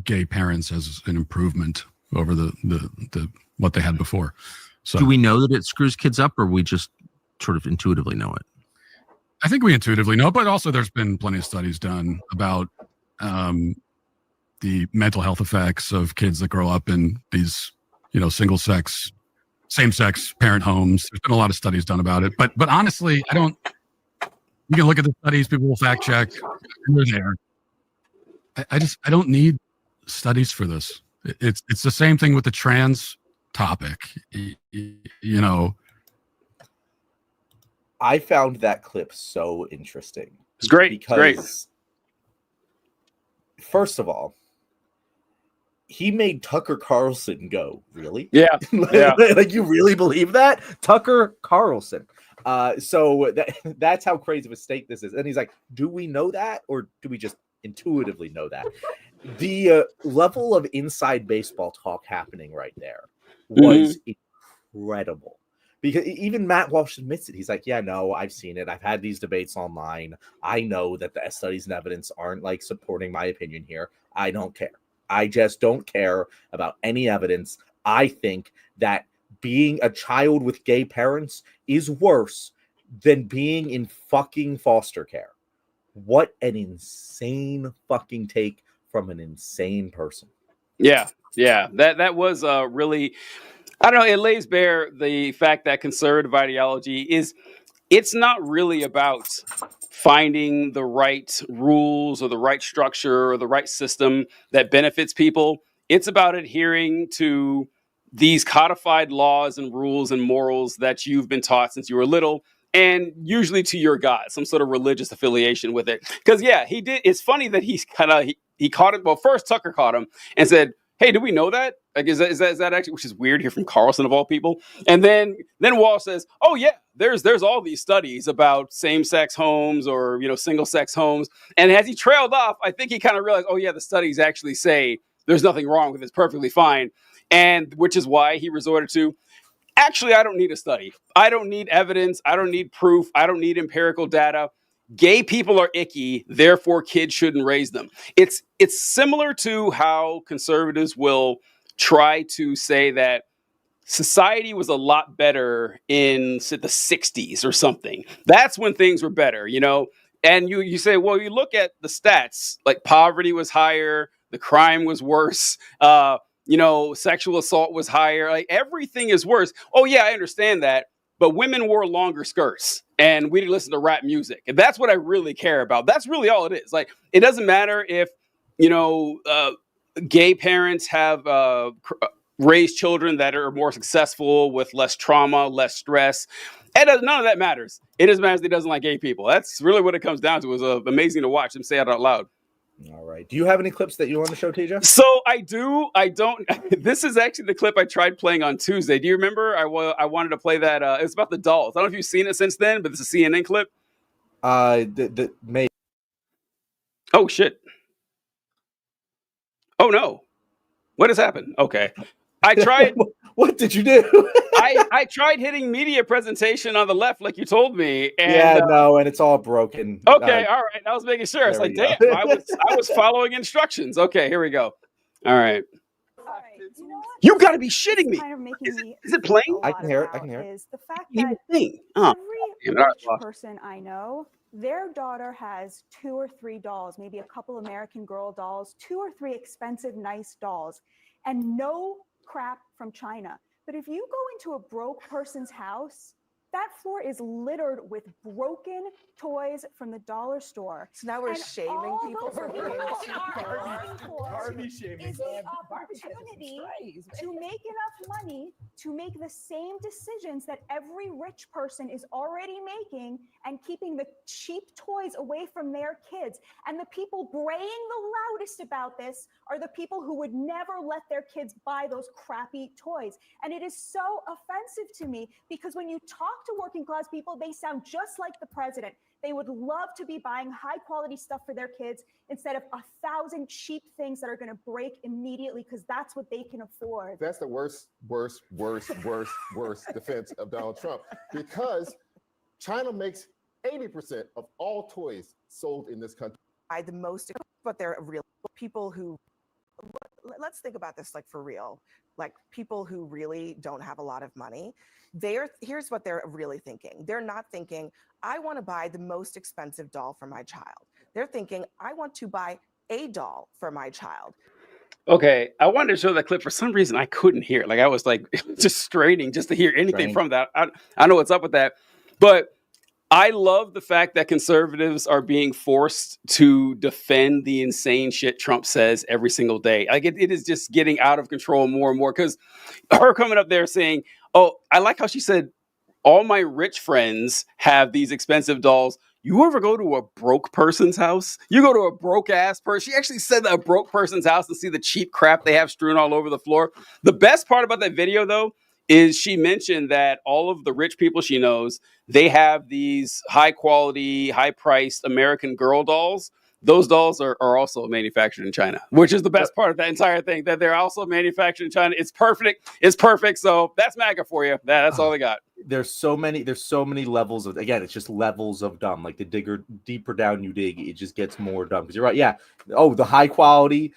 gay parents as an improvement over the what they had before. So do we know that it screws kids up, or we just sort of intuitively know it? I think we intuitively know, but also there's been plenty of studies done about the mental health effects of kids that grow up in these, single-sex, same-sex parent homes. There's been a lot of studies done about it, but honestly, you can look at the studies, people will fact check, and they're there. I don't need studies for this. It's the same thing with the trans topic, I found that clip so interesting. It's great. Because, first of all, he made Tucker Carlson go, really? Yeah. Yeah. Like, you really believe that? Tucker Carlson. So that's how crazy of a stake this is. And he's like, do we know that? Or do we just intuitively know that? The level of inside baseball talk happening right there was incredible. Because even Matt Walsh admits it. He's like, yeah, no, I've seen it. I've had these debates online. I know that the studies and evidence aren't like supporting my opinion here. I don't care. I just don't care about any evidence. I think that being a child with gay parents is worse than being in fucking foster care. What an insane fucking take from an insane person. Yeah. That was really, I don't know, it lays bare the fact that conservative ideology it's not really about finding the right rules or the right structure or the right system that benefits people. It's about adhering to these codified laws and rules and morals that you've been taught since you were little, and usually to your God, some sort of religious affiliation with it. Because he did. It's funny that he caught it. Well, first Tucker caught him and said, hey, do we know that? Like, is that actually, which is weird here from Carlson of all people. And then Wall says, oh yeah, there's all these studies about same-sex homes or, single-sex homes. And as he trailed off, I think he kind of realized, oh yeah, the studies actually say there's nothing wrong with it. It's perfectly fine. And which is why he resorted to, actually, I don't need a study. I don't need evidence. I don't need proof. I don't need empirical data. Gay people are icky, therefore kids shouldn't raise them. It's similar to how conservatives will try to say that society was a lot better in the 60s or something. That's when things were better, And you say, well, you look at the stats, like poverty was higher, the crime was worse, sexual assault was higher, like everything is worse. Oh yeah, I understand that. But women wore longer skirts and we didn't listen to rap music. And that's what I really care about. That's really all it is. Like, it doesn't matter if, gay parents have raised children that are more successful with less trauma, less stress. None of that matters. It just matters that he doesn't like gay people. That's really what it comes down to. It was amazing to watch him say it out loud. All right. Do you have any clips that you want to show, TJ? So I do. I don't. This is actually the clip I tried playing on Tuesday. Do you remember? I wanted to play that. It's about the dolls. I don't know if you've seen it since then, but it's a CNN clip. Maybe. Oh shit. Oh no. What has happened? Okay. I tried. What did you do? I tried hitting media presentation on the left, like you told me. And, and it's all broken. Okay, all right. I was making sure. It's like, damn, I was following instructions. Okay, here we go. All right. You got to be shitting me. Is it playing? I can hear it. Is the fact that every rich person I know, their daughter has 2 or 3 dolls, maybe a couple American Girl dolls, 2 or 3 expensive, nice dolls, and no crap from China. But if you go into a broke person's house, that floor is littered with broken toys from the dollar store. So now we're shaming people for being Barbie shaming. Is the opportunity to make enough money to make the same decisions that every rich person is already making and keeping the cheap toys away from their kids. And the people braying the loudest about this are the people who would never let their kids buy those crappy toys. And it is so offensive to me because when you talk to working class people, they sound just like the president. They would love to be buying high quality stuff for their kids instead of 1,000 cheap things that are going to break immediately because that's what they can afford. That's the worst defense of Donald Trump, because China makes 80% of all toys sold in this country. The most, but they're real people who, let's think about this like for real, like people who really don't have a lot of money. Here's what they're really thinking. They're not thinking, I want to buy the most expensive doll for my child. They're thinking, I want to buy a doll for my child. Okay, I wanted to show that clip. For some reason, I couldn't hear it. Like, I was like just straining just to hear anything from that. I know what's up with that. But I love the fact that conservatives are being forced to defend the insane shit Trump says every single day. Like, it is just getting out of control more and more, because her coming up there saying, oh, I like how she said, all my rich friends have these expensive dolls. You ever go to a broke person's house? You go to a broke ass person. She actually said that, a broke person's house, and see the cheap crap they have strewn all over the floor. The best part about that video, though, is she mentioned that all of the rich people she knows, they have these high quality, high priced American Girl dolls. Those dolls are also manufactured in China, which is the best part of that entire thing, that they're also manufactured in China. It's perfect. It's perfect. So that's MAGA for you. That's all they got. There's so many levels of, again, it's just levels of dumb. Like, the deeper down you dig, it just gets more dumb. Because you're right. Yeah. Oh, the high quality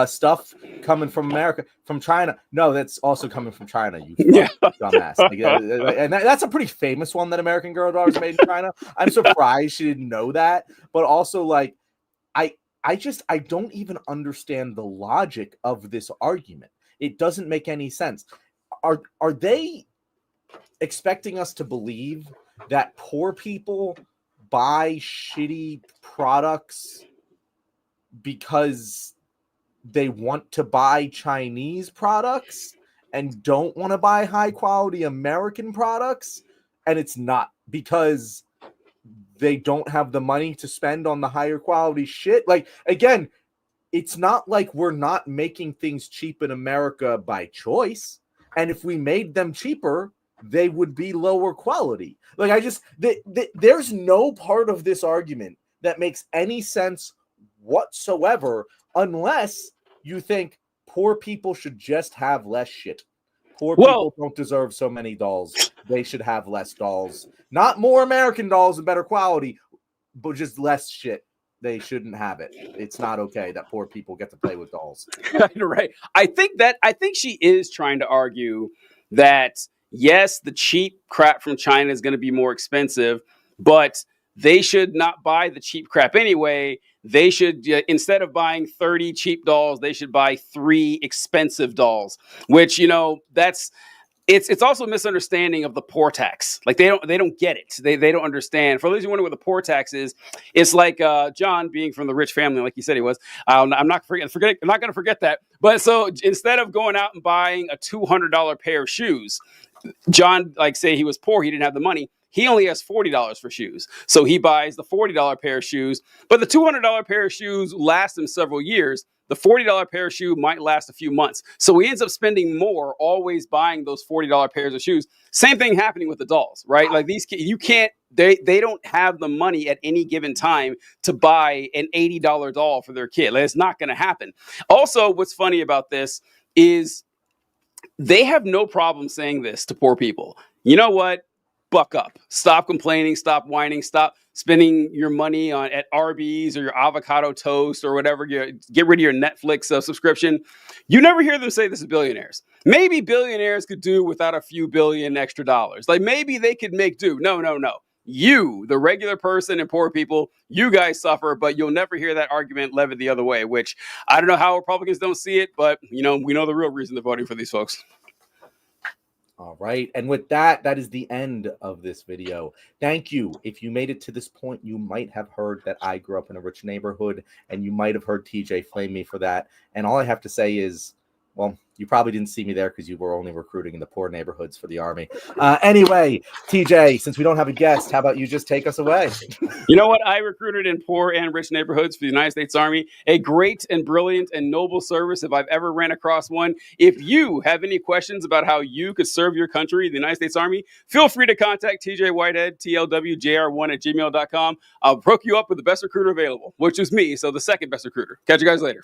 stuff coming from America, from China. No, that's also coming from China, you dumbass. Like, and that's a pretty famous one, that American Girl doll is made in China. I'm surprised she didn't know that. But also, like, I don't even understand the logic of this argument. It doesn't make any sense. Are they expecting us to believe that poor people buy shitty products because they want to buy Chinese products and don't want to buy high quality American products? And it's not because they don't have the money to spend on the higher quality shit. Like, again, it's not like we're not making things cheap in America by choice. And if we made them cheaper, they would be lower quality. Like, there's no part of this argument that makes any sense whatsoever, unless you think poor people should just have less shit. Poor people don't deserve so many dolls. They should have less dolls. Not more American dolls and better quality, but just less shit. They shouldn't have it. It's not okay that poor people get to play with dolls. Right. I think she is trying to argue that, yes, the cheap crap from China is going to be more expensive, but they should not buy the cheap crap anyway. They should, instead of buying 30 cheap dolls, they should buy 3 expensive dolls, which, it's also a misunderstanding of the poor tax. Like, they don't get it. They don't understand. For those who wonder what the poor tax is, it's like John, being from the rich family, like he said he was. I'm not going to forget that. But so instead of going out and buying a $200 pair of shoes, John, like, say he was poor, he didn't have the money. He only has $40 for shoes. So he buys the $40 pair of shoes, but the $200 pair of shoes lasts him several years. The $40 pair of shoe might last a few months. So he ends up spending more always buying those $40 pairs of shoes. Same thing happening with the dolls, right? Like, these kids, they don't have the money at any given time to buy an $80 doll for their kid. Like, it's not going to happen. Also, what's funny about this is they have no problem saying this to poor people. You know what? Buck up. Stop complaining. Stop whining. Stop spending your money at Arby's or your avocado toast or whatever. Get rid of your Netflix subscription. You never hear them say this is billionaires. Maybe billionaires could do without a few billion extra dollars. Like, maybe they could make do. No. You, the regular person and poor people, you guys suffer, but you'll never hear that argument levied the other way, which I don't know how Republicans don't see it, but we know the real reason they're voting for these folks. All right. And with that is the end of this video. Thank you. If you made it to this point, you might have heard that I grew up in a rich neighborhood, and you might have heard TJ flame me for that. And all I have to say is, Well, you probably didn't see me there because you were only recruiting in the poor neighborhoods for the Army. Anyway, TJ, since we don't have a guest, how about you just take us away? You know what? I recruited in poor and rich neighborhoods for the United States Army. A great and brilliant and noble service if I've ever ran across one. If you have any questions about how you could serve your country, the United States Army, feel free to contact TJ Whitehead, TLWJR1@gmail.com. I'll hook you up with the best recruiter available, which is me, so the second best recruiter. Catch you guys later.